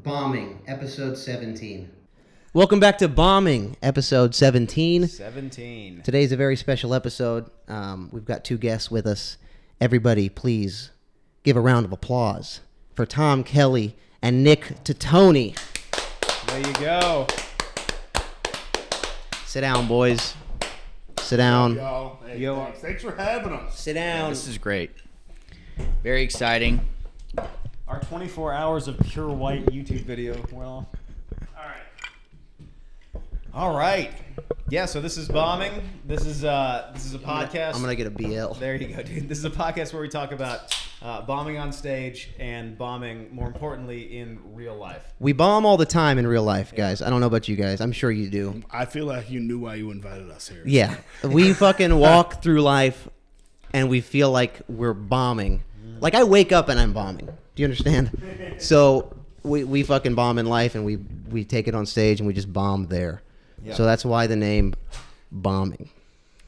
Bombing, episode 17. Welcome back to Bombing, episode 17. 17. Today's a very special episode. We've got two guests with us. Everybody, please give a round of applause for Tom Kelly and Nick Tittone. There you go. Sit down, boys. Sit down. Hey, thanks for having us. Sit down. This is great. Very exciting. Our 24 hours of pure white YouTube video. Well, all right. Yeah, so this is Bombing. This is a podcast. I'm gonna get a BL. There you go, dude. This is a podcast where we talk about bombing on stage and bombing, more importantly, in real life. We bomb all the time in real life, guys. I don't know about you guys. I'm sure you do. I feel like you knew why you invited us here. Yeah. We fucking walk through life and we feel like we're bombing. Like I wake up and I'm bombing. Do you understand? So we fucking bomb in life and we take it on stage and we just bomb there. Yeah. So that's why the name Bombing.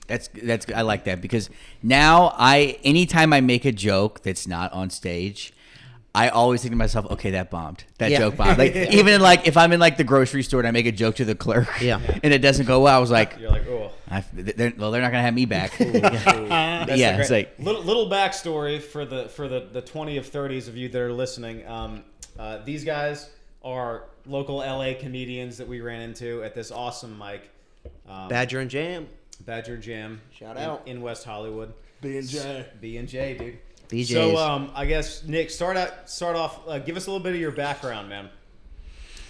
That's I like that because now anytime I make a joke that's not on stage, I always think to myself, okay, that bombed. That joke bombed. Like even in if I'm in the grocery store and I make a joke to the clerk, and it doesn't go well, I was like, you're like, oh, they're not gonna have me back. It's like little backstory for the 20 of 30s of you that are listening. These guys are local LA comedians that we ran into at this awesome mic. Badger and Jam. Badger Jam. Shout out in West Hollywood. B&J, dude. BJ's. So I guess Nick, start off. Give us a little bit of your background, man.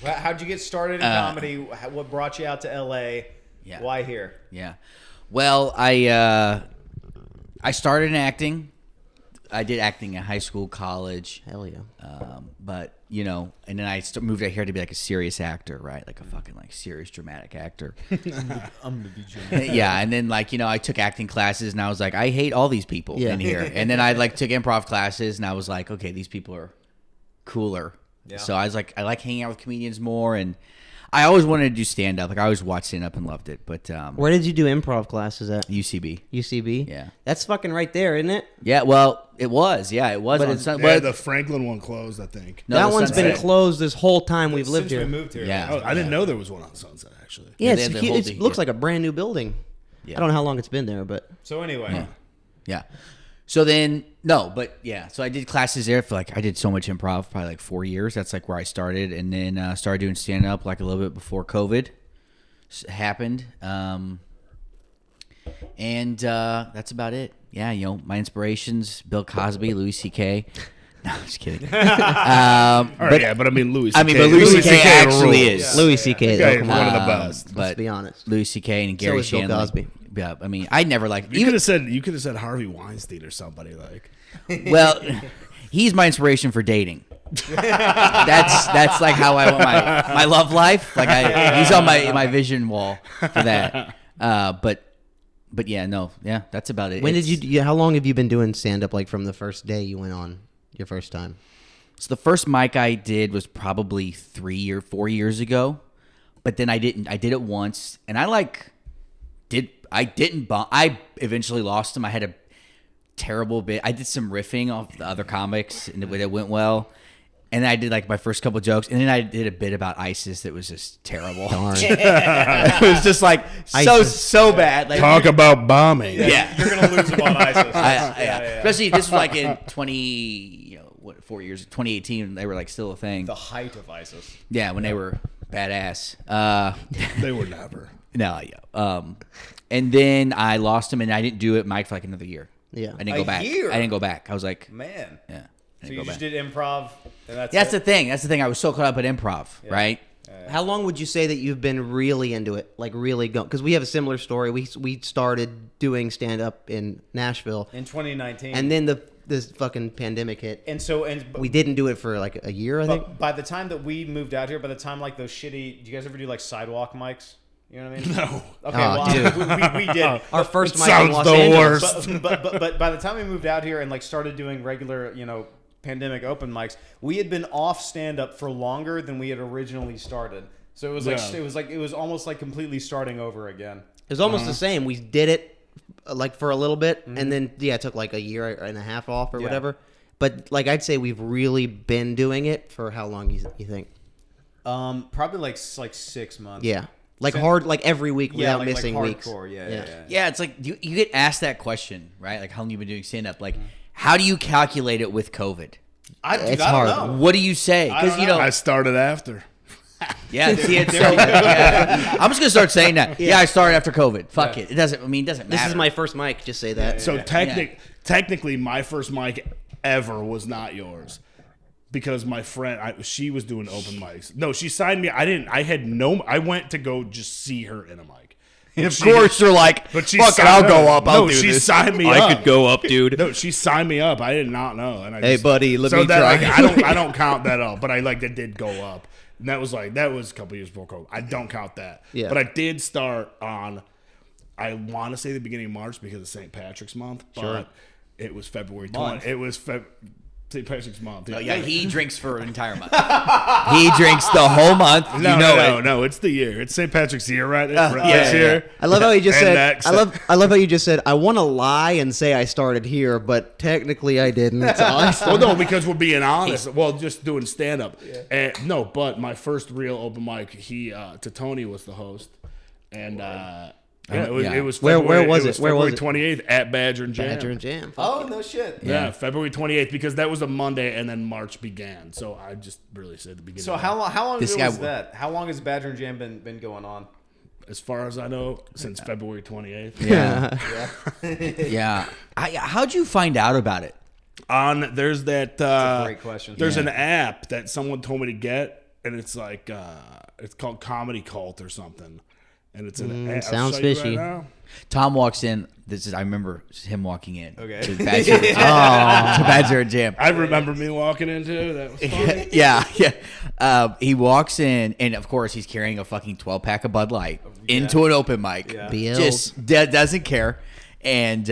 How'd you get started in comedy? What brought you out to LA? Yeah. Why here? Yeah. Well, I started in acting. I did acting in high school, college. Hell yeah. But and then I moved out here to be a serious actor, right? Like a fucking serious dramatic actor. I'm gonna be dramatic. Yeah, and then I took acting classes and I was like, I hate all these people in here. And then I took improv classes and I was like, okay, these people are cooler. Yeah. So I was like, I like hanging out with comedians more, and I always wanted to do stand up. I always watched stand up and loved it. But where did you do improv classes at? UCB. UCB? Yeah. That's fucking right there, isn't it? Yeah, well, it was. Yeah, it was. But the Franklin one closed, I think. No, that one's been closed this whole time we've lived here. We moved here. Yeah. Oh, I didn't know there was one on Sunset, actually. Yeah, it looks like a brand new building. Yeah. I don't know how long it's been there, but... So anyway. Yeah. So then, so I did classes there for I did so much improv, probably 4 years. That's where I started, and then started doing stand up a little bit before COVID happened. And that's about it. Yeah, my inspirations: Bill Cosby, Louis C.K. No, I'm just kidding. But I mean Louis C.K. But Louis C.K. actually is. Yeah. Louis C.K. One of the best. Let's be honest. Louis C.K. and Gary so is Shandling. Bill Cosby. Yeah, I mean, I never liked. You could have said Harvey Weinstein or somebody Well, he's my inspiration for dating. That's how I want my love life. He's on my vision wall for that. But yeah, that's about it. When did you? How long have you been doing stand up? From the first day you went on your first time? So the first mic I did was probably 3 or 4 years ago, but then I didn't. I did it once, and I didn't bomb. I eventually lost him. I had a terrible bit. I did some riffing off the other comics, and it went well. And then I did my first couple jokes, and then I did a bit about ISIS that was just terrible. Darn. It was just so bad. Talk about bombing. Yeah. You're gonna lose about ISIS. Especially this was in 4 years, 2018. They were still a thing. The height of ISIS. Yeah, when they were badass. They were never. No, yeah. And then I lost him, and I didn't do it, Mike, for another year. Yeah, I didn't go back. Year? I didn't go back. I was like, man. Yeah. So you just did improv, and that's the thing. That's the thing. I was so caught up in improv, right? How long would you say that you've been really into it? Really going? Because we have a similar story. We started doing stand up in Nashville in 2019, and then this fucking pandemic hit, and we didn't do it for a year. I think. By the time that we moved out here, by the time those shitty, do you guys ever do sidewalk mics? You know what I mean? No. Okay, we did. Our first mic sounds in Los the Angeles. worst. But by the time we moved out here and started doing regular, pandemic open mics, we had been off stand up for longer than we had originally started. So it was it was almost completely starting over again. It was almost the same. We did it for a little bit, and then it took a year and a half off or whatever. But I'd say we've really been doing it for how long you think? Probably like 6 months. Yeah. Like hard, like every week without like missing weeks. hardcore, yeah. Yeah, it's like you get asked that question, right? Like how long you been doing stand-up? Like, how do you calculate it with COVID? It's I hard. don't know. What do you say? Because I started after. Yeah, see, I'm just gonna start saying that. Yeah, I started after COVID. Fuck it. It doesn't matter. This is my first mic. Just say that. So technically, my first mic ever was not yours. Because my friend, she was doing open mics. No, she signed me. I went to go just see her in a mic. And of course, you're like, but she fuck it, signed I'll up. go up. I'll do she this. signed me up. I could go up, dude. No, she signed me up. I did not know. And Hey, buddy, let me that, try. Like, I don't count that up. But it did go up. And that was a couple years before COVID. I don't count that. Yeah. But I did start on, I want to say the beginning of March because of St. Patrick's month. But it was February 20th. It was St. Patrick's month. Oh, yeah, he drinks for an entire month. He drinks the whole month. No, it's the year. It's St. Patrick's year, right? This year. I love how he just And said. next. I love how you just said. I want to lie and say I started here, but technically I didn't. So Well, no, because we're being honest. Well, just doing stand up. No, but my first real open mic, Tittone was the host, and it was Where February, was it? Where was February it? 28th at Badger and Jam. Badger and Jam. Oh, no shit. Yeah, February 28th because that was a Monday and then March began. So I just really said the beginning. So of how long This ago guy was that? How long has Badger and Jam been going on? as far as I know, since February 28th. Yeah. How'd you find out about it? There's that. That's a great question. There's an app that someone told me to get, and it's like it's called Comedy Cult or something. And it's an app. Sounds I'll show you fishy. Right now. Tom walks in. I rember him walking in. Okay. To Badger and Jam. I remember me walking into that. Was funny. Yeah. He walks in, and of course, he's carrying a fucking 12-pack of Bud Light into an open mic. Yeah. BLs. Just doesn't care. And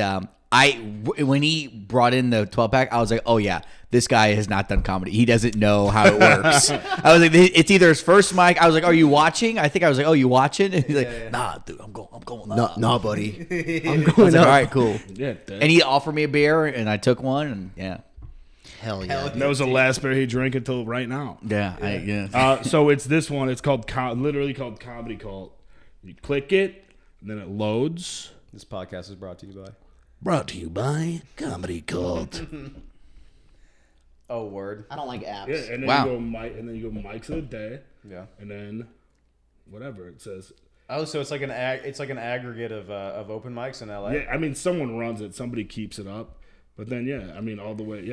when he brought in the 12-pack, I was like, oh, yeah, this guy has not done comedy. He doesn't know how it works. I was like, it's either his first mic. I was like, are you watching? I think I was like, oh, you watching? And he's like, nah, dude, I'm going up. No, buddy. I'm I was going like, up. all right, cool. Yeah, And he offered me a beer, and I took one, and yeah. Hell yeah. that was the last beer he drank until right now. Yeah. So it's this one. It's called literally called Comedy Cult. You click it, and then it loads. This podcast is brought to you by. Brought to you by Comedy Cult. Oh, word. I don't like apps. Yeah, and then Wow. you go mics of the day. Yeah. And then whatever it says. Oh, so it's like an aggregate of open mics in LA. Yeah, I mean someone runs it, somebody keeps it up, but then all the way.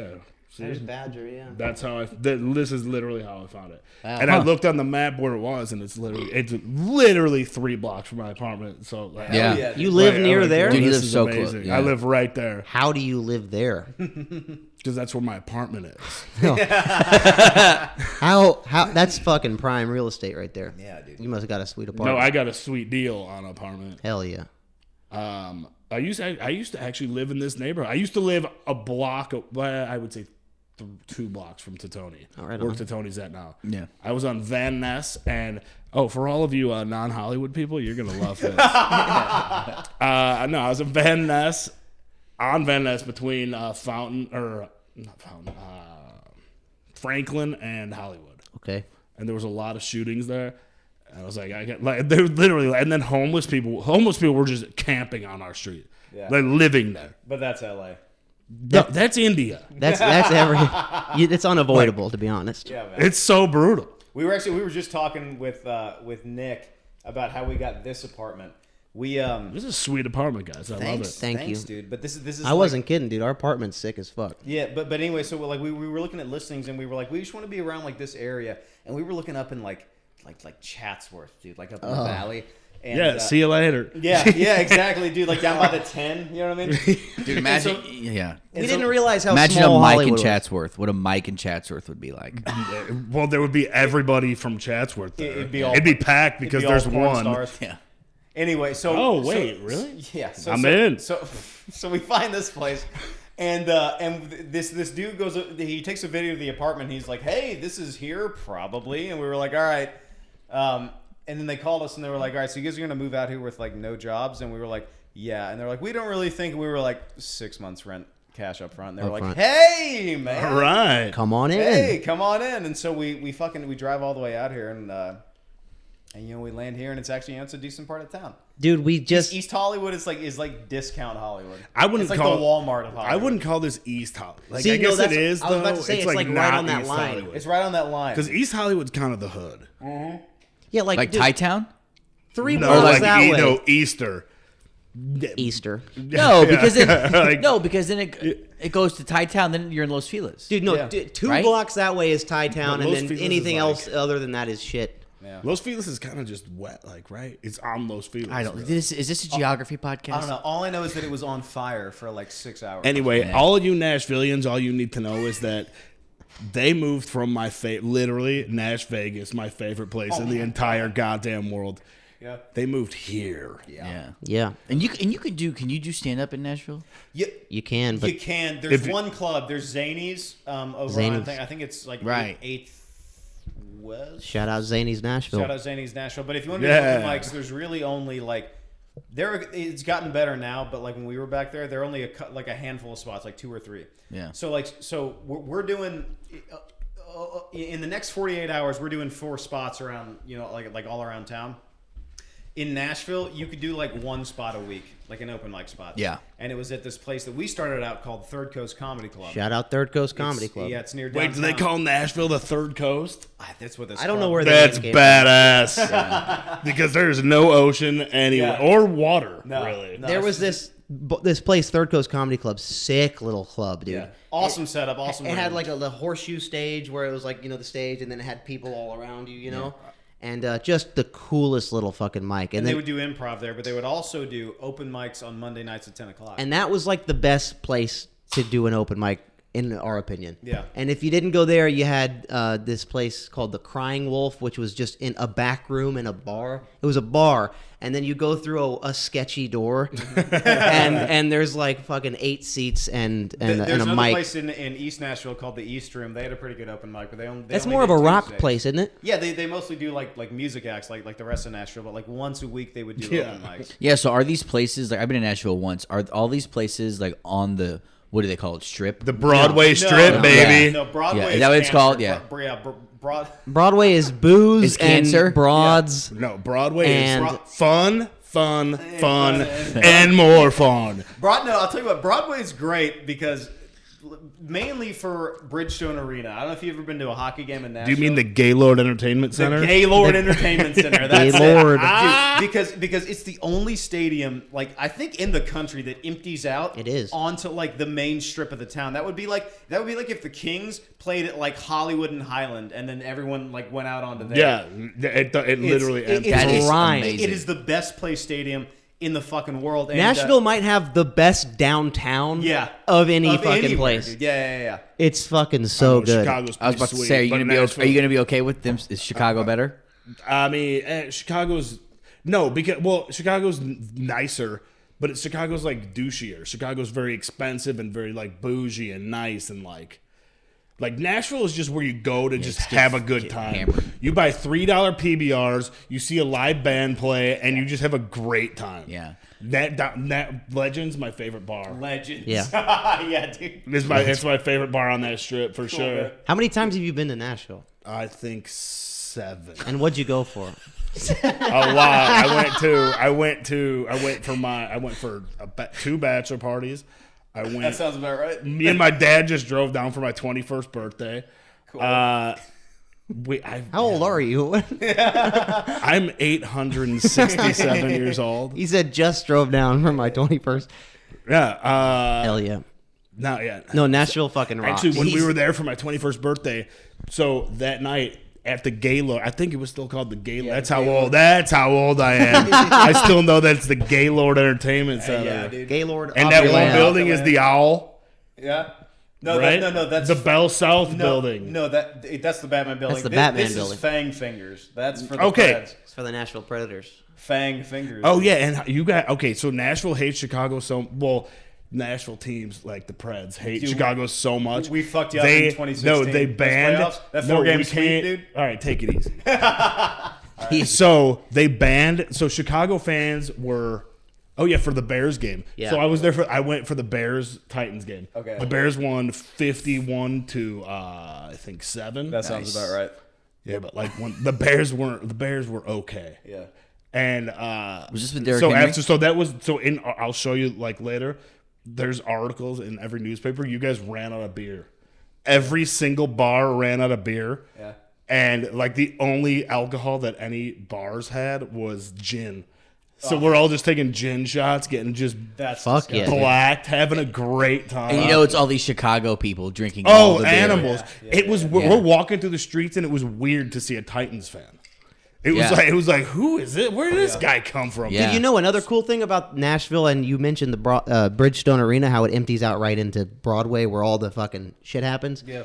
See? There's Badger, yeah. That's how this is literally how I found it. Wow. And I looked on the map where it was, and it's literally 3 blocks from my apartment. So like, Yeah. yeah. You live near there? Dude, he this lives is so amazing. close, yeah. I live right there How do you live there? because that's where my apartment is. How that's fucking prime real estate right there. Yeah, dude. You must have got a sweet No, apartment. I got a sweet deal on an apartment. Hell yeah. I used to actually live in this neighborhood. I used to live a block, I would say 2 blocks from Tittone. Oh, right where on. Tittone's at now. Yeah. I was on Van Ness, and for all of you non-Hollywood people, you're gonna love this. No, I was in Van Ness, between Franklin and Hollywood, Okay. and there was a lot of shootings there. And I was like, they were literally, and then homeless people were just camping on our street, like living there. But that's LA. That's India. That's it's unavoidable to be honest. Yeah, man. It's so brutal. We were just talking with Nick about how we got this apartment. We This is a sweet apartment, guys. I love it. Thanks, you. dude. But this is I wasn't kidding, dude. Our apartment's sick as fuck. Yeah, but anyway, so we were looking at listings and we were like, we just want to be around like this area, and we were looking up in like Chatsworth, dude, like up in the valley. And, Yeah, see you later. Yeah, exactly, dude. Like down by the 10, you know what I mean? Dude, imagine. so- yeah. We didn't realize how Imagine small a mic in Hollywood was. Chatsworth. What a mic in Chatsworth would be like. Well, there would be everybody from Chatsworth there. It'd be all- It'd be packed It'd because be all there's porn one. stars. Yeah. Anyway, so Oh, wait, really? Yeah, so, I'm so, in. So we find this place, and this dude goes. He takes a video of the apartment. He's like, "Hey, this is here probably," and we were like, "All right." And then they called us and they were like, "All right, so you guys are gonna move out here with like no jobs?" And we were like, "Yeah." And they're like, "We don't really think." And we were like, 6 months rent. cash up front. And they were Up like, front. "Hey, man, All right. Come on in. hey, come on in." And so we drive all the way out here, and we land here, and it's actually it's a decent part of town. Dude, we just East Hollywood is like discount Hollywood. I wouldn't it's like call the Walmart of Hollywood. I wouldn't call this East Hollywood. Like, See, I no, guess that's- it is. I was about though. to say, it's like right not on that East line. Hollywood. It's right on that line. Because East Hollywood's kind of the hood. yeah, like dude, Thai Town? 3 No, blocks like that way. no Easter. Easter, No, because then Like- because then it goes to Thai Town. Then you're in Los Feliz. dude. No, Yeah. 2 Right? blocks that way is Thai Town, But and Los then Feliz is anything like- else other than that is shit. Yeah. Los Feliz is kind of just wet, like right. It's on Los Feliz. I don't. really. Is this a geography podcast? I don't know. All I know is that it was on fire for like 6 hours. Anyway, Yeah. all of you Nashvillians, all you need to know is that they moved from my literally Nash Vegas, my favorite place in the entire goddamn world. Yeah. They moved here. Yeah. Yeah, And you can do stand up in Nashville? you can, but You can. There's If- one club. There's Zany's over Zany's. on, I think it's like Right. 8th West. shout out Zany's Nashville. Shout out Zany's Nashville. But if you want to do Yeah. open mics, there's really only like it's gotten better now. But like when we were back there are only like a handful of spots, like 2 or 3. Yeah. So we're doing in the next 48 hours. We're doing 4 spots around like all around town. In Nashville, you could do like 1 spot a week, like an open mic spot. Yeah. And it was at this place that we started out called Third Coast Comedy Club. Shout out Third Coast Comedy Club. Yeah, it's near Wait, downtown. do they call Nashville the Third Coast? That's what this. I don't know club- where they That's came badass. Because there's no ocean anywhere Yeah. or water, No, really. no. There was this place, Third Coast Comedy Club, sick little club, dude. Yeah. Awesome setup. Awesome. It had room. like the horseshoe stage where it was like the stage, and then it had people all around you, and just the coolest little fucking mic. And then they would do improv there, but they would also do open mics on Monday nights at 10 o'clock. and that was like the best place to do an open mic, in our opinion. Yeah. And if you didn't go there, you had this place called the Crying Wolf, which was just in a back room in a bar. It was a bar, and then you go through a sketchy door, and there's like fucking 8 seats and There's a another mic. place in East Nashville called the East Room. They had a pretty good open mic, but they That's only more of a did rock Tuesdays. place, isn't it? Yeah, they mostly do like music acts, like the rest of Nashville, but like once a week they would do Yeah. open mics. Yeah. So are these places like I've been in Nashville once? Are all these places like on the what do they call it? Strip? The Broadway No, Strip, no, baby. No, Broadway. Yeah, is that what it's called? cancer. Yeah. Broadway is booze Is cancer? and broads. No, Broadway And- is fun, and more fun. No, I'll tell you what. Broadway's great because mainly for Bridgestone Arena. I don't know if you've ever been to a hockey game in Do Nashville. you mean the Gaylord Entertainment Center? The Gaylord Entertainment Center. That's Gaylord. Dude, because it's the only stadium, like I think in the country that empties out. It is. Onto like the main strip of the town. That would be like if the Kings played at like Hollywood and Highland, and then everyone like went out onto there. Yeah, it literally it's- empties. That is Rhyme. amazing. It is the best placed stadium in the fucking world. And, Nashville might have the best downtown yeah, of any Of fucking anywhere, place. dude. Yeah. It's fucking so good. Chicago's I was about pretty to say, are you sweet, gonna but be Nashville- are you gonna be okay with them? Is Chicago better? I mean, Chicago's Chicago's nicer, but Chicago's like douchier. Chicago's very expensive and very like bougie and nice and like Nashville is just where you go to just have a good time. hammered. You buy $3 PBRs, you see a live band play, and you just have a great time. Yeah. That Legends my favorite bar. Legends. Yeah. Yeah, dude. It's my favorite bar on that strip for sure. man. How many times have you been to Nashville? I think 7. And what'd you go for? A lot. I went for 2 bachelor parties. I That went. sounds about right. Me and my dad just drove down for my 21st birthday. Cool. How old are you? I'm 867 years old. He said just drove down for my 21st. Yeah. Hell yeah. Not yet. No, Nashville fucking rocks. Actually, when we were there for my 21st birthday, so that night at the Gaylord, I think it was still called the Gaylord. Yeah, that's the how Gaylord. old. That's how old I am. I still know that's the Gaylord Entertainment Center. Yeah, dude. Gaylord. And that one Opryland. building is the Owl. Yeah. No, Right? no, that's the Bell South no, building. No, that's the Batman building. That's the Batman this building. is Fang Fingers. That's for the Okay. Preds. It's for the Nashville Predators. Fang Fingers. Oh yeah, and you got so Nashville hates Chicago so well. Nashville teams like the Preds hate Dude, Chicago so much. we fucked you up in 2016. No, they Those banned playoffs? That no, four-game we sweep, can't- dude? All right, take it easy. So they banned. So Chicago fans were Oh yeah, for the Bears game. Yeah. So I went for the Bears Titans game. Okay. The Bears won 51 to I think 7. That sounds about right. Yeah, but like when the Bears were okay. Yeah. And Was this with Derrick Henry? I'll show you like later. There's articles in every newspaper. You guys ran out of beer. Every single bar ran out of beer. Yeah. And like the only alcohol that any bars had was gin. So we're all just taking gin shots, getting just Fuck yeah, dude. blacked, having a great time. And it's all these Chicago people drinking. all the beer. Animals! Yeah, We're walking through the streets, and it was weird to see a Titans fan. It was like, who is it? Where did this guy come from? Yeah. Dude, you know another cool thing about Nashville, and you mentioned the Bridgestone Arena, how it empties out right into Broadway, where all the fucking shit happens. Yeah.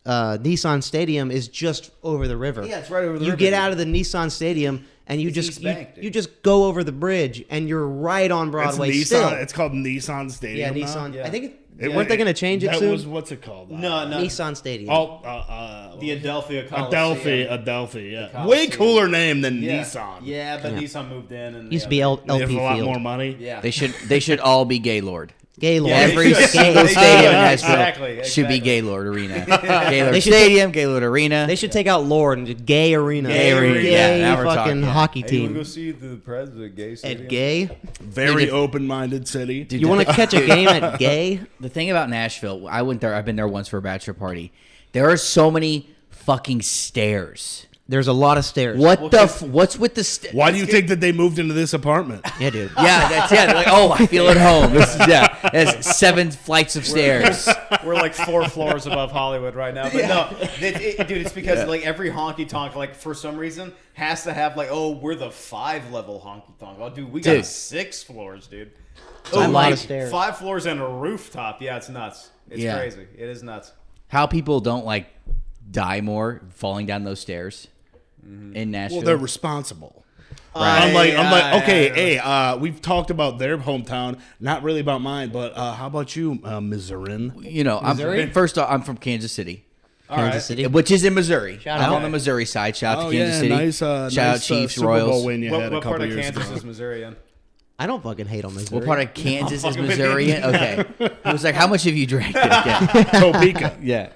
Nissan Stadium is just over the river. Yeah, it's right over the You river. get out of the Nissan Stadium, and you just East Bank, dude. you just go over the bridge, and you're right on Broadway. Still, It's called Nissan yeah, Stadium. now. Nissan. Yeah. I think weren't they going to change it that soon? was what's it called? No. Nissan Stadium. The Adelphia Coliseum. Adelphi, yeah. Coliseum. Way cooler name than Yeah. Nissan. Yeah, but Nissan moved in and Used to be LP They have a lot Field. more money. Yeah. They should all be Gaylord. Gaylord. Yeah, Every they should. single They stadium should. in Nashville Exactly. should be Gaylord Arena. Gaylord They should Stadium, Gaylord Arena. They should take out Lord and just Gay Arena. Gay Arena. Gay Yeah, now we're fucking talking. hockey Hey, you wanna team. go see the president gay stadium? At Gay? Very open-minded city. Dude, You want to catch a game at Gay? The thing about Nashville, I went there. I've been there once for a bachelor party. There are so many fucking stairs. There's a lot of stairs. What's with the stairs? Why do you think that they moved into this apartment? Yeah, dude. Yeah, they're like, oh, I feel at home. There's 7 flights of stairs. We're like 4 floors above Hollywood right now. But no, dude, it's because like every honky tonk, like for some reason, has to have like, oh, we're the 5-level honky tonk. Oh, dude, we got Dude. 6 floors, dude. a lot like of stairs. 5 floors and a rooftop. Yeah, it's nuts. It's Yeah. crazy. It is nuts. How people don't like die more falling down those stairs in Nashville. Well, they're responsible. Right. I'm like, okay, yeah. hey, we've talked about their hometown, not really about mine, but how about you, Missouri? Missouri? First off, I'm from Kansas City. Kansas City. Which is in Missouri. Shout I'm out. on the Missouri side. Shout out Oh to Kansas yeah, City. nice, Shout out Chiefs, Super Bowl Royals. win you had a What couple part of years Kansas ago. is Missouri in? I don't fucking hate on Missouri. What part of Kansas is fucking Missouri in? Okay. It was like, how much have you drank? Yeah. Topeka. Yeah.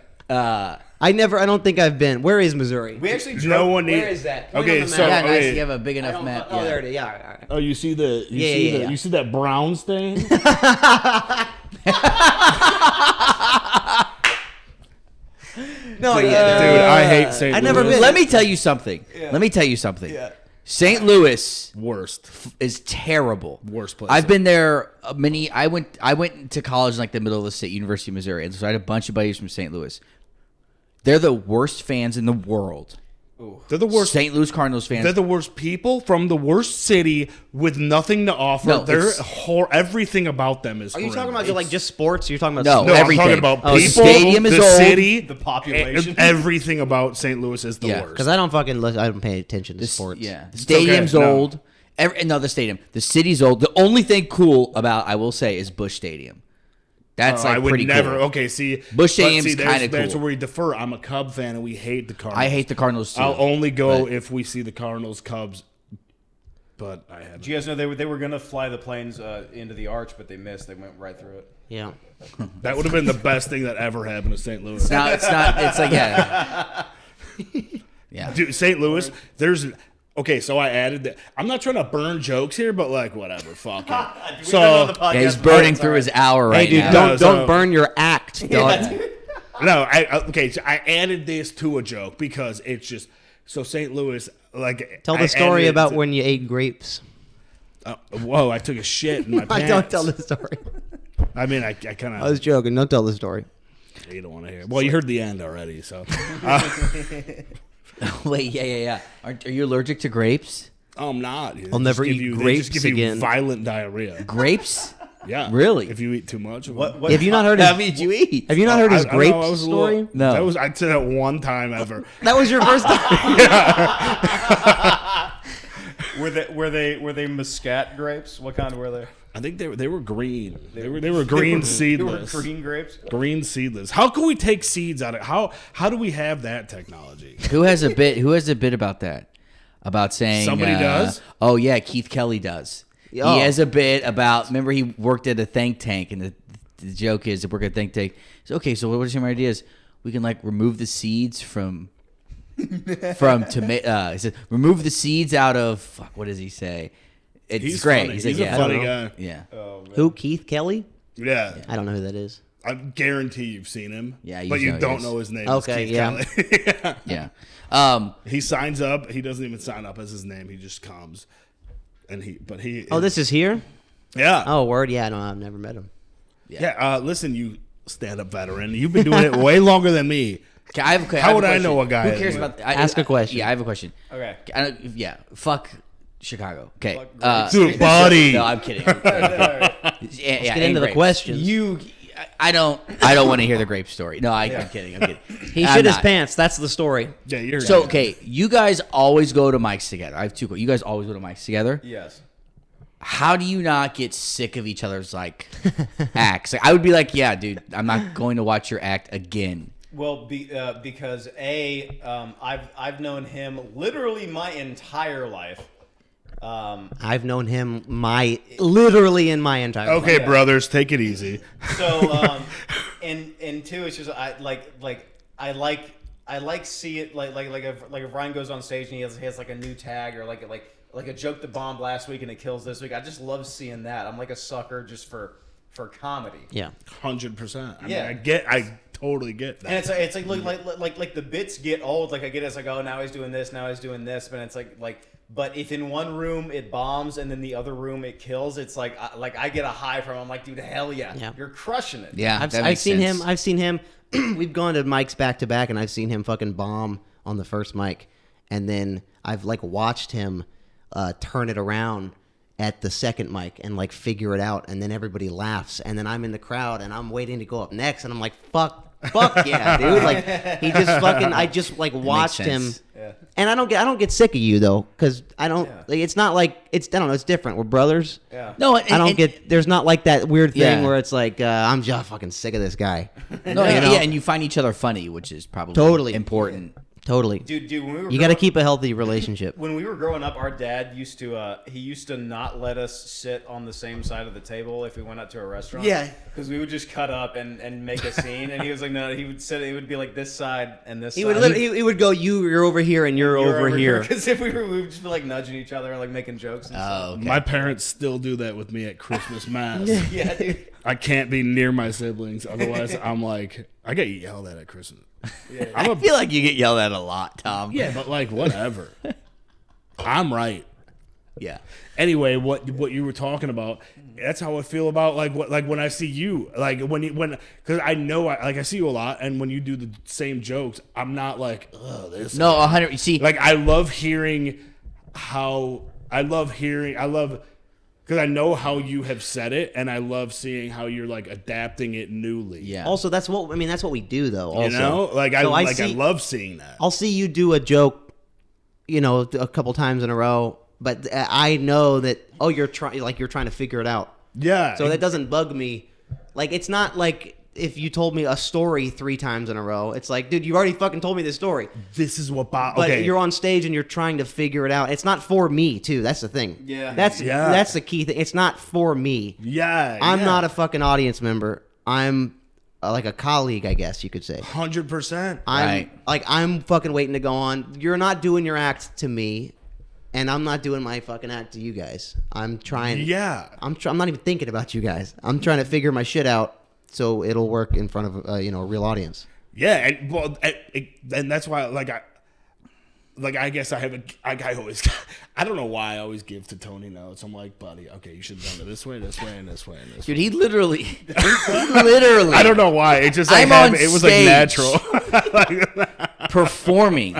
I don't think I've been. Where is Missouri? We actually No drove. one Where need- is that? Okay, Point on the so map. Yeah, nice. okay. You have a big I enough don't- map. Oh, Yeah. there it is. Yeah, all right, all right. Oh, you see the Yeah. you see that brown stain? No, Dude, I hate St. I never Louis. been. Let me tell you something. Let me tell you something. St. Louis Worst. is terrible. Worst place. I've been there many. I went to college in like the middle of the state, University of Missouri, and so I had a bunch of buddies from St. Louis. They're the worst fans in the world. They're the worst. St. Louis Cardinals fans. They're the worst people from the worst city with nothing to offer. No, They're it's- everything about them is. Are you talking horrendous. about just sports? You're talking about No. No, everything. I'm talking about Oh, the people. stadium is the old. city, The population. Everything about St. Louis is the Yeah, worst. Because I don't fucking listen. I don't pay attention to sports. Yeah, the stadium's okay, no. old. The stadium. The city's old. The only thing cool about, I will say, is Busch Stadium. That's like I would pretty never. cool. Okay, see, Busch but Stadium's see, there's- kinda That's cool. where we defer. I'm a Cub fan, and we hate the Cardinals. I hate the Cardinals too. I'll only go but- if we see the Cardinals Cubs. But I haven't. Do you guys know they were gonna fly the planes into the arch, but they missed. They went right through it. Yeah. That would have been the best thing that ever happened to St. Louis. No, it's not. It's like yeah. Yeah. Dude, St. Louis, there's. Okay, so I added that. I'm not trying to burn jokes here, but like, whatever, fuck it. So, Yeah, he's burning through his hour right Hey, dude, now. don't so- don't burn your act, dog. no, okay, so I added this to a joke because it's just. So St. Louis, like. Tell I the story added it about to- when you ate grapes. Whoa, I took a shit in my pants. I don't tell the story. I mean, I kind I was of. joking. Don't tell the story. You don't want to hear it. Well, you heard the end already, so. Wait, yeah. Are you allergic to grapes? I'm not. I'll never They eat give grapes give you again. violent diarrhea. Grapes? Yeah. Really? If you eat too much. What? Have you not heard his? How many did you eat? Have you not heard his I don't grape know, I was a story? little- No. That was I said that one time ever. That was your first time. Were they Muscat grapes? What kind were they? I think they were green. They were green seedless. They were green grapes. Green seedless. How can we take seeds out of how do we have that technology? Who has a bit about that? About saying Somebody does? Oh yeah, Keith Kelly does. He has a bit about. Remember, he worked at a think tank, and the joke is to work at a think tank. So okay, so what are some ideas? We can like remove the seeds from tomato. He said remove the seeds out of. Fuck, what does he say? It's great. Funny. He's He's like, a funny guy. Yeah. Oh, man. Who? Keith Kelly? Yeah. I don't know who that is. I guarantee you've seen him. Yeah, but you know don't he is. know his name. Okay, It's Keith yeah. Kelly. Yeah. He signs up. He doesn't even sign up as his name. He just comes, and he. Oh, this is here? Yeah. Oh, word. Yeah, no, I've never met him. Yeah. Listen, you stand-up veteran. You've been doing it way longer than me. Okay, I have a How would I know a guy? Who cares about? Ask a question. Yeah, I have a question. Okay. Fuck Chicago. Okay. Dude, buddy. No, I'm kidding. Yeah, Let's get into the questions. I don't want to hear the grape story. No, I'm kidding. I'm kidding. He I'm shit his not. pants. That's the story. Yeah, you're So right. okay, you guys always go to mics together. I have two. You guys always go to mics together. Yes. How do you not get sick of each other's like acts? Like, I would be like, yeah, dude, I'm not going to watch your act again. Well, because I've known him literally my entire life. I've known him literally in my entire life. Okay, brothers, take it easy. So, and two, it's just I like see it like if Ryan goes on stage and he has like a new tag or like a joke that bombed last week and it kills this week. I just love seeing that. I'm like a sucker just for comedy. Yeah. 100%. Yeah. I totally get that. And it's like the bits get old. Like I get it's like, oh, now he's doing this, but it's like but if in one room it bombs and then the other room it kills, it's like I get a high from him. I'm like, dude, hell yeah. You're crushing it. Yeah, I've seen him. We've gone to mics back to back, and I've seen him fucking bomb on the first mic, and then I've like watched him turn it around at the second mic and like figure it out, and then everybody laughs, and then I'm in the crowd and I'm waiting to go up next, and I'm like, fuck yeah, dude! Like he just fucking. I just like watched him, and I don't get sick of you though, because I don't. Like, it's not like it's. I don't know. It's different. We're brothers. Yeah. No, I don't get. There's not like that weird thing Yeah. where it's like I'm just fucking sick of this guy. No, You know? yeah, and you find each other funny, which is probably Totally. important. Totally. Dude, when we were You got to keep a healthy relationship. When we were growing up, our dad used to not let us sit on the same side of the table if we went out to a restaurant. Yeah. Because we would just cut up and make a scene, and he was like, no, he would sit. It would be like this side and this. He side. would he would go, you're over here and you're over here. Because if we would just be like nudging each other and like making jokes. And stuff. Okay. My parents still do that with me at Christmas Mass. Yeah, dude. I can't be near my siblings. Otherwise, I'm like, I get yelled at Christmas. I feel like you get yelled at a lot, Tom. Yeah, but like, whatever. I'm right. Yeah. Anyway, what you were talking about, that's how I feel about like when I see you, like because I know I see you a lot, and when you do the same jokes, I'm not like, oh, this. No, 100. You see, Like I love hearing because I know how you have said it, and I love seeing how you're like adapting it newly. yeah. Also, that's what we do though. Also. You know, like I So love seeing that. I'll see you do a joke, a couple times in a row, but I know that you're trying to figure it out. Yeah. So that doesn't bug me. Like it's not like if you told me a story 3 times in a row. It's like, dude, you already fucking told me this story. This is what. But Okay. you're on stage and you're trying to figure it out. It's not for me too. That's the thing. Yeah. That's the key thing. It's not for me. Yeah. I'm not a fucking audience member. I'm like a colleague, I guess you could say. 100%. I'm fucking waiting to go on. You're not doing your act to me, and I'm not doing my fucking act to you guys. I'm trying. Yeah. I'm not even thinking about you guys. I'm trying to figure my shit out so it'll work in front of a real audience. Yeah, and that's why I guess I always I don't know why I always give to Tony notes. I'm like, buddy, okay, you should have done it this way, and this way, and this way, and this way. Dude, he literally. I don't know why. It just I'm on it was stage. like natural. Performing,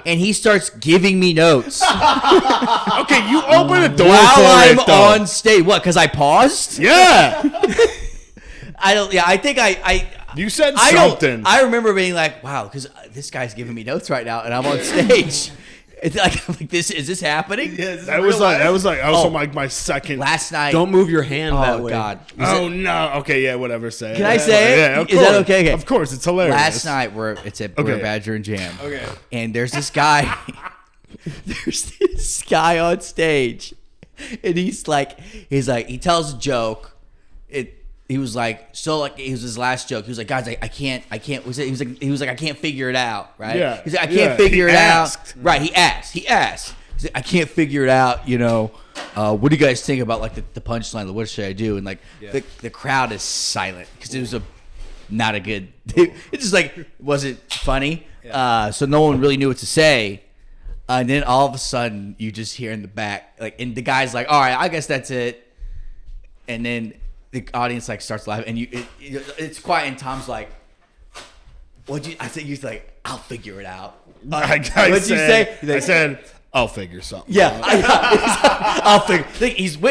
and he starts giving me notes Okay, you open a door while for I'm it, though. on stage. What? Because I paused? Yeah. I don't. Yeah, I think I. You said I something. I remember being like, "Wow," because this guy's giving me notes right now, and I'm on stage. It's like, I'm like, this is this happening? that was like also my second. Last night. Don't move your hand that Oh way. God. Oh no. Okay, yeah, whatever. Say it. Can I say it? Yeah, of Is course. that okay? Okay. Of course, it's hilarious. Last night we're Okay. Badger and Jam. Okay. And there's this guy. There's this guy on stage, And he tells a joke. He was like, it was his last joke. He was like, guys, I can't. He was like, I can't figure it out, right? Yeah. He's like, I can't figure it out. Right? He asked. He's like, I can't figure it out. What do you guys think about like the punchline? What should I do? And like the crowd is silent because it was not a good. It just like wasn't funny. Yeah. So no one really knew what to say. And then all of a sudden, you just hear in the back, like, and the guy's like, all right, I guess that's it. And then the audience like starts laughing, and it's quiet, and Tom's like, I said, you're like, I'll figure it out. What'd you say? I said, I'll figure something. Yeah, I'll figure.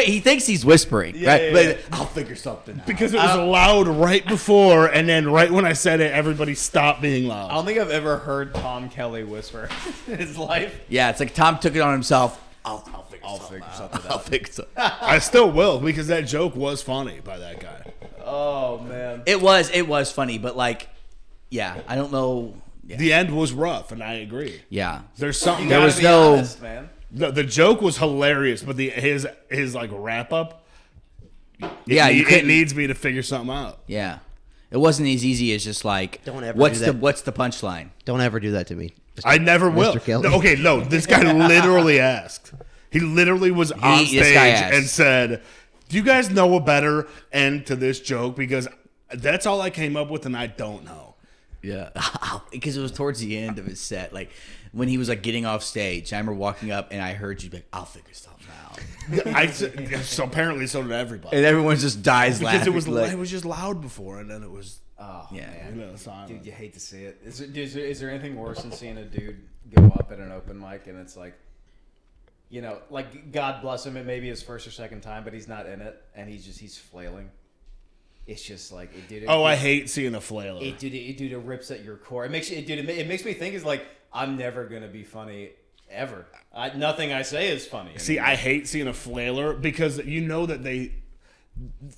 He thinks he's whispering, right? But I'll figure something out. Because it was loud right before, and then right when I said it, everybody stopped being loud. I don't think I've ever heard Tom Kelly whisper in his life. Yeah, it's like Tom took it on himself. I'll figure something out. I'll figure something. I still will, because that joke was funny by that guy. Oh man, it was funny, but like, yeah, I don't know. Yeah. The end was rough, and I agree. Yeah, there's something. There was no. Honest, man. The joke was hilarious, but his like wrap up. It needs me to figure something out. Yeah, it wasn't as easy as just like, don't ever what's do that. what's the punchline? Don't ever do that to me. I never will. No, this guy literally asked. He literally was on stage and said, "Do you guys know a better end to this joke? Because that's all I came up with, and I don't know." Yeah, because it was towards the end of his set, like when he was like getting off stage. I remember walking up and I heard you be like, "I'll figure something out." So apparently, so did everybody, and everyone just dies because laughing. it was just loud before, and then it was. Oh yeah, man. Dude, you hate to see it. Is there anything worse than seeing a dude go up at an open mic and it's like, like God bless him, it may be his first or second time, but he's not in it, and he's flailing. It's just like I hate seeing a flailer. It rips at your core. It makes me think is like, I'm never gonna be funny ever. Nothing I say is funny. See, I hate seeing a flailer because that they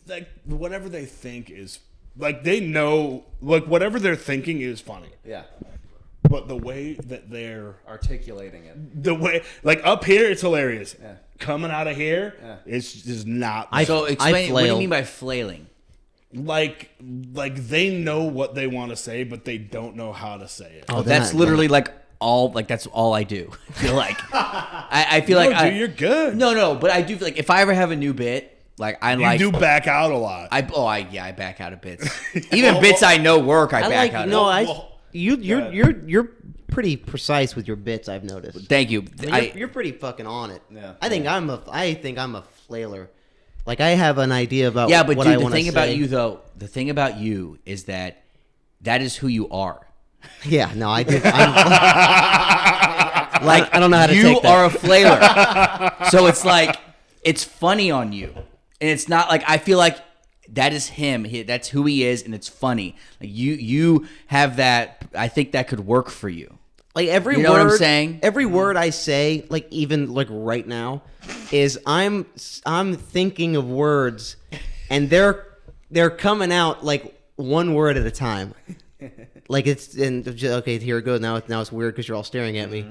like whatever they think is like they know like whatever they're thinking is funny. Yeah. But the way that they're articulating it, the way like up here, it's hilarious. Yeah. Coming out of here, it's just not. So explain. What do you mean by flailing? Like they know what they want to say, but they don't know how to say it. Oh, that's literally like all. Like that's all I do. I feel like I feel like you're good. No, but I do feel like if I ever have a new bit, like you do back out a lot. I back out of bits. Even bits I know work, I back out. No, you're pretty precise with your bits. I've noticed. Thank you. You're pretty fucking on it. Yeah. I think I'm a flailer. Like I have an idea about but what dude, I want to say. The thing about you is that is who you are. Yeah, no, I do. Like I don't know how to take that. You are a flailer. So it's like it's funny on you. And it's not like I feel like that is him. That's who he is, and it's funny. Like you have that. I think that could work for you. Like every you know word, what I'm saying? Every word I say, like even like right now, is I'm thinking of words, and they're coming out like one word at a time. Like okay, here it goes. Now it's weird because you're all staring at me.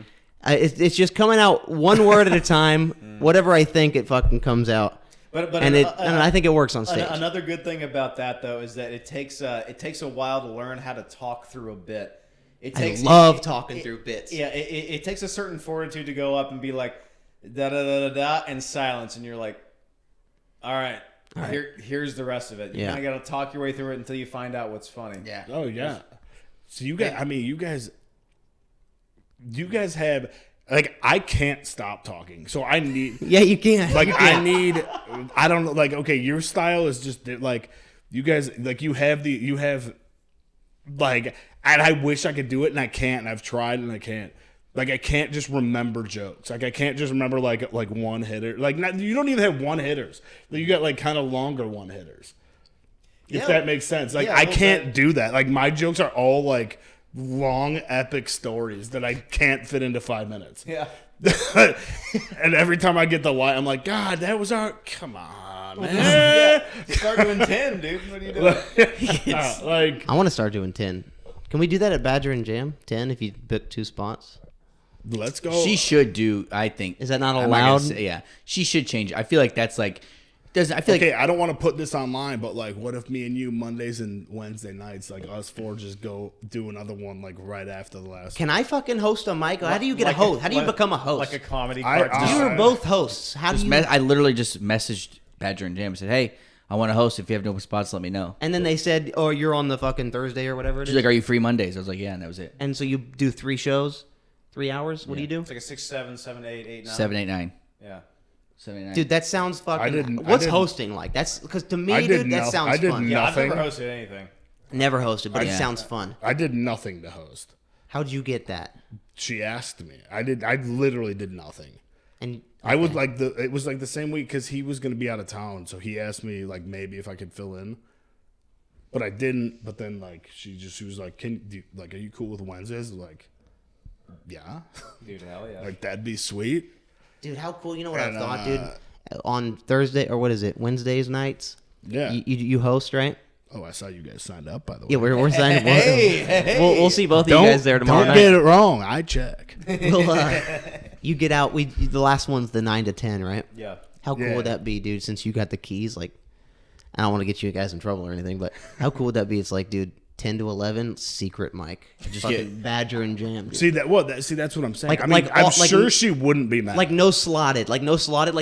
It's just coming out one word at a time. Whatever I think, it fucking comes out. But I think it works on stage. Another good thing about that though is that it takes a while to learn how to talk through a bit. I love talking through bits. Yeah, it takes a certain fortitude to go up and be like da da da da da and silence, and you're like, all right. Here's the rest of it. You kind of got to talk your way through it until you find out what's funny. Yeah. Oh yeah. So you guys, you guys have like I can't stop talking, so I need. Yeah, you can't. Like I don't know. Like okay, your style is just like you guys like you have like, and I wish I could do it and I can't. And I've tried and I can't. Like I can't just remember jokes. Like I can't just remember like one hitter. Like you don't even have one hitters. You got like kind of longer one hitters. If that makes sense. Like I can't do that. Like my jokes are all like long epic stories that I can't fit into 5 minutes. Yeah. And every time I get the line, I'm like, God, that was our. Come on, man. Start doing 10, dude. What are you doing? I want to start doing 10. Can we do that at Badger and Jam? 10 if you book 2 spots. Let's go. She should do. I think. Is that not I'm allowed? gonna say- yeah, she should change. I feel like that's like. Doesn't I feel Okay, like I don't want to put this online, but like, what if me and you Mondays and Wednesday nights, like us four, just go do another one like right after the last? Can I fucking host a mic? How do you get a host? How do you become a host? Like a comedy I- cartoon. You were both hosts. How do you? I literally just messaged Badger and Jam and said, "Hey, I want to host. If you have no spots, let me know." And then they said, "Oh, you're on the fucking Thursday or whatever it She's is." like, "Are you free Mondays?" I was like, "Yeah," and that was it. And so you do 3 shows, 3 hours. What do you do? It's like a 6, 7, 7, 8, 8, 9. 7, 8, 9. Yeah. 7, 8, 9. Dude, that sounds fucking. didn't- I What's didn't- hosting like? That's because to me, I did dude, that no- sounds I did fun. no- Yeah, Nothing. I've never hosted anything. Never hosted, but it Yeah. sounds fun. I did nothing to host. How'd you get that? She asked me. I literally did nothing. And I was like it was like the same week because he was going to be out of town, so he asked me like maybe if I could fill in, but I didn't. But then like she was like, are you cool with Wednesdays? Like, yeah, Dude, hell yeah. like that'd be sweet. dude, how cool! You know what And, I thought, dude? On Thursday or what is it? Wednesdays nights. Yeah. You host, right? Oh, I saw you guys signed up by the way. Yeah, we're signing. We'll see both of you guys there tomorrow Don't night. get it wrong. I check. We'll, you get out. The last one's the 9 to 10, right? Yeah. How cool Yeah. would that be, dude? Since you got the keys, like, I don't want to get you guys in trouble or anything, but how cool would that be? It's like, dude, 10 to 11, secret mic, just fucking Badger and Jam. Dude. See that's what I'm saying. Like- I mean, like I'm all- like- sure she wouldn't be mad. Like no slotted. Like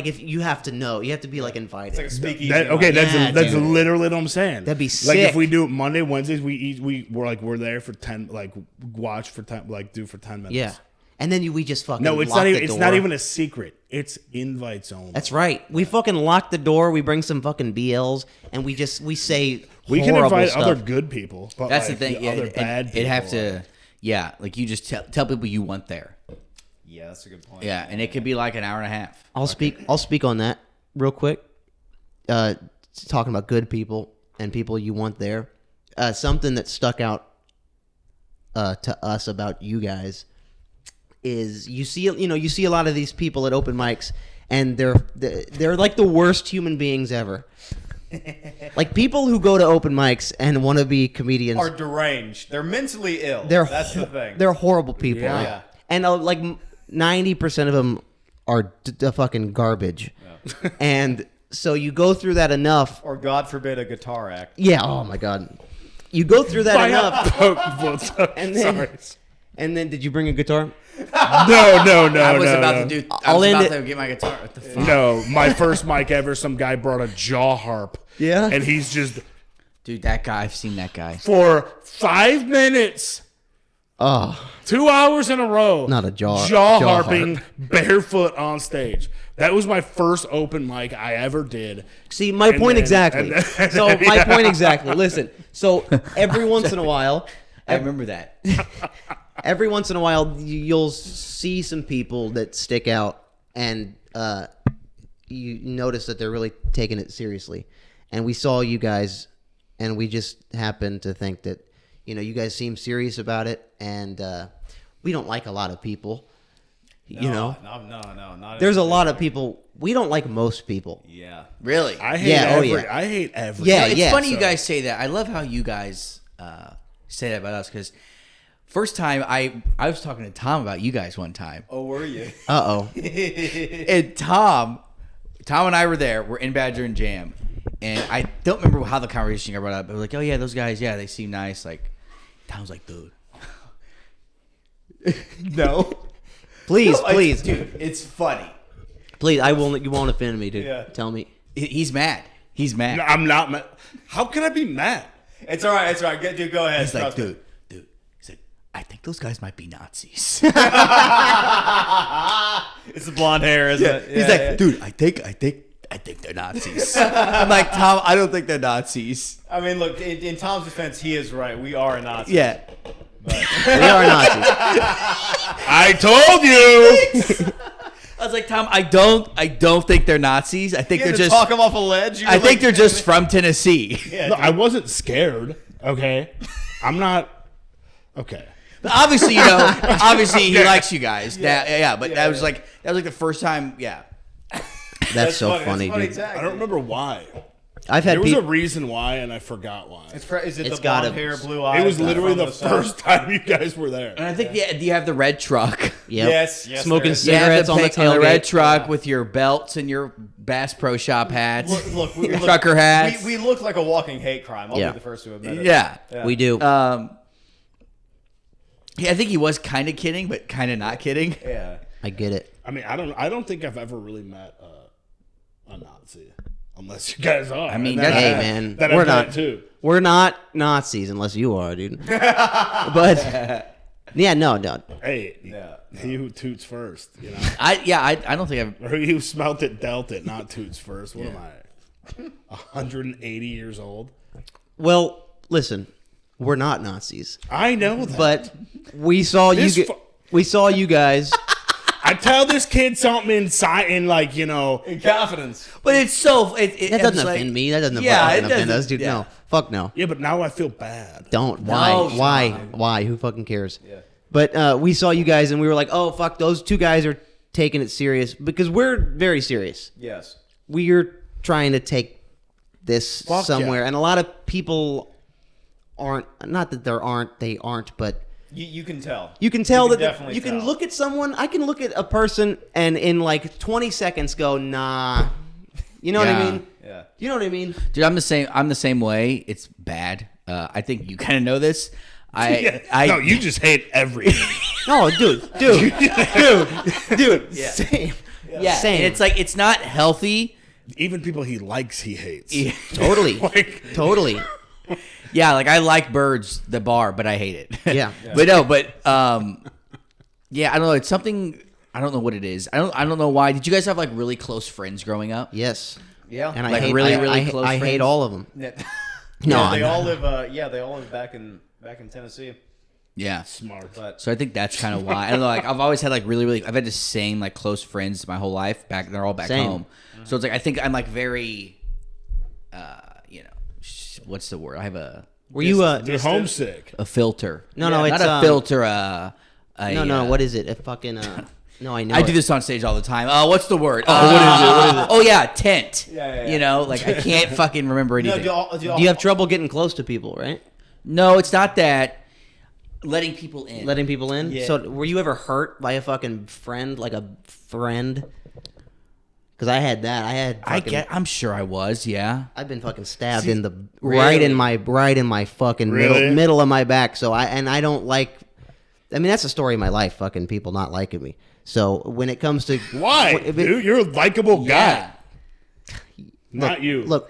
if you have to know, you have to be like invited. It's like a speakeasy. Okay, mic. that's dude. literally what I'm saying. That'd be Like if sick. we do it Monday, Wednesdays, we're there for 10, like watch for 10, like do for 10 minutes. Yeah, and then we just fucking No, it's lock not even. the It's door. not even a secret. It's invites only. That's right. We fucking lock the door. We bring some fucking BLs, and we say we can horrible invite stuff. other good people, but That's like, the thing. Yeah, other bad people. it have to. Yeah, like you just tell people you want there. Yeah, that's a good point. Yeah, and it could be like an hour and a half. I'll speak on that real quick. Talking about good people and people you want there. Something that stuck out to us about you guys is you see a lot of these people at open mics, and they're like the worst human beings ever. Like people who go to open mics and want to be comedians Are deranged. They're mentally ill. They're That's the thing. They're horrible people. Yeah. Yeah. And like 90% of them are fucking garbage. And so you go through that enough. Or God forbid a guitar act. Yeah. Oh my God. You go through that enough. And then, Sorry. and then, did you bring a guitar? No. I was about no. to do. I I'll was end about it- to get my guitar. What the fuck? No, my first mic ever. Some guy brought a jaw harp. Yeah? and he's just Dude, that guy. I've seen that guy. for 5 minutes. Oh, 2 hours in a row. Not a jaw harping barefoot on stage. That was my first open mic I ever did. see, my And point then- exactly. and then- So my point exactly. Listen. So every once in a while, I remember that. every once in a while you'll see some people that stick out, and you notice that they're really taking it seriously. And we saw you guys, and we just happened to think that you guys seem serious about it, and we don't like a lot of people. No, not There's a lot of people we don't like. Most people. Yeah. Really? I hate Yeah, oh, every. yeah. I hate every. Yeah, It's funny you so- guys say that. I love how you guys say that about us because first time I was talking to Tom about you guys one time, Oh, were you? Uh-oh. and Tom and I were there. We're in Badger and Jam, and I don't remember how the conversation got brought up. But we're like, oh yeah, those guys, yeah, they seem nice. Like Tom's like, dude, No. Please, please, dude, it's funny. please. I won't. You won't offend me, dude. Yeah. Tell me. He's mad. He's mad. No, I'm not mad. How can I be mad? It's all right. It's all right. Dude, go ahead. He's like, Trust me. dude. He's like, I think those guys might be Nazis. It's the blonde hair, isn't it? He's like, dude, I think they're Nazis. I'm like, Tom, I don't think they're Nazis. I mean, look. In Tom's defense, he is right. We are Nazis. Yeah. We are Nazis. I told you. I was like, Tom, I don't think they're Nazis. I think You had they're to just talk him off a ledge. I think they're just from Tennessee. Yeah, No, I wasn't scared. Okay, I'm not. Okay. But obviously, he likes you guys. But that was like the first time. Yeah. That's so funny, That's dude. tag. I don't remember why. I've had There was a people. reason why, and I forgot why. Is it It's the gotta- blonde hair, blue eyes? It was literally from the sun? first time you guys were there. And I think you have the red truck. Yep. Yes, Smoking there is. cigarettes on the tailgate. red truck with your belts and your Bass Pro Shop hats. Look, we, Your trucker hats. We look like a walking hate crime. I'll Yeah. be the first to admit it. Yeah. We do. Yeah, I think he was kind of kidding, but kind of not kidding. Yeah. I get it. I mean, I don't think I've ever really met a Nazi, unless you guys are. I mean, And that's- Hey, I- man, that we're I've met not. too. We're not Nazis unless you are, dude. But yeah, no. Hey, Yeah. he who toots first, you know. I don't think I've. Or he who smelt it dealt it, not toots first. What am I? 180 years old. Well, listen, we're not Nazis, I know that. but we saw This you. fu- We saw you guys. I tell this kid something inside, and like In confidence. But it's so. That doesn't offend me. That doesn't Yeah, fucking it offend doesn't- us, dude. yeah. No, fuck no. yeah, but now I feel bad. Don't. Why? No, Why? Sean. Why? Who fucking cares? Yeah. But we saw you guys, and we were like, "Oh fuck, those two guys are taking it serious," because we're very serious. Yes. We're trying to take this Fuck somewhere, yeah. and a lot of people aren't. Not that there aren't. They aren't, but You can tell. you can tell that definitely you can tell. look at someone. I can look at a person and in like 20 seconds go, "Nah." You know what I Yeah. mean? Yeah. You know what I mean? Dude, I'm the same. I'm the same way. It's bad. I think you kind of know this. No, you just hate everything. No, dude, same. yeah. Same. And it's like it's not healthy. Even people he likes, he hates. Totally, Like, totally. Yeah, like I like Birds, the bar, but I hate it. Yeah. But no, yeah, I don't know. It's something. I don't know what it is. I don't know why. Did you guys have like really close friends growing up? Yes. Yeah. And I Like hate really, I- really I, close I hate friends? all of them. Yeah. No, Yeah, they I'm- all live. They all live back in Tennessee. Yeah. smart. But So I think that's kind of why. I don't know. Like I've always had like really. I've had the same like close friends my whole life. They're all back Same. home. So it's like I think I'm like very, what's the word? I have Were you They're homesick. a filter. No, no, not it's, a filter. no. What is it? A fucking no, I know. I it. do this on stage all the time. What's the word? What is it? Oh yeah, tent. Yeah. You know, like I can't fucking remember anything. do You have trouble getting close to people, right? No, it's not that. Letting people in. Letting people in. Yeah. So, were you ever hurt by a fucking friend, like a friend? Because I had that. I had. Fucking, I'm sure I was. Yeah. I've been fucking stabbed in the Really? right in my fucking Really? middle of my back. So I don't like. I mean, that's the story of my life. Fucking people not liking me. So when it comes to Why? if it- Dude, you're a likable guy. Yeah. Not you. look,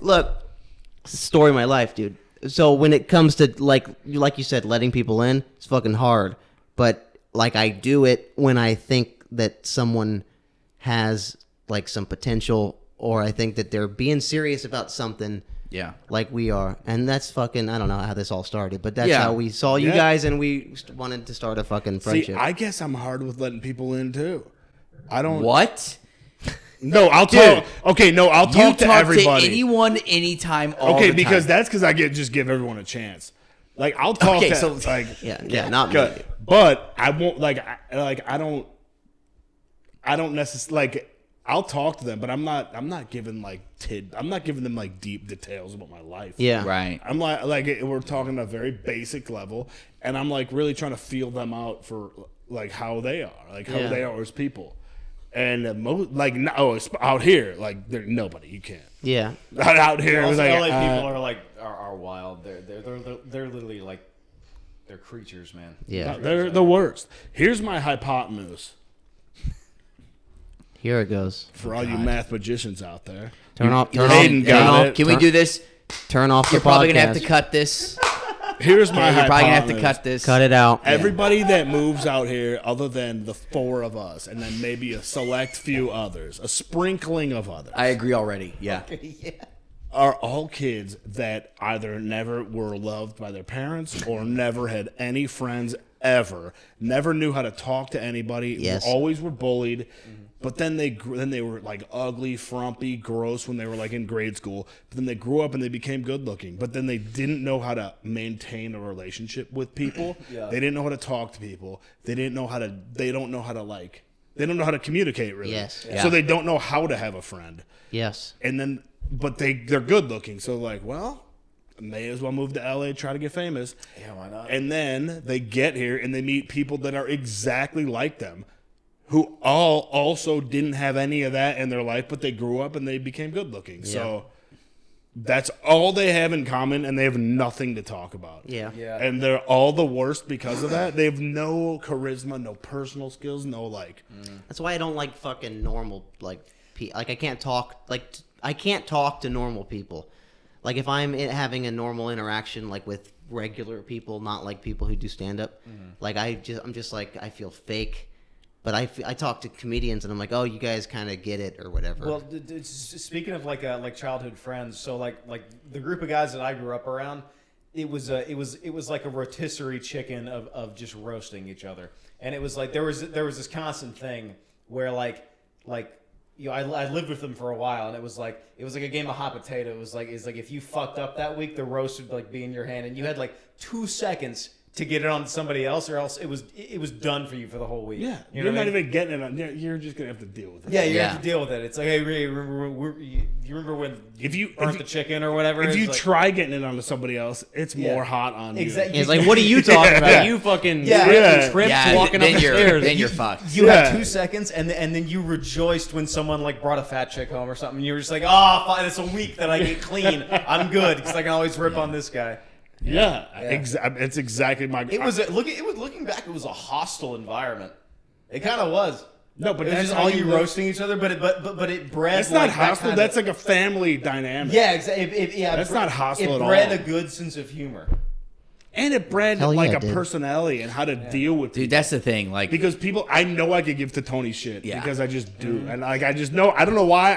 look, story of my life, dude. So when it comes to like you said, letting people in, it's fucking hard. But like I do it when I think that someone has like some potential, or I think that they're being serious about something. Yeah. Like we are, and that's fucking. I don't know how this all started, but that's Yeah. how we saw you Yeah. guys, and we wanted to start a fucking See, friendship. I guess I'm hard with letting people in too. I don't. What? No, I'll talk. Okay, no, I'll You talk to talk everybody. to anyone, anytime, all Okay, the because time. that's because I just give everyone a chance. Like I'll talk Okay, to so- like yeah, not me. good, but I won't I don't necessarily like. I'll talk to them, but I'm not giving I'm not giving them like deep details about my life. Yeah, Right. I'm like we're talking at a very basic level, and I'm like really trying to feel them out for like how they are, Yeah. they are as people, and out here like there's nobody you can't Yeah. out here. It was Also, like LA people are wild. They're literally like they're creatures, man. Yeah. they're the worst. Here's my hypotenuse Here it goes. for all you math magicians out there. Turn off. Turn Hayden off. got turn off- it. Can we do this? Turn off You're the probably podcast. gonna have to cut this. Here's my You're probably gonna have hypotenuse. to cut this. Cut it out. Everybody that moves out here, other than the four of us, and then maybe a select few others, a sprinkling of others, I agree already. Yeah. are all kids that either never were loved by their parents or never had any friends ever. Never knew how to talk to anybody. Yes. Always were bullied. But then they were like ugly, frumpy, gross when they were like in grade school. But then they grew up and they became good looking. But then they didn't know how to maintain a relationship with people. Yeah. They didn't know how to talk to people. They don't know how to communicate really. Yes. Yeah. So they don't know how to have a friend. Yes. And then, but they're good looking. So like, well, may as well move to LA, try to get famous. Yeah, why not? And then they get here and they meet people that are exactly like them, who all also didn't have any of that in their life, but they grew up and they became good looking. Yeah. So that's all they have in common, and they have nothing to talk about. Yeah. Yeah. And they're all the worst because of that. They have no charisma, no personal skills, no like. That's why I don't like fucking normal like I can't talk I can't talk to normal people. Like if I'm having a normal interaction like with regular people, not like people who do stand up, like I'm just like I feel fake. But I talk to comedians and I'm like, oh, you guys kind of get it or whatever. Well, speaking of like childhood friends, so like the group of guys that I grew up around, it was like a rotisserie chicken of just roasting each other, and it was like there was this constant thing where like you know, I lived with them for a while, and it was like a game of hot potato. It was like if you fucked up that week, the roast would like be in your hand, and you had like 2 seconds to get it on somebody else, or else it was done for you for the whole week. Yeah, you know you're what I not mean? even getting it on. You're just gonna have to deal with it. Yeah, you Yeah. have to deal with it. It's like, hey, Ray, you remember when you burnt the chicken or whatever? If It's you like, try getting it onto somebody else, it's more hot on you. Exactly. it's like, what are you talking about? Yeah. You fucking Yeah. tripped Yeah, walking then up the you're stairs. then you're fucked. You Yeah. had 2 seconds, and then you rejoiced when someone like brought a fat chick home or something. You were just like, oh, fine, it's a week that I get clean. I'm good because I can always rip on this guy. Yeah, it's exactly my. It was looking back, it was a hostile environment. It kind of was. No, but It was that's just how all you you live. roasting each other, but it bred. It's not like that hostile. kinda- That's like a family dynamic. yeah, exactly. Yeah, That's not hostile It at bred all. a good sense of humor. And it bred Hell yeah, like it a did. personality and how to deal with Dude, people. that's the thing. Like, Because people, I know I could give to Tony shit Yeah. because I just do, and like I just know. I don't know why.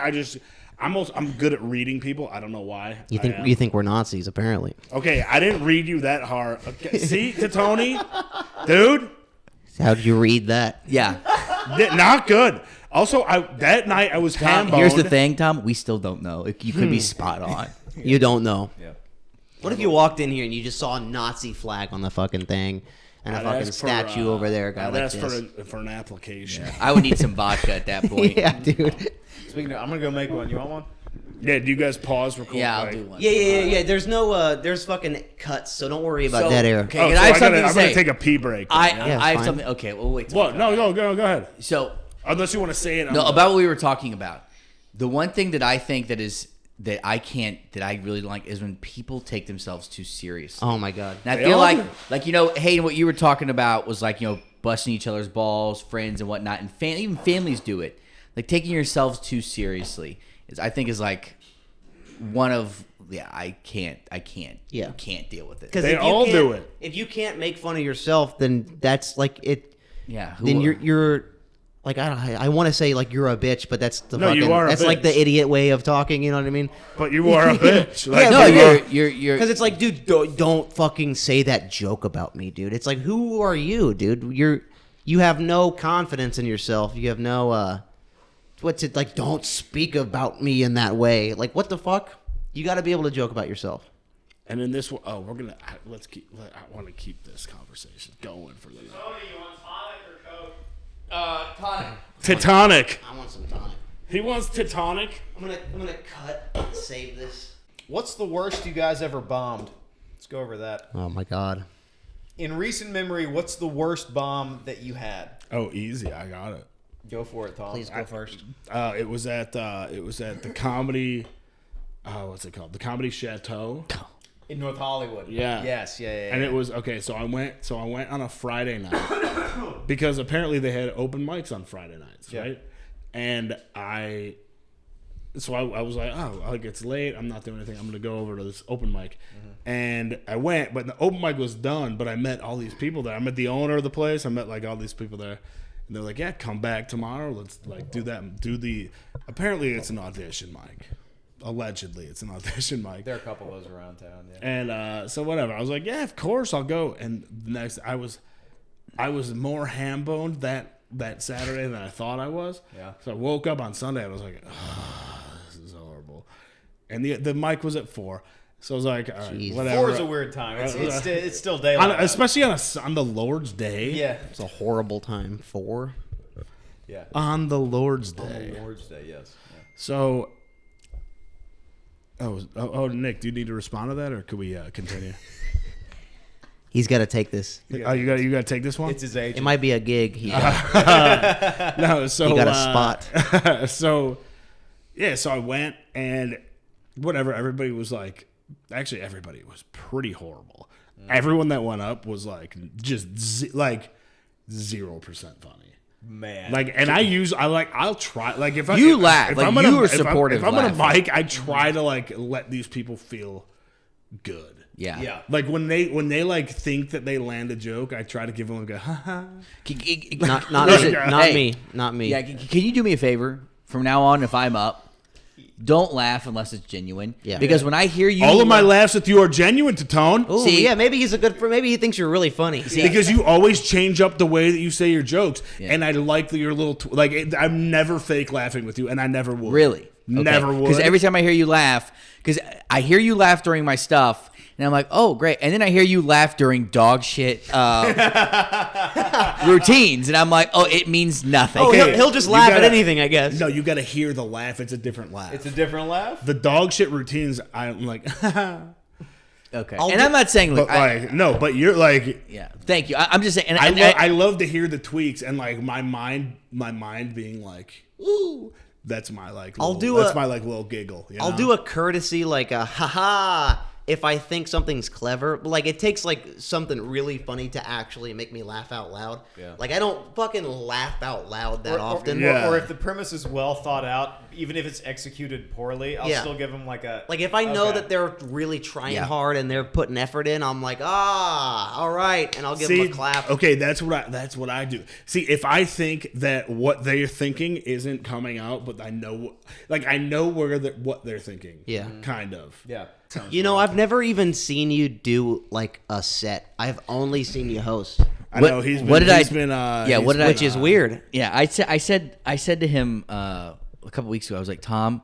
I'm good at reading people. I don't know why. You I am. think we're Nazis? Apparently. Okay, I didn't read you that hard. Okay, see, to Tony, dude, How did you read that? yeah. not good. Also, that night I was Tom, ham-boned. here's the thing, Tom. We still don't know. You could be spot on. You don't know. Yeah. What if you walked in here and you just saw a Nazi flag on the fucking thing and a I'd fucking ask for, statue over there, guy I'd like ask this? for an application. I would need some vodka at that point. Yeah, dude. Speaking of, I'm gonna go make one. You want one? Yeah, do you guys pause? Record, Yeah, I'll like- do one. Yeah. There's no, there's fucking cuts, so don't worry about So- dead air. okay. Oh, And so I have something to I'm gonna say. take a pee break. Yeah, I it's have fine. something. Okay, well, wait. What? No, go ahead. So, Unless you want to say it. no, about what we were talking about. The one thing that I think that I really like is when people take themselves too serious. Oh my god. And I They feel all do. like Hayden, what you were talking about was like, busting each other's balls, friends and whatnot, and even families do it. Like taking yourselves too seriously I think is like one of I can't Yeah. can't deal with it. Because They all do it. If you can't make fun of yourself, then that's like it. Yeah, Then you're like I want to say like you're a bitch, but that's the No, fucking you are a that's like the bitch. idiot way of talking. You know what I mean? But you are a bitch. Like, Yeah, no, you you're Because it's like, dude, don't fucking say that joke about me, dude. It's like, who are you, dude? You have no confidence in yourself. You have no what's it like? Don't speak about me in that way. Like, what the fuck? You got to be able to joke about yourself. And in this, we're gonna I want to keep this conversation going for the night. Tony, you want tonic or Coke? tonic. Titanic. I want some time. He wants Titanic. I'm gonna cut and save this. What's the worst you guys ever bombed? Let's go over that. Oh my god. In recent memory, what's the worst bomb that you had? Oh, easy. I got it. Go for it, Tom. Please go first. It was at the comedy. What's it called? The Comedy Chateau. In North Hollywood. Yeah. Yes. Yeah. And it was okay. So I went on a Friday night because apparently they had open mics on Friday nights, Yeah. right? And I was like, oh, like it's late. I'm not doing anything. I'm gonna go over to this open mic, and I went. But the open mic was done. But I met all these people there. I met the owner of the place. I met like all these people there, and they're like, yeah, come back tomorrow. Let's like do that. Apparently it's an audition mic. Allegedly, it's an audition mic. There are a couple of those around town. Yeah. And so whatever. I was like, yeah, of course I'll go. And the next, I was more ham-boned that Saturday than I thought I was. Yeah. So I woke up on Sunday and I was like, this is horrible. And the mic was at 4. So I was like, all right, Jeez. whatever. 4 is a weird time. It's still daylight. Especially on the Lord's Day. Yeah. It's a horrible time. 4. Yeah. On the Lord's Day. On the Lord's Day, yes. Yeah. So, Nick, do you need to respond to that, or could we continue? He's got to take this. You got to take this one. It's his age. It might be a gig. He got. No, so He got a spot. So I went and whatever. Everybody was like, actually, everybody was pretty horrible. Everyone that went up was like just 0% funny. Man. Like, and I'll try. Like, if You if, laugh. if Like, I'm you gonna, were if I'm- supportive If I'm on a laughing. mic, I try to like let these people feel good. Yeah. Yeah. Like when they like think that they land a joke, I try to give them a go, ha ha. Not Hey. me. Not me. Yeah, can you do me a favor? From now on, if I'm up, don't laugh unless it's genuine. Yeah. Because when I hear you, All of my laughs with you are genuine, Tittone. Ooh, See- yeah, maybe he's a good friend. Maybe he thinks you're really funny. Because you always change up the way that you say your jokes, Yeah. and I like your little I'm never fake laughing with you, and I never would. Really? Never would. Because every time I hear you laugh, because I hear you laugh during my stuff, and I'm like, oh, great. And then I hear you laugh during dog shit routines, and I'm like, oh, it means nothing. Oh, Okay, he'll just you laugh at gotta- anything, I guess. No, you got to hear the laugh. It's a different laugh. It's a different laugh? The dog shit routines. I'm like, Okay. I'll And do- I'm not saying, but like, no, but you're like. yeah, thank you. I'm just saying. And, I love to hear the tweaks and like my mind being like, ooh, that's my like. That's my like little giggle. You I'll know? do a courtesy like a haha if I think something's clever. But like it takes like something really funny to actually make me laugh out loud. Yeah. Like I don't fucking laugh out loud that often. Yeah. Or if the premise is well thought out, even if it's executed poorly, I'll Yeah. still give them like a... Like if I know Okay. that they're really trying Yeah. hard and they're putting effort in, I'm like, all right, and I'll give them a clap. Okay, that's what I do. See, if I think that what they're thinking isn't coming out, but I know what they're thinking. Yeah. Kind of. Yeah. Sounds You know, right. I've never even seen you do like a set. I've only seen you host, I What- know he's been. what did I- he's been, yeah, he's what did I- been, which is weird. yeah, I said to him a couple weeks ago, I was like, Tom,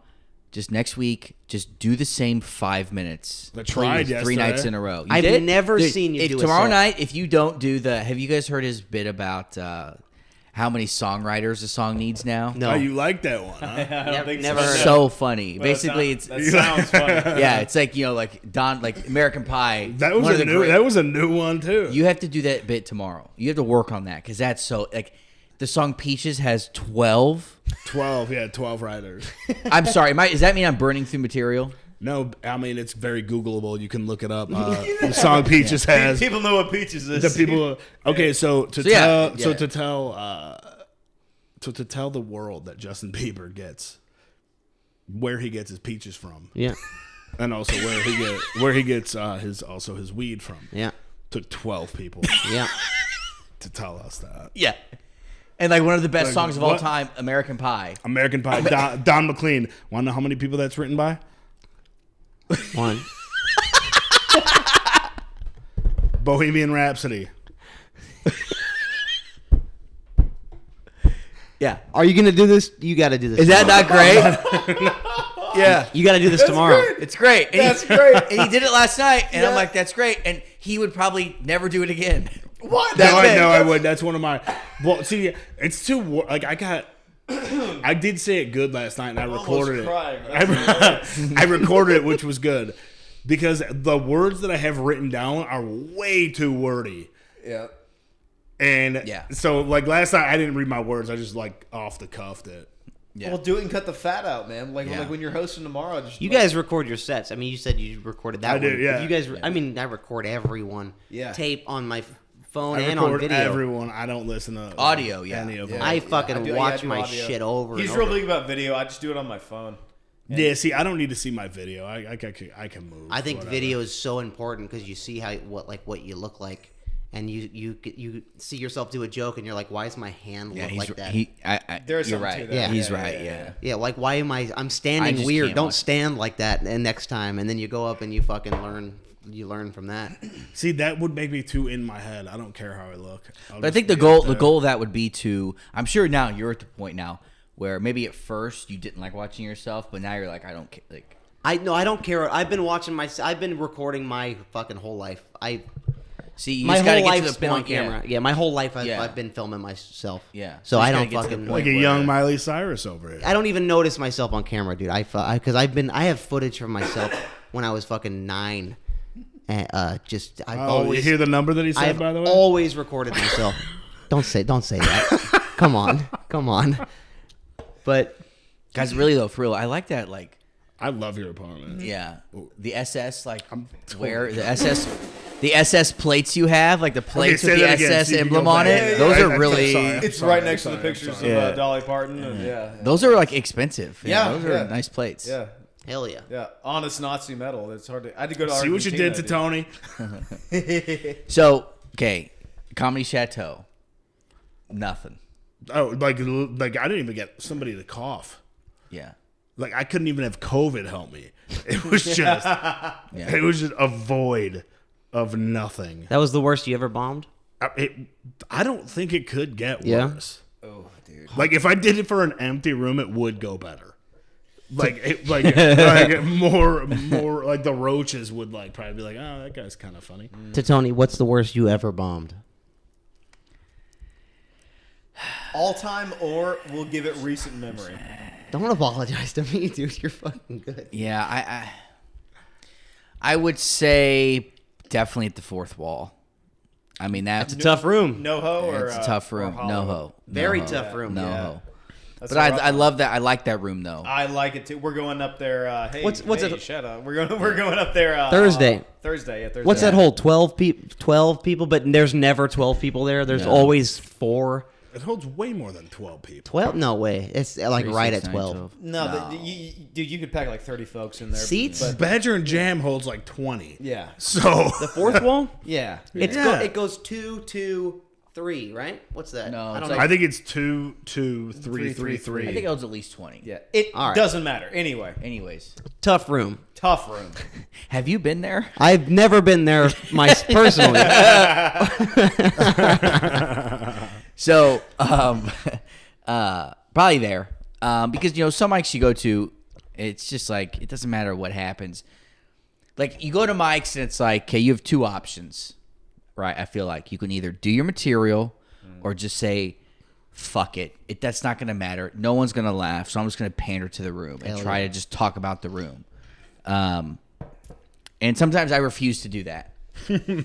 just next week, just do the same 5 minutes. I tried please, 3 yesterday. nights in a row. You I've did? never Dude, seen you if do a tomorrow set. night, if you don't do the, have you guys heard his bit about how many songwriters a song needs now? No, Oh, you like that one? Huh? I don't Never- think never so. heard of So funny. But Basically, that sounds funny. yeah, it's like, like American Pie. That was one a of the new. great- That was a new one too. You have to do that bit tomorrow. You have to work on that because that's so like. The song Peaches has 12. 12. Yeah, 12 writers. I'm sorry. Does that mean I'm burning through material? No, I mean it's very Googleable. You can look it up. The song Peaches has. People know what Peaches is. The people. Okay, so to tell the world that Justin Bieber gets where he gets his peaches from, yeah, and also where he gets his weed from. yeah, Took 12 people yeah. to tell us that. Yeah. And like one of the best Like, songs of all what? time, American Pie. American Pie. Don McLean. Want to know how many people that's written by? One. Bohemian Rhapsody. Yeah. Are you gonna do this? You got to do this. Is that tomorrow. not great? Yeah. You got to do this tomorrow. It's great. And That's great. And he did it last night, and I'm like, that's great. And he would probably never do it again. What? No, That's it. I would. That's one of my. Well, see, it's too like I did say it good last night, and I recorded it. I recorded it, which was good because the words that I have written down are way too wordy. Yeah. And Yeah. so like last night, I didn't read my words. I just like off the cuffed it. Yeah. Well, do it and cut the fat out, man. Like Yeah. when you're hosting tomorrow, just You guys record your sets. I mean, you said you recorded that I one. did, yeah. You guys, I mean, I record everyone. Yeah. Tape on my phone I and on record video. everyone. I don't listen to Audio, yeah. any of Yeah. them. I fucking I do watch my audio. shit over. He's and real over. big about video. I just do it on my phone. Yeah, see, I don't need to see my video. I can move. I think whatever. video is so important because you see what you look like, and you see yourself do a joke, and you're like, why is my hand look like that? There's you're something right. to that. Yeah. He's right. Yeah. Yeah, like why am I'm I standing just weird? can't Don't watch it. stand like that. And next time, and then you go up and you fucking learn. You learn from that. See, that would make me too in my head. I don't care how I look. But I think the goal of that would be to. I'm sure now you're at the point now where maybe at first you didn't like watching yourself, but now you're like, I don't care. Like, I don't care. I've been recording my fucking whole life. see, you My just gotta whole get to life's the been on point. Yeah. camera. Yeah, my whole life Yeah. I've been filming myself. Yeah. So You I just don't gotta get to the fucking point like a where- young Miley Cyrus over here. I don't even notice myself on camera, dude. Because I have footage from myself when I was fucking 9. And I've always you hear the number that he said, I've by the way? always recorded myself. Don't say that. Come on. But Guys, really though, for real, I like that. Like, I love your apartment. yeah, the SS, like totally where the SS plates you have, like the plates say with the that again SS so you can emblem go on back. it. Yeah, Those yeah, are I'm really. sorry. It's Sorry, right next to sorry, the pictures sorry. of Dolly Parton. And Those are like expensive. Yeah, those are nice plates. Yeah. hell yeah. Yeah, honest Nazi metal. It's hard to. I had to go to. See what you did to Argentina, Tony? So okay, Comedy Chateau, nothing. Oh, like I didn't even get somebody to cough. Yeah. Like I couldn't even have COVID help me. It was just, it was just a void of nothing. That was the worst you ever bombed? I don't think it could get Yeah. worse. Oh, dude. Like if I did it for an empty room, it would go better. Like more like the roaches would like probably be like, oh, that guy's kind of funny. Tittone, what's the worst you ever bombed? All time, or we'll give it recent memory. Don't apologize to me, dude. You're fucking good. Yeah, I would say definitely at the fourth wall. I mean that's It's a tough room. NoHo or it's a tough or room. Hollow? No-ho. Very No-ho. tough room. No-ho. That's But a rough I one. love that. I like that room though. I like it too. We're going up there. Hey, What's hey, it- shut up. We're going up there. Thursday. Thursday. Yeah, Thursday. What's that whole 12 people? But there's never 12 people there. There's No. always 4. It holds way more than 12 people. 12? No way. It's like 3, right 6, at 9, 12. No, dude, you could pack like 30 folks in there. Seats? But, Badger and Jam holds like 20. yeah. So The fourth wall? Yeah. It goes 2, 2, 3, right? What's that? No, I it's don't like- know. I think it's 2, 2, 3, 3, 3. I think it was at least 20. Yeah. It All right. doesn't matter. Anyway, Anyways, Tough room. tough room. have you been there? I've never been there personally. So, probably there. Because, some mics you go to, it's just like, it doesn't matter what happens. Like, you go to mics and it's like, okay, you have 2 options, right? I feel like you can either do your material or just say, fuck it. That's not going to matter. No one's going to laugh. So I'm just going to pander to the room and Hell try to just talk about the room. And sometimes I refuse to do that.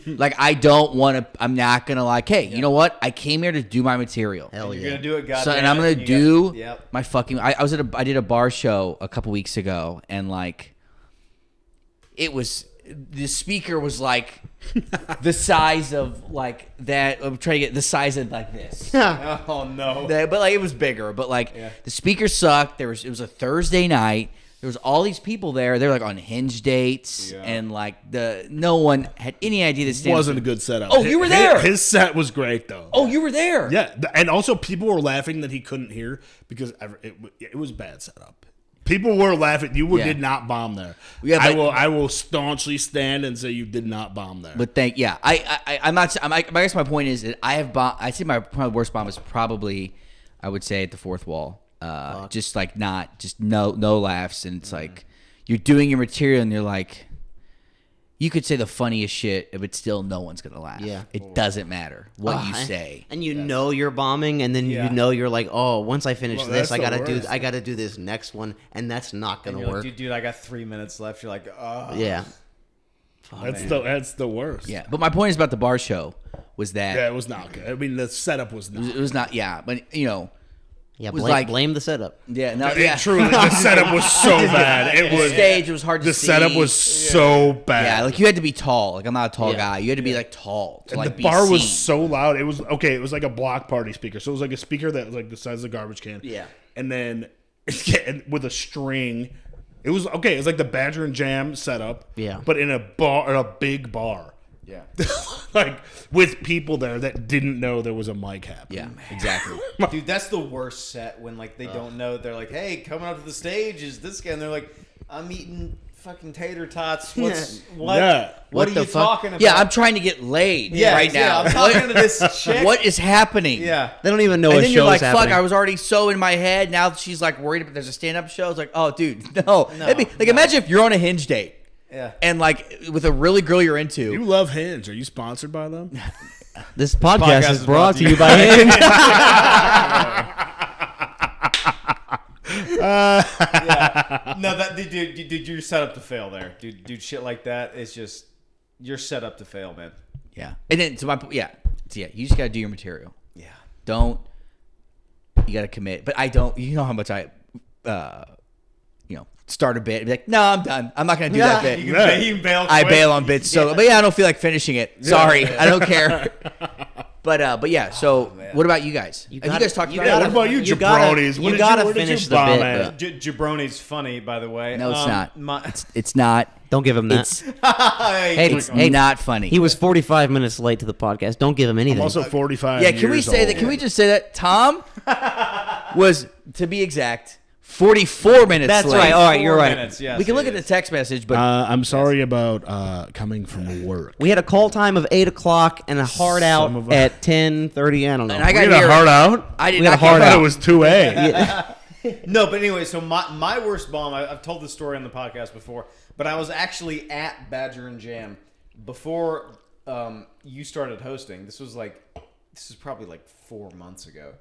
Like, I don't want to, I'm not going to like, hey, you know what? I came here to do my material. Hell You're yeah. gonna do it, goddamn. So, and I'm it, gonna you do got- Yep. my fucking. I did a bar show a couple weeks ago, and like, it was the speaker was like the size of like that. I'm trying to get the size of like this. Oh no. But like it was bigger. But like the speaker sucked. It was a Thursday night. There was all these people there. They're like on Hinge dates, and like no one had any idea this Wasn't a good setup. Oh, you were there. His set was great though. Oh, you were there. Yeah, and also people were laughing that he couldn't hear because it was a bad setup. People were laughing. You Yeah. did not bomb there. Yeah, but- I will staunchly stand and say you did not bomb there. But I'm not. I guess my point is that I have bomb. I see my probably worst bomb is probably, I would say, at the fourth wall. Just like no laughs, and it's like you're doing your material, and you're like, you could say the funniest shit, but still no one's gonna laugh. Yeah. It doesn't matter what you say. And you know you're bombing, and then Yeah. you know you're like, oh, once I finish Well, this, that's the worst. I gotta do this next one, and that's not And gonna you're work. like, dude, I got 3 minutes left. You're like, oh. Yeah. that's the worst. Yeah, but my point is about the bar show was that Yeah, it was not good. I mean, the setup was not. it was not. Yeah, but Yeah, was blame, like- blame the setup. yeah, no, It yeah. truly, the setup was so bad. It The was stage was hard to the see. setup was so bad. Yeah, like you had to be tall. Like I'm not a tall Yeah. guy. You had to be like tall to like the be bar was seen. so loud. It was okay. It was like a block party speaker. So it was like a speaker that was like the size of a garbage can. Yeah. And then with a string. It was okay. It was like the Badger and Jam setup. Yeah. But in a bar, in a big bar. Yeah. Like with people there that didn't know there was a mic happening. Yeah, exactly. Dude, that's the worst set when like they don't know. They're like, "Hey, coming up to the stage is this guy," and they're like, "I'm eating fucking tater tots. What Yeah. what are the you fuck? talking about?" Yeah, I'm trying to get laid right now. I'm talking to this chick. What is happening? Yeah. They don't even know And a then show's you're like, happening. fuck, I was already so in my head. Now she's like worried about there's a stand-up show. It's like, oh, dude, no. Imagine if you're on a Hinge date. Yeah. And like with a really girl you're into. You love Hinge. Are you sponsored by them? This podcast is brought to you by Hinge. Yeah. No, that dude, you're set up to fail there, dude. Shit like that is just you're set up to fail, man. Yeah. And then to my point, you just gotta do your material. Yeah. You gotta commit. But I don't. You know how much I, start a bit and be like, no, I'm done. I'm not gonna do that bit. You can bail. I quick. bail on bits. So, but yeah, I don't feel like finishing it. Sorry, I don't care. But yeah. So, what about you guys? Have you guys talked about What it? about you, you gotta- jabronis? you gotta finish the bit, at? Jabroni's funny, by the way. No, it's not. My, It's not. Don't give him that. It's Hey, not funny. he was 45 minutes late to the podcast. Don't give him anything. I'm also 45 Yeah, can we years say old. that? Can we just say that Tom was, to be exact, 44 minutes That's late. right. All right, you're 4 right. minutes, yes, We can look it at the is. text message, but I'm sorry about coming from work. We had a call time of 8 o'clock and a hard out Some of us- at 10:30. I don't know. and I We got had here. a hard out? I did we had not a hard get I thought out. it was 2A. No, but anyway, so my worst bomb, I've told this story on the podcast before, but I was actually at Badger and Jam before you started hosting. This is probably like 4 months ago,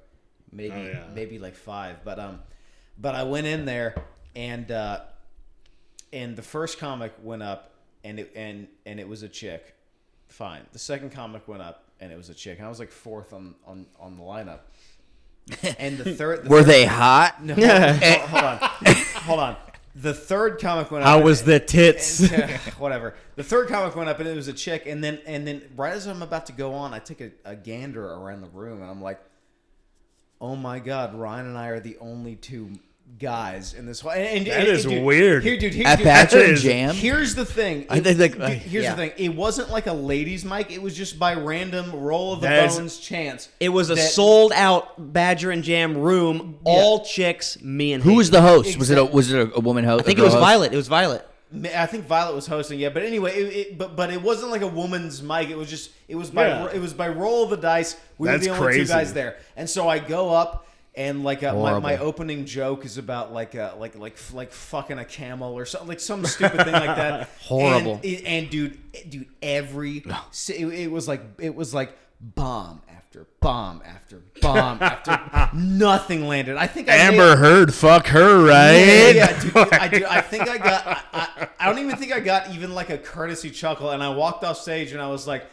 maybe like 5. But I went in there and the first comic went up and it was a chick. Fine. The second comic went up and it was a chick, and I was like 4th on the lineup. And the third, Were they hot? No, hold on. The third comic went up. How and- was the tits? and- whatever. The third comic went up and it was a chick, and then right as I'm about to go on, I took a gander around the room, and I'm like, oh my god, Ryan and I are the only 2 guys in this whole. And That is dude, weird. At Badger and is- Jam? Here's the thing. I think, like, Here's yeah. the thing. It wasn't like a ladies' mic. It was just by random roll of the That is- bones chance. It was a that- sold out Badger and Jam room, all chicks, me and Who was Hayden. the host? Was it a woman host? I think it was Violet. It was Violet. I think Violet was hosting, yeah. But anyway, but it wasn't like a woman's mic. It was by roll of the dice. We That's were the only 2 crazy. guys there, and so I go up and like my Horrible. opening joke is about like fucking a camel or something, like some stupid thing like that. Horrible. And dude, it was like bomb after bomb after bomb after nothing landed. I think Amber Heard, fuck her, right? Yeah, dude, I think I got. I don't even think I got even like a courtesy chuckle, and I walked off stage and I was like,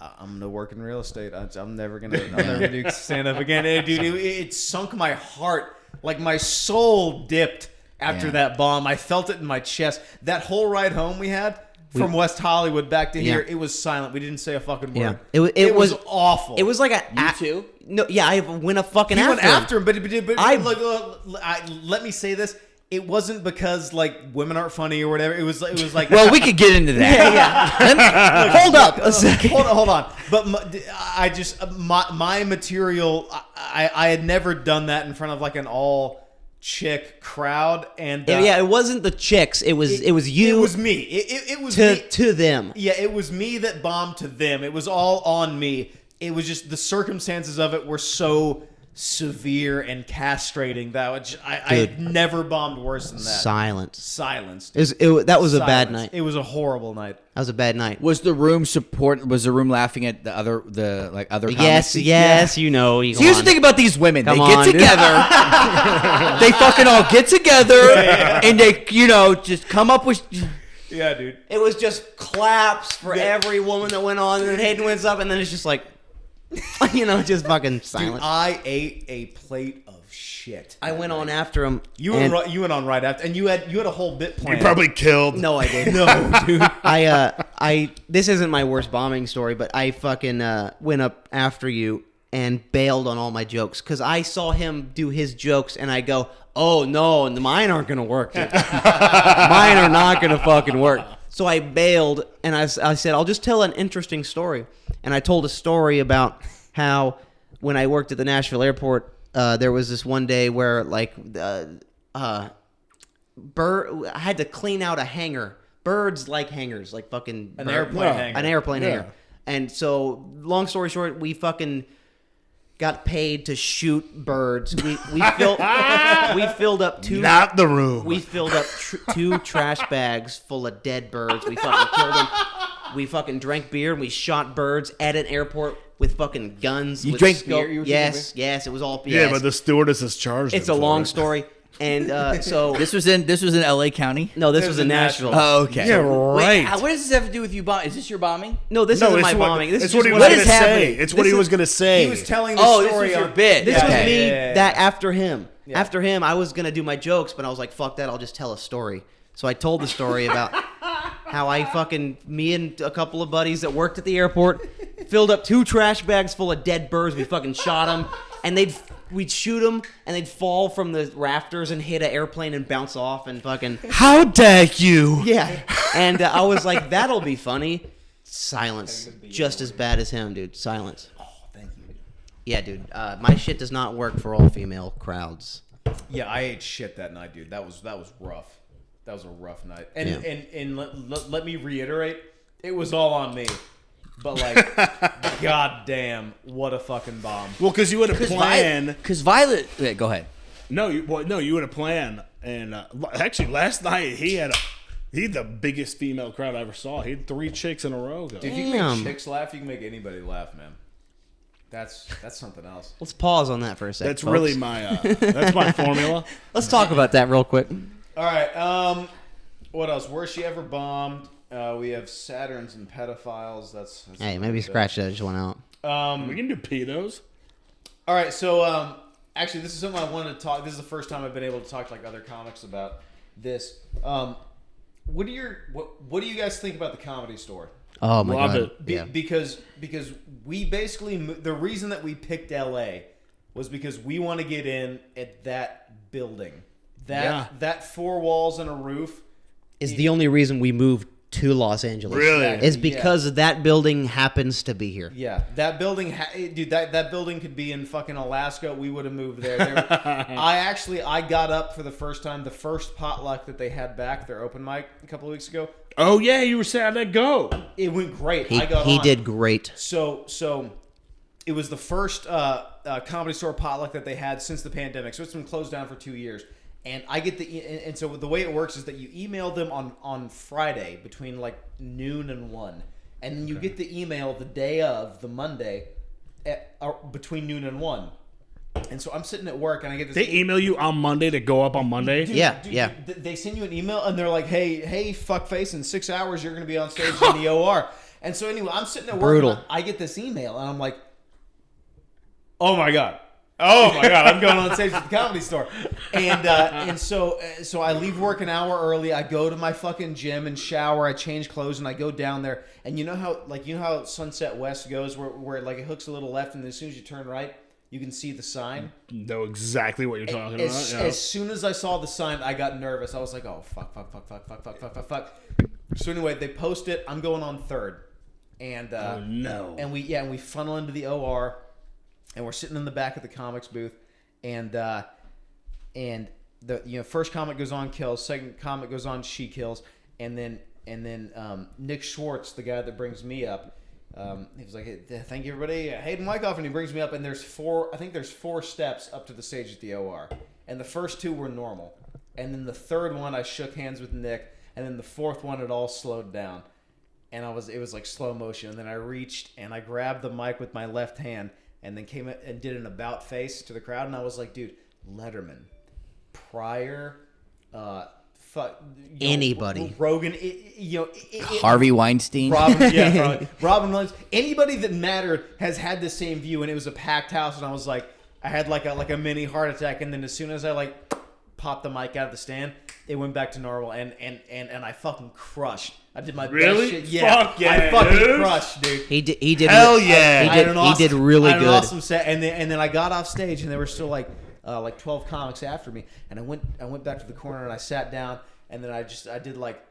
I'm gonna work in real estate. I'm never gonna do stand up again. And dude, it sunk my heart, like my soul dipped after that bomb. I felt it in my chest. That whole ride home we had from West Hollywood back to here, it was silent. We didn't say a fucking word. Yeah. It was awful. It was like You too? No, yeah, I went a fucking He after went after him, but I- let me say this: it wasn't because like women aren't funny or whatever. It was like Well, we could get into that. Hold up a second. hold on. But my material, I had never done that in front of like an all chick crowd, and Yeah, it wasn't the chicks. It was you. It was me. It was to me. to them. Yeah, it was me that bombed to them. It was all on me. It was just the circumstances of it were so severe and castrating that I had never bombed worse than that. Silence. That was a bad night. It was a horrible night. That was a bad night. Was the room laughing at the other Yes, comics? you know. So here's the thing about these women. Come They on, get dude. together. They fucking all get together and they, just come up with Yeah, dude. It was just claps for every woman that went on, and then Hayden went up, and then it's just like, just fucking silent. Dude, I ate a plate of shit. I went on after him. You went on right after, and you had a whole bit planned. You probably killed. No, I didn't. No, dude. I this isn't my worst bombing story, but I fucking went up after you and bailed on all my jokes because I saw him do his jokes, and I go, oh no, mine aren't gonna work. Dude. Mine are not gonna fucking work. So I bailed, and I said, I'll just tell an interesting story. And I told a story about how when I worked at the Nashville airport, there was this one day where, like, I had to clean out a hangar. Birds like hangars, like fucking... An airplane hangar. An airplane hangar. And so, long story short, we fucking got paid to shoot birds. We filled up two... Not the room. We filled up two trash bags full of dead birds. We fucking killed them. We fucking drank beer and we shot birds at an airport with fucking guns. You drank beer? Yes, it was all... Yeah, yes. but the stewardess is charged. It's a long story. And so... This was in LA County? No, this was in Nashville. Oh, okay. Yeah, right. Wait, what does this have to do with you bombing? Is this your bombing? No, this isn't my bombing. This It's is what he just was what going is to say. happening? It's what he was going to say. He was telling the Oh, story. this was your bit. This was Okay. me Yeah. that after him. Yeah. After him, I was going to do my jokes, but I was like, fuck that, I'll just tell a story. So I told the story about how me and a couple of buddies that worked at the airport filled up two trash bags full of dead birds. We fucking shot them, and we'd shoot them, and they'd fall from the rafters and hit an airplane and bounce off and fucking... How dare you? Yeah. And I was like, that'll be funny. Silence. Just as bad as him, dude. Silence. Oh, thank you. Yeah, dude. My shit does not work for all female crowds. Yeah, I ate shit that night, dude. That was rough. That was a rough night. And let me reiterate, it was all on me. But like, goddamn, what a fucking bomb. Well, because you had a plan. Because Violet... Yeah, go ahead. No, you had a plan. And actually, last night, he had the biggest female crowd I ever saw. He had 3 chicks in a row go. Dude, if you can make chicks laugh, you can make anybody laugh, man. That's something else. Let's pause on that for a second. That's folks. really that's my formula. Let's talk about that real quick. All right. What else? Worst she ever bombed. We have Saturns and pedophiles. That's Hey, maybe scratch that one out. We can do pedos. All right. So actually, this is something I wanted to talk. This is the first time I've been able to talk to like other comics about this. What do you guys think about the Comedy Store? Oh my Love god! it. Yeah. Because we basically the reason that we picked LA was because we want to get in at that building. That 4 walls and a roof Is the only reason we moved to Los Angeles. Really? Is because that building happens to be here. Yeah, that building, dude. That building could be in fucking Alaska. We would have moved there. I got up for the first time. The first potluck that they had back, their open mic a couple of weeks ago. Oh yeah, you were saying that go. It went great. He did great. So it was the first Comedy Store potluck that they had since the pandemic. So it's been closed down for 2 years. And I get and so the way it works is that you email them on Friday between like noon and 1, and then you get the email the day of the Monday between noon and 1. And so I'm sitting at work and I get this. They email you on Monday to go up on Monday. Yeah. They send you an email and they're like, hey, fuckface, in 6 hours you're going to be on stage in the OR. And so anyway, I'm sitting at work. Brutal. And I get this email and I'm like, oh my god, I'm going on stage at the Comedy Store. And so I leave work an hour early. I go to my fucking gym and shower. I change clothes and I go down there. And you know how Sunset West goes, where like it hooks a little left, and as soon as you turn right, you can see the sign. Know exactly what you're talking about. Yeah. As soon as I saw the sign, I got nervous. I was like, oh fuck. So anyway, they post it. I'm going on 3rd, and Oh no. and we funnel into the OR. And we're sitting in the back of the comics booth, and the first comic goes on, kills. Second comic goes on, she kills, and then Nick Schwartz, the guy that brings me up, he was like, hey, "Thank you, everybody, Hayden Wyckoff," and he brings me up, and there's 4 steps up to the stage at the OR, and the first 2 were normal, and then the 3rd one I shook hands with Nick, and then the 4th one it all slowed down, and it was like slow motion, and then I reached and I grabbed the mic with my left hand. And then came and did an about face to the crowd, and I was like, "Dude, Letterman, Pryor, anybody, Rogan, Harvey Weinstein, Robin Williams, anybody that mattered has had the same view." And it was a packed house, and I was like, I had like a mini heart attack. And then as soon as I like popped the mic out of the stand, it went back to normal, and I fucking crushed. I did my best shit. Yeah, Fuck yeah, I fucking dude. crushed, dude. He did. Hell yeah. He did really I had an good. awesome set, and then I got off stage, and there were still like 12 comics after me, and I went back to the corner and I sat down, and then I did like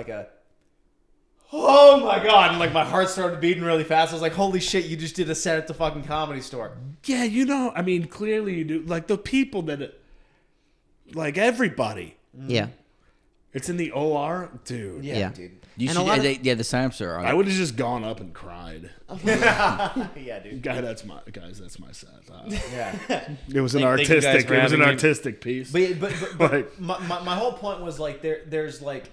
a oh my God. And like my heart started beating really fast. I was like, holy shit, you just did a set at the fucking Comedy Store. Yeah, you know, I mean, clearly you do. Like the people that, like everybody. Yeah. It's in the OR, dude. Yeah. dude. You And should, a lot of- the signups are. I would have just gone up and cried. Yeah, dude. That's my set. Yeah. It was an Thank you guys artistic. for It was an having me. artistic piece. But Like- my whole point was like there's like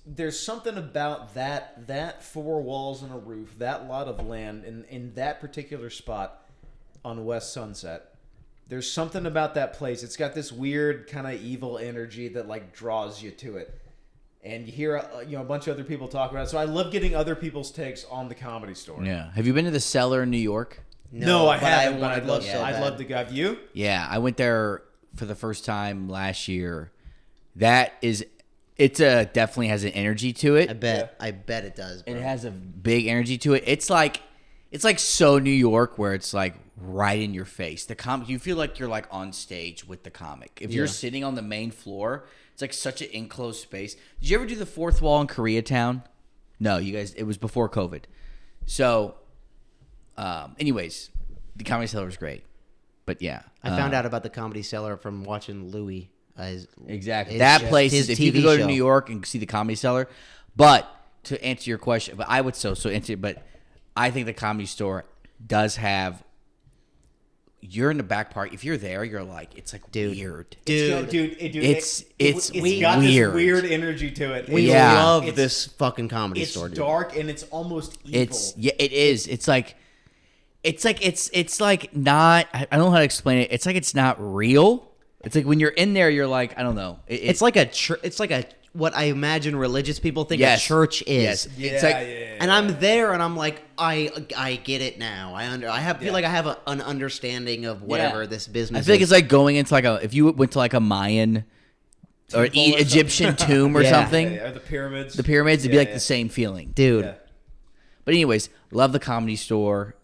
there's something about that four walls and a roof, that lot of land in that particular spot on West Sunset. There's something about that place. It's got this weird kind of evil energy that like draws you to it. And you hear a bunch of other people talk about it. So I love getting other people's takes on the Comedy Store. Yeah. Have you been to the Cellar in New York? No, I but haven't. But wanna I'd go love so I'd bad. love to go. Have you? Yeah, I went there for the first time last year. It's definitely has an energy to it. I bet it does. Bro. It has a big energy to it. It's like so New York where it's like right in your face. The comic, you feel like you're like on stage with the comic. If you're sitting on the main floor, it's like such an enclosed space. Did you ever do the fourth wall in Koreatown? No, you guys. It was before COVID. So, anyways, the Comedy Cellar was great. But yeah, I found out about the Comedy Cellar from watching Louis. Exactly. It's That just place his is, if you TV could go to show. New York and see the Comedy Cellar. But to answer your question, but I would but I think the Comedy Store does have, you're in the back part. If you're there, you're like, it's like weird. Dude, It's got weird. this weird energy to it. we Yeah. love It's- this fucking Comedy It's Store, dude. dark and it's almost evil. It is. It's like not, I don't know how to explain it. It's like it's not real. It's like when you're in there, you're like, I don't know. It's like a what I imagine religious people think Yes. a church is. Yes. Yeah, It's like, And I'm there, and I'm like, I get it now. Feel like I have an understanding of whatever Yeah. this business. I feel like is. it's like going into like if you went to like a Mayan or Temple or Egyptian tomb or Yeah. something, Or the pyramids. the pyramids, it'd be Yeah, like yeah. the same feeling. dude. Yeah. But anyways, love the Comedy Store.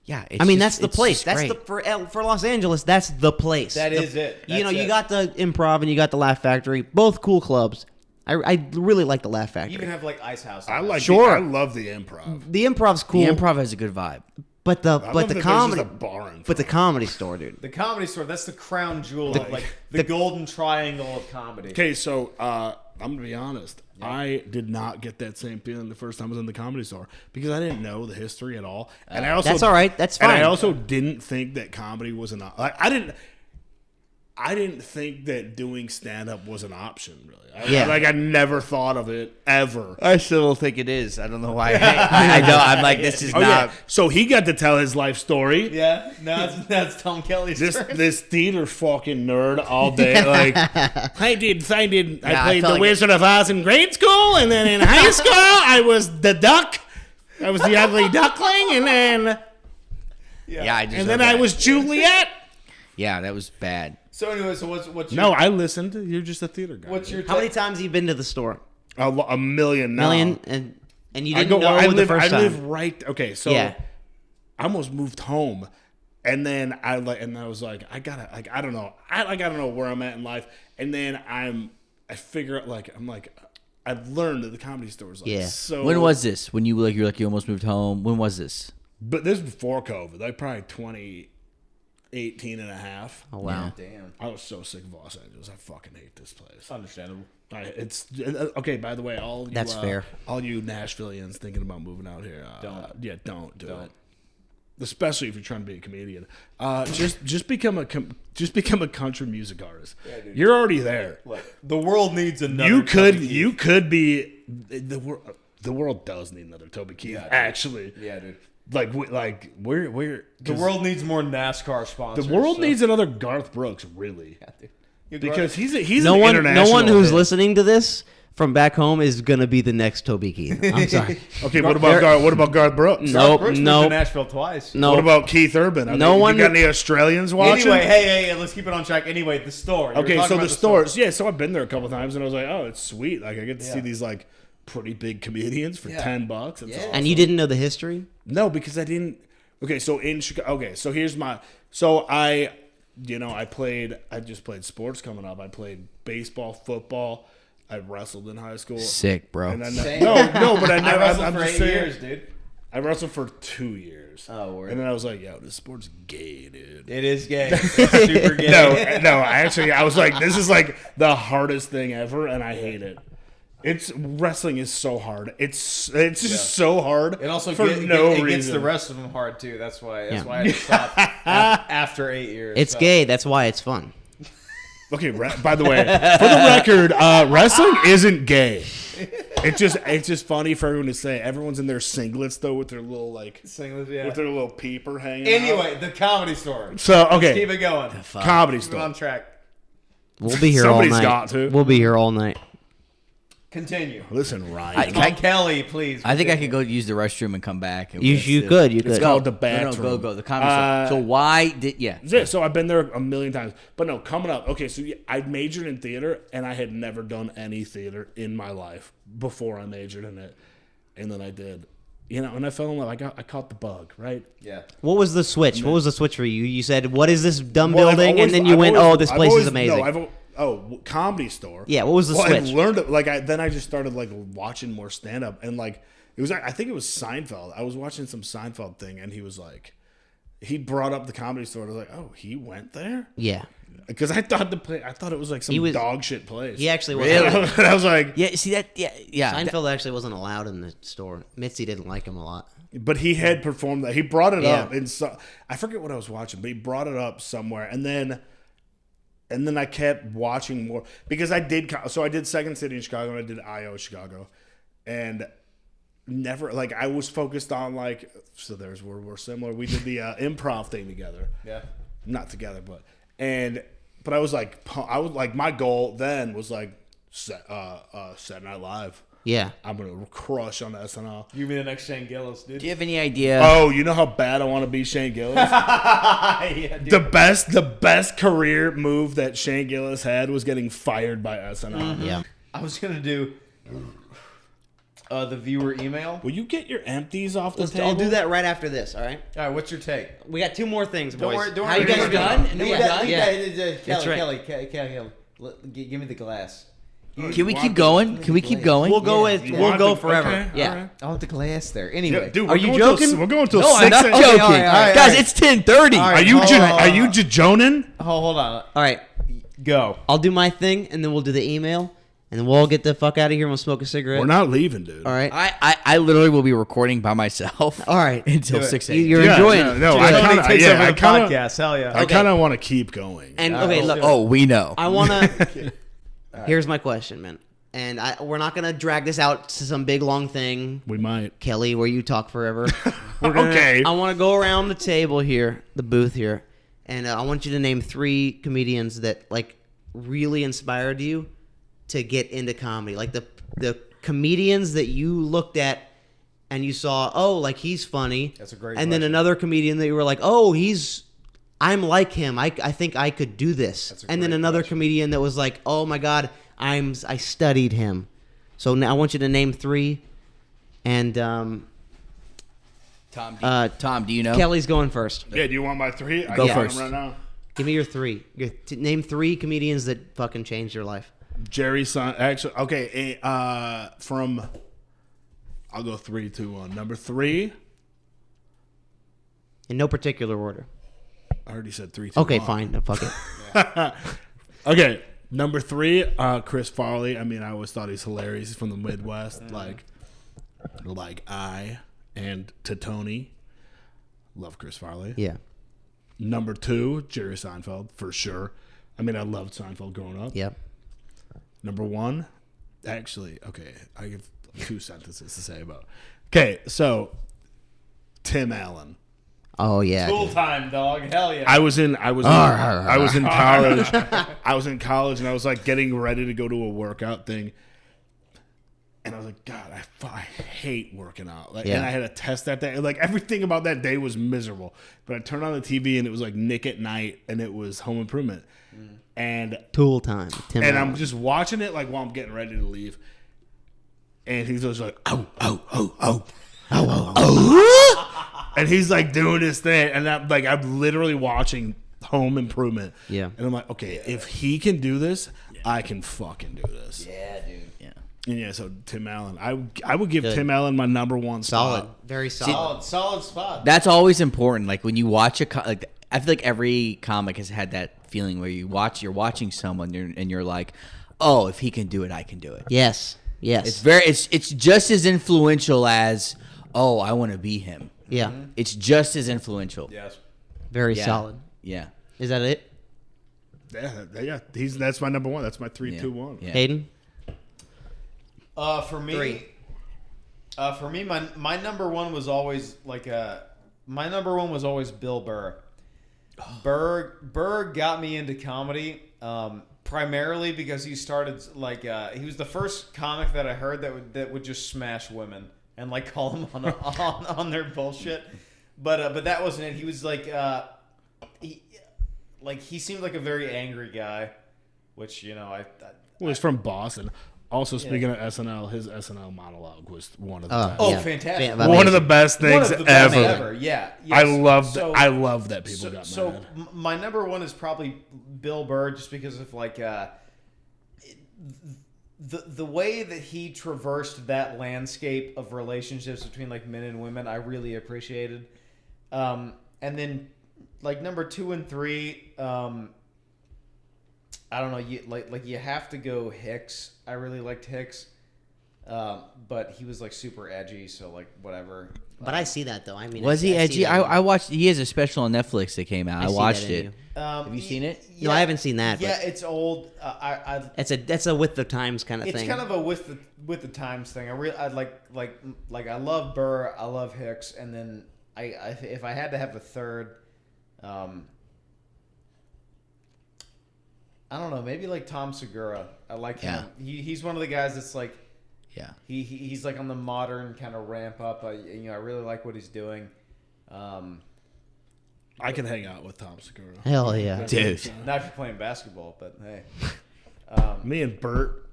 Yeah, it's I mean, just- that's the it's place. just That's great. for Los Angeles. That's the place. That The- is it. You know, That's you it. got the Improv and you got the Laugh Factory. Both cool clubs. I really like the Laugh You Factory. even have like Ice House. I like. Sure. I love the improv. The Improv's cool. The Improv has a good vibe. but I the love that there's comedy, just a bar in but the front. Comedy Store, dude. the Comedy Store. That's the crown jewel of like the golden triangle of comedy. Okay, so I'm gonna be honest. I did not get that same feeling the first time I was in the Comedy Store because I didn't know the history at all, and I also That's all right. That's And I fine. also didn't think that comedy was an I didn't think that doing stand up was an option. Really, Yeah. I never thought of it ever. I still don't think it is. I don't know why. I know. I'm like, this is Oh not. yeah, so he got to tell his life story. Yeah, no, that's Tom Kelly's turn. This theater fucking nerd all day. Like I played I felt the like Wizard of Oz in grade school, and then in high school I was the duck. I was the ugly duckling, and then Yeah, I just and then heard I that. was Juliet. Yeah, that was bad. So anyway, so what's your, No, I listened. You're just a theater guy. what's your How many times have you been to the store? a million now. Million, and you I didn't go. know I the live. first I time. live right. Okay, so Yeah. I almost moved home, and then I was like, I gotta like I don't know. I don't know where I'm at in life, and then I figure out I've learned that the Comedy Store is like Yeah. so. When was this? When you you almost moved home? When was this? But this was before COVID, like probably 2018 and a half. Oh wow. Damn, I was so sick of Los Angeles. I fucking hate this place. understandable. It's okay. By the way, all you, That's fair. All you Nashvilleians thinking about moving out here, don't do Don't. it. Especially if you're trying to be a comedian. Just become a country music artist. dude. You're already there. Look, the world needs another. You could Toby Keith. you could be the world. The world does need another Toby Keith. Yeah, dude. Actually, Yeah, dude. we're The world needs more NASCAR sponsors. the world so- needs another Garth Brooks, really, Yeah, dude. You because Garth- he's No an one international who's hit. listening to this from back home is gonna be the next Toby Keith. I'm sorry. Okay, what about Garth Brooks? Nope, Brooks moved nope. to Nashville twice. No. What about Keith Urban? No one- You got any Australians watching? Anyway, hey, let's keep it on track. Anyway, the store. You were Okay, talking so about the stores. Yeah, so I've been there a couple times, and I was like, oh, it's sweet. Like I get to see Yeah. these like pretty big comedians for $10. It's Yeah. awesome. And you didn't know the history? No, because I didn't. Okay, so in Chicago. Okay, so here's my. So I just played sports coming up. I played baseball, football. I wrestled in high school. Sick, bro. And no, but I I never. wrestled I'm for just 8 saying, years, dude. I wrestled for 2 years. Oh, word. And then I was like, yo, this sport's gay, dude. It is gay. It's super gay. No, actually, I was like, this is like the hardest thing ever, and I hate it. Wrestling is so hard. It's just so hard. It also for it reason. gets the rest of them hard too. That's why I had to stop after 8 years. It's gay. That's why it's fun. Okay, by the way, for the record, wrestling isn't gay. It's just funny for everyone to say. Everyone's in their singlets though, with their little Singlets, yeah. with their little peeper hanging. Anyway, out. the Comedy Store. So okay, Let's keep it going. Comedy Keep it Store. on track. We'll be here Somebody's all night. got to. We'll be here all night. Continue. Listen, Ryan. Kelly, please. I think I could go use the restroom and come back. You could. It's called the bathroom. No, go. The comedy store. So why did Yeah, so I've been there a million times. But no, coming up. Okay, so I majored in theater, and I had never done any theater in my life before I majored in it. And then I did. And I fell in love. I caught the bug, right? Yeah. What was the switch? What was the switch for you? You said, "What is this dumb building?" And then you went, "Oh, this place is amazing." Comedy Store. Yeah, what was the switch? I learned then I just started watching more stand up, and it was I think it was Seinfeld. I was watching some Seinfeld thing, and he brought up the Comedy Store. I was like, oh, he went there. Yeah, because I thought it was like some dog shit place. He actually was. Really? I was like, Yeah, see that? Yeah. Seinfeld actually wasn't allowed in the store. Mitzi didn't like him a lot. but he had performed that. He brought it Yeah. up, and so I forget what I was watching, but he brought it up somewhere, and then I kept watching more because I did Second City in Chicago and I did IO Chicago, and never I was focused on so there's where we're similar. We did the improv thing together. Yeah. Not together, but I was my goal then was Saturday Night Live. Yeah, I'm gonna crush on SNL. You mean the next Shane Gillis, dude? Do you have any idea? Oh, you know how bad I want to be Shane Gillis? Yeah, dude. The best career move that Shane Gillis had was getting fired by SNL. yeah. I was gonna do the viewer email. Will you get your empties off the table? I'll do that right after this. All right. All right, what's your take? We got 2 more things, boys. Don't How you guys We're doing? done? Yeah. We're done? Yeah. That's right. Kelly, give me the glass. Can we keep going? Can we keep going? We'll go You we'll want go the- forever. okay, Yeah. all right. I want the glass there. Anyway, Dude, Are you joking? We're going till No, 6 I'm not a.m. joking. all right, Guys, it's 10:30. All Are right. you Hold on. are you jajoning? hold on. All right. Go. I'll do my thing, and then we'll do the email, and then we'll all get the fuck out of here and we'll smoke a cigarette. We're not leaving, dude. All right. I literally will be recording by myself. All right. Until Do it. 6 You- a.m. You're Yeah, enjoying. no, it. I Tony kinda- takes yeah, over I the kinda- podcast. Hell yeah. I Okay. kind of want to keep going. And All right, okay, let's look. do it. Oh, we know. I wanna. Here's my question, man. And we're not gonna drag this out to some big long thing, We might. Kelly, where you talk forever. We're gonna, Okay. I want to go around the table here, the booth here, and I want you to name 3 comedians that really inspired you to get into comedy. Like the comedians that you looked at and you saw, he's funny. That's a great And then question. another comedian that you were like, I'm like him. I think I could do this. That's a And then great another question. comedian that was like, oh my God, I studied him. So now I want you to name 3. And Tom, do you know? Kelly's going first. Yeah, do you want my 3? I Go got 'em first. right now. Give me your 3. Name 3 comedians that fucking changed your life. Jerry Son. Actually, okay. I'll go 3, 2, 1. Number 3. In no particular order. I already said 3, 2, Okay, 1. fine. No, fuck it. Okay, number 3, Chris Farley. I mean, I always thought he's hilarious. He's from the Midwest, like I and Tittone. Love Chris Farley. Yeah. Number 2, Jerry Seinfeld for sure. I mean, I loved Seinfeld growing up. Yep. Number 1, actually, okay, I have 2 sentences to say about. Okay, so Tim Allen. Oh yeah. Full time, dog. Hell yeah. I was in college. I was in college, and I was getting ready to go to a workout thing, and I was like, God, I hate working out. Yeah. And I had a test that day. Everything about that day was miserable. But I turned on the TV, and it was Nick at Night, and it was Home Improvement, and Tool time. Tim and Allen. I'm just watching it while I'm getting ready to leave, and he's just like, oh. And he's doing his thing, and I'm literally watching Home Improvement. Yeah. And I'm like, okay, if he can do this, I can fucking do this. Yeah, dude. Yeah. And yeah, so Tim Allen. I would give Good. Tim Allen my number one Solid. spot. Very solid. Solid spot. That's always important. Like when you watch I feel like every comic has had that feeling where you're watching someone and you're like, oh, if he can do it, I can do it. Yes. It's just as influential as, oh, I want to be him. Yeah. It's just as influential. Yes. Very Yeah. solid. Yeah. Is that it? Yeah. That's my number one. That's my 3, 2, 1. Yeah. Hayden? For me, Three. my number one was always Bill Burr. Burr got me into comedy primarily because he started he was the first comic that I heard that would just smash women and like call them on their bullshit. But that wasn't it. He was he seemed like a very angry guy, which Well, he's from Boston. Also, speaking of SNL, his SNL monologue was one of the best. Oh, fantastic! One of the best things One of the best ever. ever. Yeah, I yes. love that people got mad. So my number one is probably Bill Burr, just because of the way that he traversed that landscape of relationships between like men and women. I really appreciated. And then like number 2 and 3. I don't know. You have to go Hicks. I really liked Hicks, but he was like super edgy. So like whatever. But I see that though. I mean, Was he I see edgy? that in you. I watched. He has a special on Netflix that came out. I see watched that in it. you. Have you seen it? No, I haven't seen that. Yeah, But it's old. that's a with the times kind of It's thing. kind of a with the times thing. I love Burr. I love Hicks, and then I if I had to have a third, I don't know, maybe like Tom Segura. I like him. He's one of the guys that's like, Yeah. He's like on the modern kind of ramp up. I really like what he's doing. I can hang out with Tom Segura. Hell yeah. Dude. Not if you're playing basketball, but hey. Me and Bert,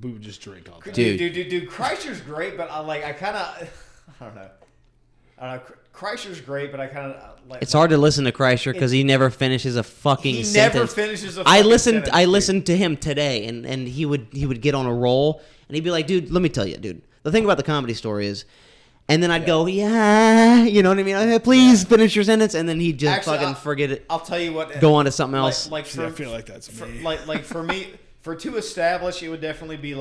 we would just drink all day. Dude. Kreischer's great, but I kind of, I don't know. Kreischer's great, but I kind of like. It's hard to listen to Kreischer because he never finishes a fucking sentence. Never finishes a fucking sentence. I listened to him today, and he would get on a roll, and he'd be like, "Dude, let me tell you, dude. The thing about the Comedy Store is," and then I'd go, "Yeah, you know what I mean? Please finish your sentence," and then he'd just fucking forget it. I'll tell you what. Go on to something else. I feel like that's me. For me, for to establish, it would definitely be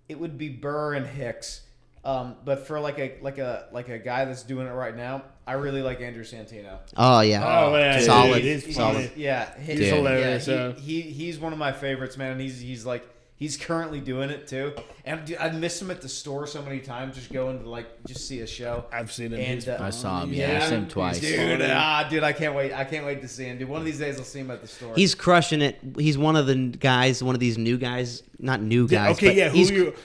it would be Burr and Hicks. But for like a guy that's doing it right now, I really like Andrew Santino. Oh yeah, man, solid, he's solid. He's hilarious. He's one of my favorites, man. And he's currently doing it too. And dude, I missed him at the store so many times, just going to just see a show. I've seen him. And, I saw him. Yeah, I've seen him twice. Dude, I can't wait. I can't wait to see him. Dude, one of these days I'll see him at the store. He's crushing it. He's one of the guys, one of these new guys, not new guys. Okay, but yeah.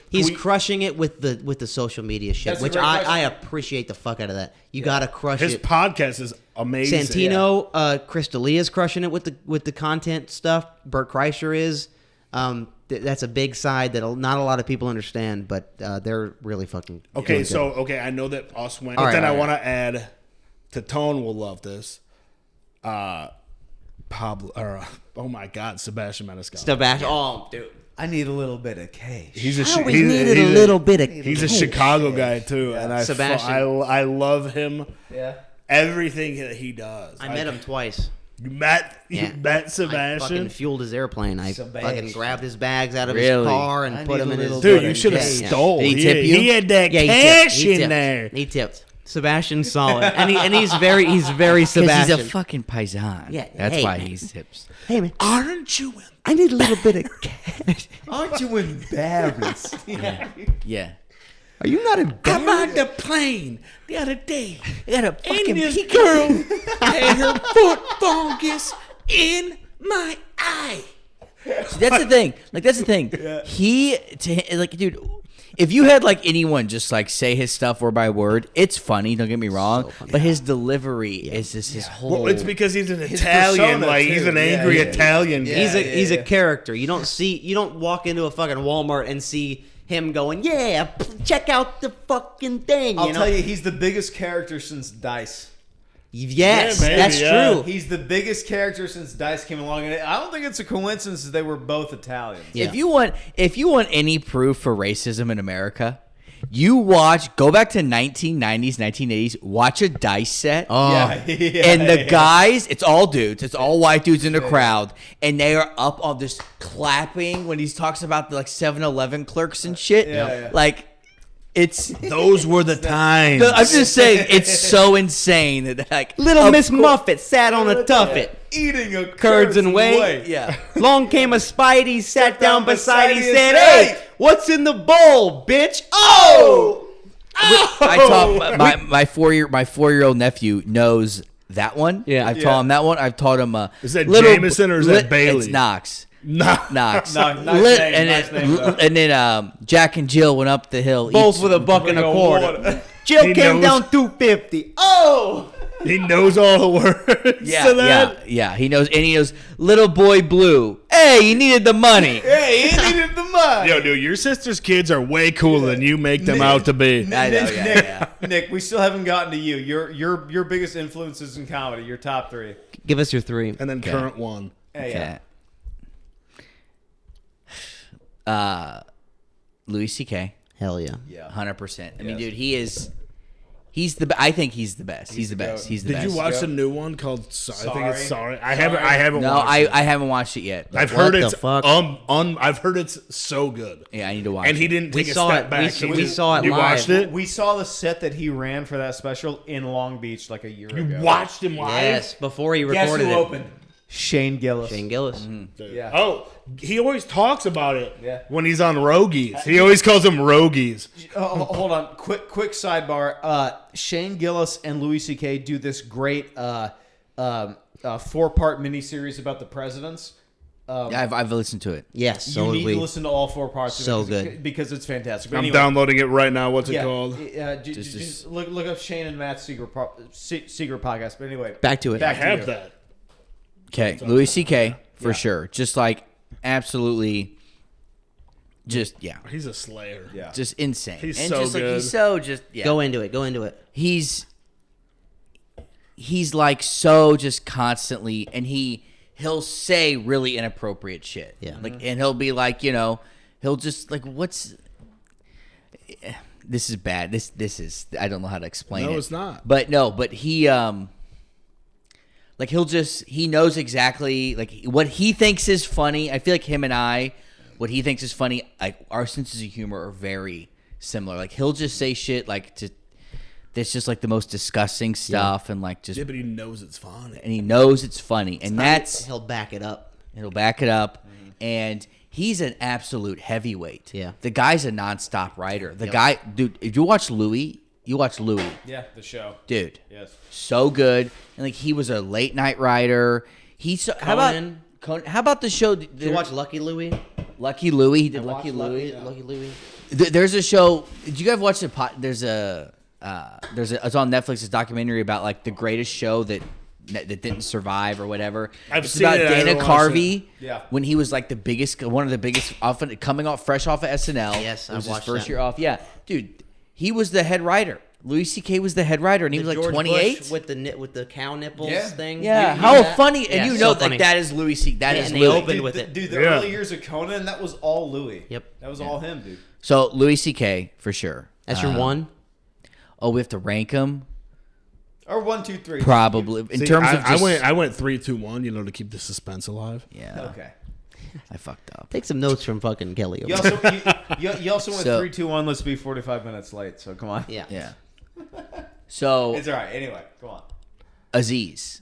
He's crushing it with the social media shit, That's a which great question. I appreciate the fuck out of that. You gotta crush His it. podcast is amazing. Santino, Chris D'Elia's crushing it with the content stuff. Bert Kreischer is. That's a big side that not a lot of people understand, but they're really fucking. Okay, really so good. I know that us went, All but right, then all I right. want to add. Tittone will love this. Pablo, or oh my God, Sebastian Maniscalco. Sebastian. Oh, dude. I need a little bit of cash. He's a I always needed a little bit of. He's a Chicago guy too, and Sebastian. I love him. Yeah. Everything that he does. I met him twice. You met I Sebastian. fucking fueled his airplane. I Sebastian. fucking grabbed his bags out of Really? his car and I put need them a in his. little Dude, bit you of should have cash. stole. Did he tip you? He had that Yeah, cash he in tipped. there. He tipped. Sebastian's solid, and he's very Because Sebastian. he's a fucking paisan. Yeah, That's hey, why man. he's tips. Hey man, Aren't you? I need a little bit of cash. Aren't you embarrassed? Yeah. Are you not I'm embarrassed? on the plane the other day, I got a and fucking this peek. girl had her foot fungus in my eye. See, that's the thing. That's the thing. Dude, if you had anyone just say his stuff word by word, it's funny. Don't get me wrong, but his delivery is just his whole. Well, it's because he's an Italian, persona, he's too. an angry Yeah. Italian guy. He's a character. You don't walk into a fucking Walmart and see him going, check out the fucking thing. I'll you know? tell you, he's the biggest character since Dice. Yes, Yeah, maybe, that's yeah. true. He's the biggest character since Dice came along, and I don't think it's a coincidence that they were both Italians. Yeah. If you want any proof for racism in America, go back to 1990s, 1980s, watch a Dice set. And the guys, it's all dudes, it's all white dudes in the crowd, and they are up on this clapping when he talks about the 7-Eleven clerks and shit. Yeah. Like, it's Those were the times. I'm just saying, it's so insane that Little Miss Muffet sat on a tuffet. Eating a Curds and whey. Yeah. Long came a Spidey, sat down beside, he and said, said, "Hey, what's in the bowl, bitch?" Oh! I taught my 4-year-old nephew knows that one. Yeah. I've taught him that one. I've taught him. Is that Jameson or is that Bailey? It's Knox. Nah. Knox. Nice name, And then Jack and Jill went up the hill. Both each- with a buck and a quarter. Jill He came knows. down 250. Oh! He knows all the words to that. Yeah. He knows, and he knows Little Boy Blue. Hey, you needed the money. Hey, he needed the money. Yo, dude, your sister's kids are way cooler than you make them out to be. I know, yeah. Nick, we still haven't gotten to you. Your biggest influences in comedy. Your top 3. Give us your 3. And then current one. Hey, Louis C.K. Hell yeah. yeah. 100%. I mean, Yes. dude, I think he's the best. He's the best. goat. He's the Did best. you watch Yep. the new one called I think it's Sorry. Sorry. I haven't No, watched it. I haven't watched it yet. I've What heard the it's fuck? I've heard it's so good. Yeah, I need to watch And he it. didn't We take a saw step it. back. We saw it You live. watched it? We saw the set that he ran for that special in Long Beach like a year ago. You watched him live? Yes, before he Guess recorded who it. opened? Shane Gillis. Shane Gillis. Dude. Yeah. Oh, he always talks about it Yeah. when he's on Rogies. He always calls them Rogies. Hold on, quick sidebar. Shane Gillis and Louis C.K. do this great 4-part miniseries about the presidents. Yeah, I've listened to it. Yes, so you did need we. to listen to all 4 parts. So of it good. because it's fantastic. But I'm anyway, downloading it right now. What's it yeah, called? Just look up Shane and Matt's secret podcast. But anyway, Back to it. I Back to have you. that. Okay, Louis C.K. for Yeah. sure. Just like absolutely, just He's a slayer. Yeah. just insane. He's and so just like good. he's so just Go into it. Go into it. He's like so just constantly, and he'll say really inappropriate shit. Yeah. Like, and he'll be like, he'll just like, what's this is bad. This is I don't know how to explain it. No, it's not. But he like he knows exactly like what he thinks is funny. I feel like him and I, what he thinks is funny, like our senses of humor are very similar. Like he'll just say shit like that's just like the most disgusting stuff and like just Yeah, but he knows it's funny. and he knows it's funny and He'll back it up. he'll back it up and he's an absolute heavyweight. Yeah. The guy's a nonstop writer. The guy, dude, if you watch Louis, Yeah, the show. dude. Yes. So good, and like he was a late night writer. How about the show? Did you watch Lucky Louie? Lucky Louie? He did I Lucky watched Louie. Lucky Louie. There's There's a show. Did you guys watch the? There's a. It's on Netflix. This documentary about like the greatest show that didn't survive or whatever. I've It's seen about it, I Dana haven't watched Carvey. Yeah. When he was like one of the biggest, often coming off fresh off of SNL. Yes, it was I his watched first that. year off. Yeah, dude, he was the head writer. Louis C.K. was the head writer, and he was like George 28 Bush with the cow nipples Yeah. thing. Yeah, You how knew that? funny! And Yeah, you so know, funny. like that is Louis C. That Yeah, is and they Louis. opened with it. Dude, the Yeah. early years of Conan, that was all Louis. Yep. That was all him, dude. So Louis C.K. for sure. That's your one. Oh, we have to rank him. Or 1, 2, 3. Probably in See, terms of just, I went 3, 2, 1. To keep the suspense alive. yeah. Okay. I fucked up. Take some notes from fucking Kelly. You Over also you also went So- 3, 2, 1. Let's be 45 minutes late. So come on. yeah. Yeah. So It's all right. Anyway, come on. Aziz.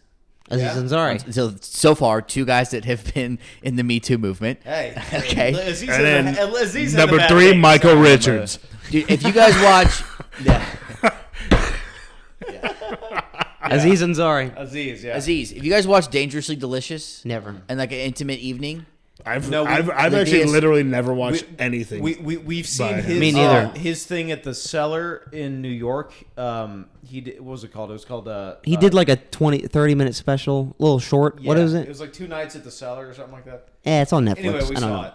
Aziz Yeah. Ansari. So far, 2 guys that have been in the Me Too movement. Hey. Okay. Aziz And then Aziz had a number bad 3, day. Michael Sorry. Richards. Dude, if you guys watch, yeah. Aziz Ansari. Aziz, yeah. Aziz, if you guys watch Dangerously Delicious Never. and like an intimate evening, I've No, we- actually is- literally never watched anything. We've seen by him. his Me neither. his thing at the Cellar in New York. He did, what was it called? It was called He did like a 30-minute special, little short. What is it? It was like 2 nights at the Cellar or something like that. Yeah, it's on Netflix. Anyway, we I don't saw know. it.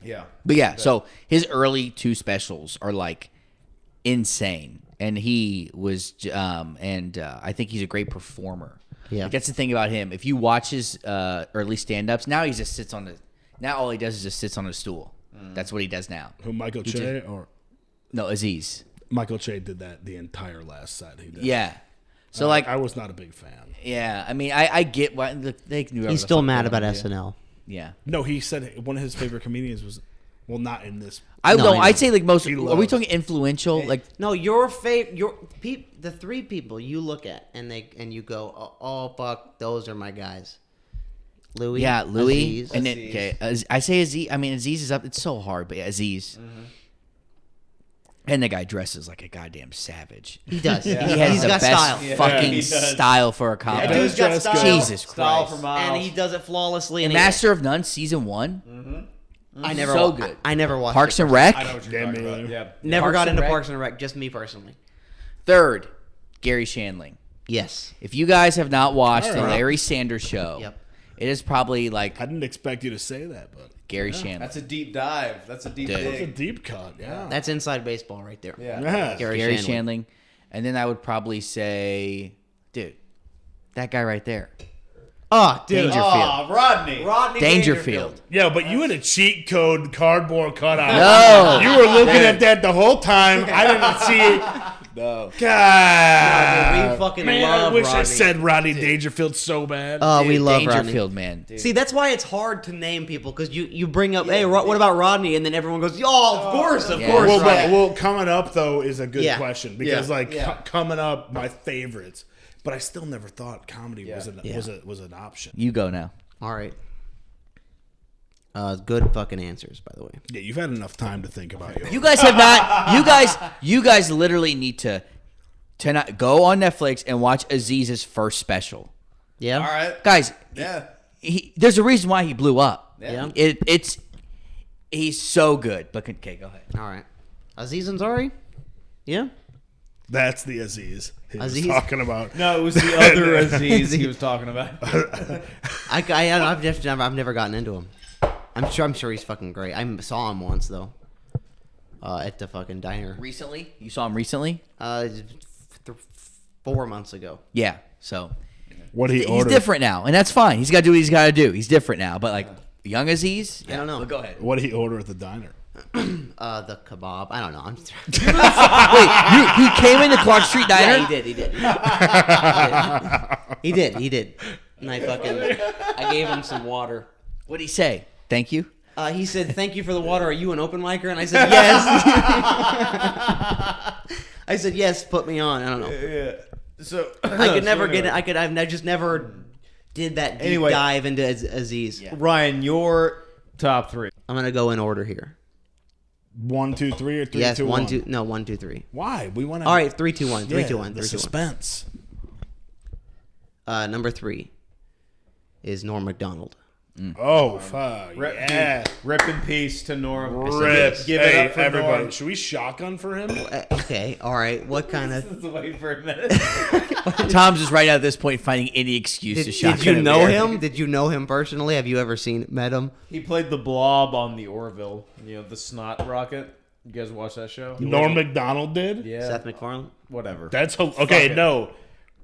Yeah. but yeah, so his early 2 specials are like insane. and he was, I think he's a great performer. Yeah. Like, that's the thing about him. If you watch his early stand-ups, now he just sits on the. Now all he does is just sits on a stool. That's what he does now. Who, Michael Che or No, Aziz. Michael Che did that the entire last set he did. Yeah. So like, I was not a big fan. yeah. I mean, I get why they can do. He's still mad about SNL. Yeah. No, he said one of his favorite comedians was, well, not in this. I No, know. I know. I'd say like most. He Are we loves- talking influential? Like, No, the three people you look at and you go, oh fuck, those are my guys. Louis, yeah, Louis, Aziz. and then okay, I say Aziz. I mean, Aziz is up. It's so hard, but yeah, Aziz. And the guy dresses like a goddamn savage. He does. He has He's the got best style. fucking he does. style for a comedy. That dude's got Dress style. good. Jesus Style Christ. for miles. And he does it flawlessly. And Master of None season 1. I never so wa- good. I never watched Parks it. and Rec. I know what you're Damn talking me about. either. Yeah. Never Parks got and into Rec. Parks and Rec. Just me personally. Third, Gary Shandling. Yes. If you guys have not watched the All right. Larry Sanders Show, Yep. it is probably like I didn't expect you to say that, but Gary Shandling. That's a deep dive. That's a deep Dude. it's a dig. deep cut. Yeah. That's inside baseball right there. Yeah. Yeah. Gary Gary Shandling. Shandling. And then I would probably say, dude, that guy right there. Oh, dude. Dangerfield. Oh, Rodney. Rodney Dangerfield. Yeah, but you had a cheat code cardboard cutout. No. You were looking at that the whole time. I didn't see it. No. God. we fucking Man, love I wish Rodney. I said Rodney Dangerfield so bad. Oh, we Dude, love Dangerfield, Rodney. man. See, that's why it's hard to name people because you bring up, hey, what about Rodney? And then everyone goes, of course, of Yeah. course. well, Rodney. well, coming up though is a good Yeah. question because Yeah. coming up, my favorites. But I still never thought comedy was an Yeah. was an option. You go now. All right. Good fucking answers, by the way. Yeah, you've had enough time to think about yours. You guys have not. You guys literally need to not go on Netflix and watch Aziz's first special. Yeah. All right. Guys, Yeah. there's a reason why he blew up. Yeah. He's so good. But okay, go ahead. All right. Aziz Ansari? Yeah. That's the Aziz he Aziz? was talking about. No, it was the other Aziz he was talking about. I've never gotten into him. I'm sure he's fucking great. I saw him once though. At the fucking diner. Recently, you saw him recently. 4 months ago. Yeah. So What he he's ordered. different now, and that's fine. He's got to do what he's got to do. He's different now. But like young Aziz, I don't know. But go ahead. What did he order at the diner? The kebab. I don't know. I'm just Wait, he came into Clark Street Diner. Yeah, he did. He did. And I gave him some water. What did he say? Thank you. He said, "Thank you for the water. Are you an open micer?" And I said, "Yes." I said, "Yes. Put me on." I don't know. Yeah. So I could never anyway. get it. I just never did that deep Anyway. dive into Aziz. Yeah. Ryan, your top three. I'm gonna go in order here. 1, 2, 3, or 3, Yes, 2, 1, 2. No, 1, 2, 3. Why? We want to. All right, 3, 2, 1. 3, 2, 1. The 3, 2, 1. suspense. Number 3 is Norm Mcdonald. Oh fuck! Rip, Yeah. Rip in peace to Norm. Rip. Give Hey, it up for everybody. Norm. Should we shotgun for him? Okay, all right. What kind of? Just wait for a minute. Tom's just right now at this point finding any excuse to Did shotgun you him know here. him? Did you know him personally? Have you ever met him? He played the Blob on the Orville. You know, the snot rocket. You guys watch that show? Norm Macdonald did. Yeah. Seth Macfarlane. Whatever. That's okay. Fuck it. No,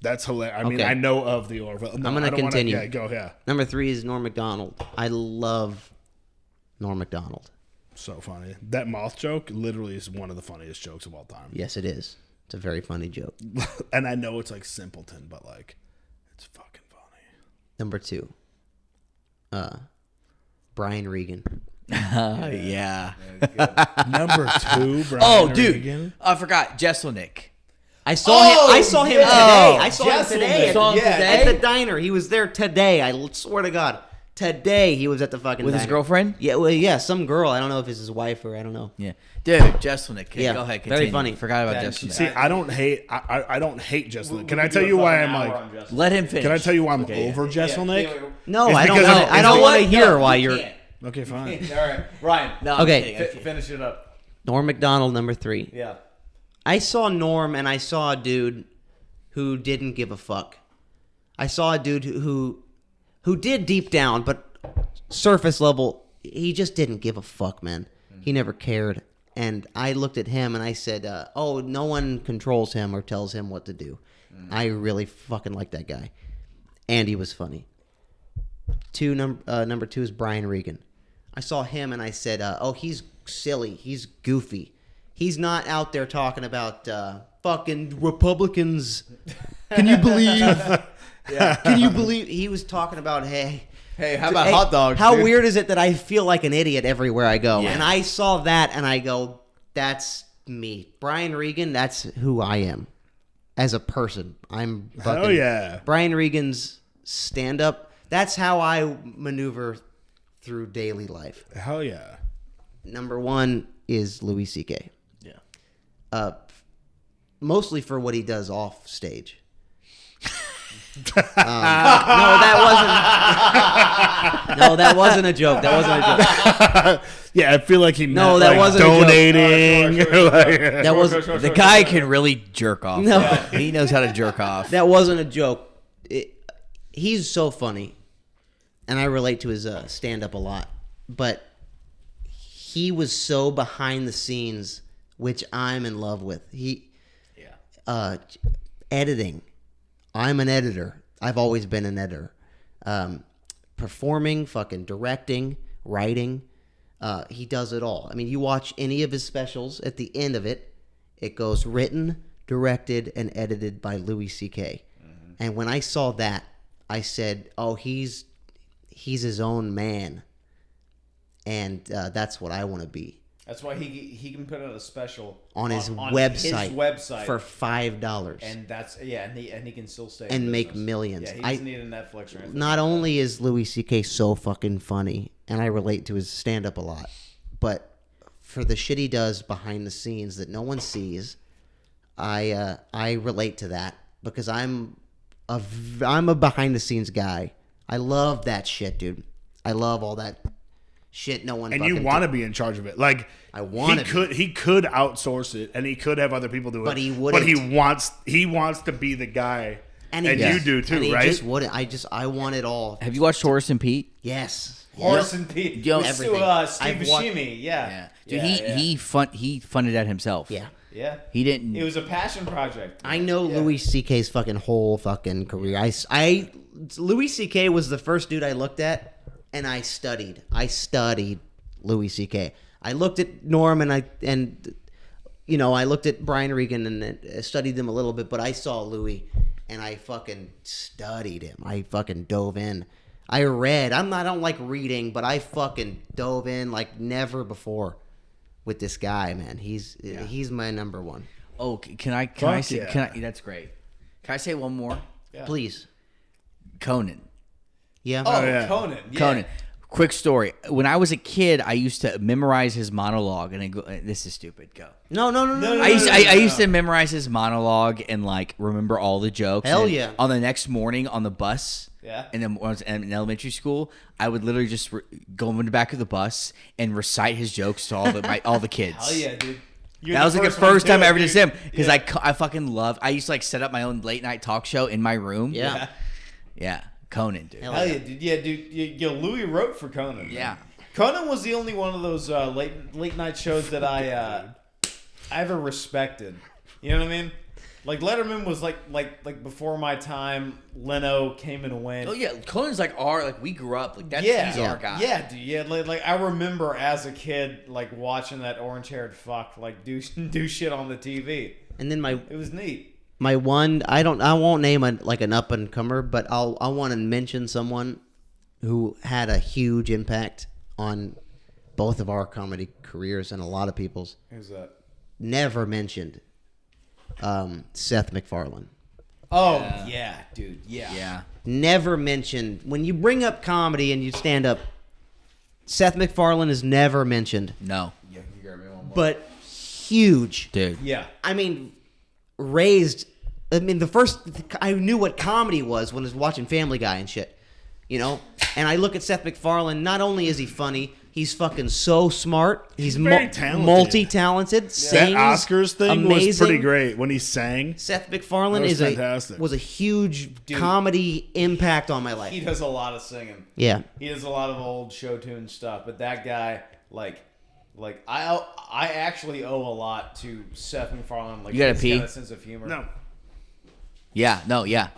that's hilarious. I mean, Okay. I know of the Orville. No, I'm gonna I don't continue. Yeah, go. Yeah, Number 3 is Norm Macdonald. I love Norm Macdonald. so funny. That moth joke literally is one of the funniest jokes of all time. Yes, it is. It's a very funny joke. And I know it's like simpleton, but like, it's fucking funny. Number 2, Brian Regan. Yeah. Number 2, Brian Oh, dude. Regan. I forgot. Jesselnick. I saw him. I saw him yeah. today. I Oh, saw him today. Jesselman. Saw him At today? the diner. He was there today. I swear to God. Today he was at the fucking With his diner. girlfriend? Yeah, well, yeah, some girl. I don't know if it's his wife or I don't know. Yeah. Dude, Jesselnick. Yeah, Go ahead. very Continue. funny. Forgot about Yeah, Jesselnick. See, I don't hate. I don't hate Jesselnick. We Can I could tell do you a why fucking I'm hour like? on Justin. Let him finish. Can I tell you why I'm Okay, over yeah. Jesselnick? Yeah, No, It's I don't. because Wanna, of- I don't it's want to because- hear No, why you you're. can't. Okay, fine. All right, Ryan. No, I'm Okay. kidding, I'm kidding. Finish it up. Norm Macdonald, number 3. Yeah. I saw Norm and I saw a dude who didn't give a fuck. I saw a dude who did deep down, but surface level, he just didn't give a fuck, man. He never cared. And I looked at him and I said, oh, no one controls him or tells him what to do. I really fucking like that guy. And he was funny. Number 2 is Brian Regan. I saw him and I said, oh, he's silly. He's goofy. He's not out there talking about fucking Republicans. Can you believe? Can you believe? He was talking about, hey, how about hot dogs? How dude? weird is it that I feel like an idiot everywhere I go? Yeah. And I saw that and I go, that's me. Brian Regan, that's who I am as a person. I'm fucking... Hell yeah. Brian Regan's stand-up, that's how I maneuver through daily life. Hell yeah. Number 1 is Louis C.K. Yeah. Mostly for what he does off stage. No, that wasn't a joke. That wasn't a joke. Yeah, I feel like he No, meant, that like, wasn't a joke. donating. That was The guy can really jerk off. No. He knows how to jerk off. that wasn't a joke. He's so funny, and I relate to his stand-up a lot. But he was so behind the scenes, which I'm in love with. Editing. I'm an editor. I've always been an editor. Performing, fucking directing, writing. He does it all. I mean, you watch any of his specials, at the end of it, it goes written, directed, and edited by Louis C.K. Mm-hmm. And when I saw that, I said, oh, he's his own man. And that's what I want to be. That's why he can put out a special On his his website for $5. and that's and he can still stay in And make business. millions. Yeah, he doesn't need a Netflix or anything. Not only is Louis C.K. so fucking funny, and I relate to his stand-up a lot, but for the shit he does behind the scenes that no one sees, I relate to that because I'm a behind-the-scenes guy. I love that shit, dude. I love all that shit no one. And you want to be in charge of it. Like I want to. He could outsource it, and he could have other people do it. But he wouldn't. But he wants to be the guy, and you do too, and he right? just wouldn't. I want it all. Have you watched Horace and Pete? Yes. Horace and Pete. Yo, Steve everything. Buscemi. Yeah. Dude, Yeah, he funded that himself. Yeah. Yeah. He didn't. It was a passion project. I know Louis C.K.'s fucking whole fucking career. Louis C.K. was the first dude I looked at, and I studied. Louis C.K. I looked at Norm and I looked at Brian Regan and studied them a little bit, but I saw Louis and I fucking studied him. I fucking dove in. I read. I don't like reading, but I fucking dove in like never before with this guy, man. He's my number 1. Oh, can I say? yeah. Can I? That's great. Can I say one more? Yeah. Please. Conan. Yeah. Oh, yeah. Conan. Yeah. Conan. Quick story. When I was a kid, I used to memorize his monologue, and I go, "This is stupid." Go. No. No. I used to memorize his monologue and like remember all the jokes. Hell And yeah. On the next morning on the bus, Yeah. and then when I was in elementary school, I would literally just go in the back of the bus and recite his jokes to all the kids. Hell yeah, dude. You're That was like the one first to do time it, I ever did dude. him because I fucking love. I used to like set up my own late night talk show in my room. Yeah. Yeah. Conan, dude. Hell Hell yeah, dude. Yeah, dude. Louis wrote for Conan. Man. Yeah. Conan was the only one of those late night shows that I ever respected. You know what I mean? Like Letterman was like before my time. Leno came and went. Oh yeah, Conan's like we grew up like that's Yeah, he's our guy. yeah, dude. Yeah, like I remember as a kid like watching that orange-haired fuck like do shit on the TV. And then It was neat. my one, I won't name an up and comer, but I want to mention someone who had a huge impact on both of our comedy careers and a lot of people's. Who's that? Never mentioned. Seth Macfarlane. Oh yeah, dude. Yeah. Yeah. Never mentioned. When you bring up comedy and you stand up, Seth Macfarlane is never mentioned. No. Yeah, you got me one more. But huge. Dude. Yeah. I mean, the first I knew what comedy was when I was watching Family Guy and shit, And I look at Seth MacFarlane. Not only is he funny, he's fucking so smart. He's very talented. multi-talented. That Sings Oscars thing was amazing. pretty great when he sang. Seth MacFarlane That was is fantastic. was a huge Dude. comedy impact on my life. He does a lot of singing. Yeah. He does a lot of old show tune stuff, but that guy, like Like I actually owe a lot to Seth Macfarlane. Like You gotta his pee? kind of sense of humor. No. Yeah. No. Yeah.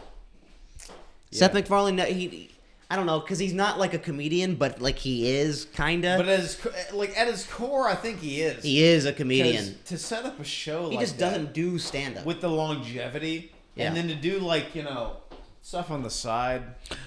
Seth MacFarlane, I don't know, because he's not like a comedian, but like he is kinda. But at his core, I think he is. He is a comedian. To set up a show, He like just that doesn't do stand up. with the longevity, Yeah. and then to do like stuff on the side.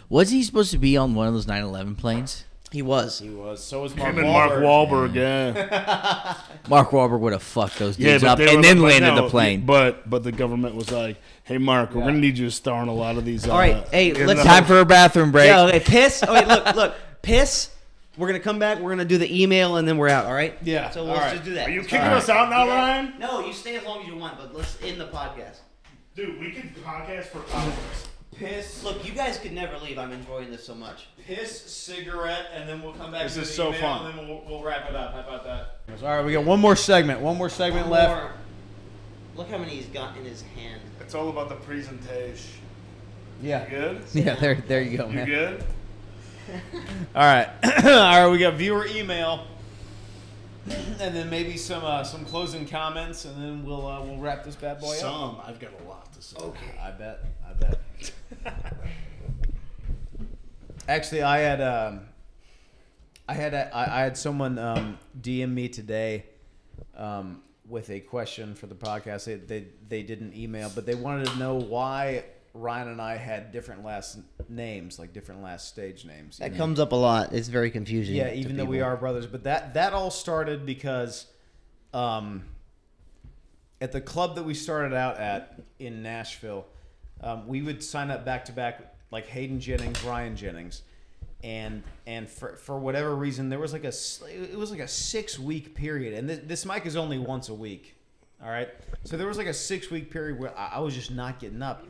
Was he supposed to be on one of those 9/11 planes? He was. He was. So was Mark Him and Wahlberg. Mark Wahlberg, yeah. Mark Wahlberg would have fucked those Yeah, dudes but up they and were then like, landed no, the plane. But the government was like, "Hey, Mark, we're Yeah. gonna need you to star in a lot of these." All right, hey, in let's- the- Time for a bathroom break. Yeah, okay, piss. Oh, wait, look. Piss. We're going to come back. We're going to do the email, and then we're out, all right? Yeah, So all let's right. just do that. Are you Let's kicking go. us out now, Yeah. Ryan? No, you stay as long as you want, but let's end the podcast. Dude, we could podcast for hours. Piss. Look, you guys could never leave. I'm enjoying this so much. Piss, cigarette, and then we'll come back. This to is the so email, fun. And then we'll wrap it up. How about that? All right, we got one more segment. One more segment left. More. Look how many he's got in his hand. It's all about the presentation. Yeah. You good? Yeah. There you go, You man. good? All right. All right. We got viewer email, and then maybe some closing comments, and then we'll wrap this bad boy up. I've got a lot to say. Okay. I bet. Actually, I had someone DM me today with a question for the podcast. They didn't email, but they wanted to know why Ryan and I had different last names, like different last stage names. That comes up a lot. It's very confusing. Yeah, to even though we people. are brothers. But that all started because at the club that we started out at in Nashville, we would sign up back to back like Hayden Jennings, Ryan Jennings. And for whatever reason, there was like a 6-week period. And this mic is only once a week. All right. So there was like a 6-week period where I was just not getting up.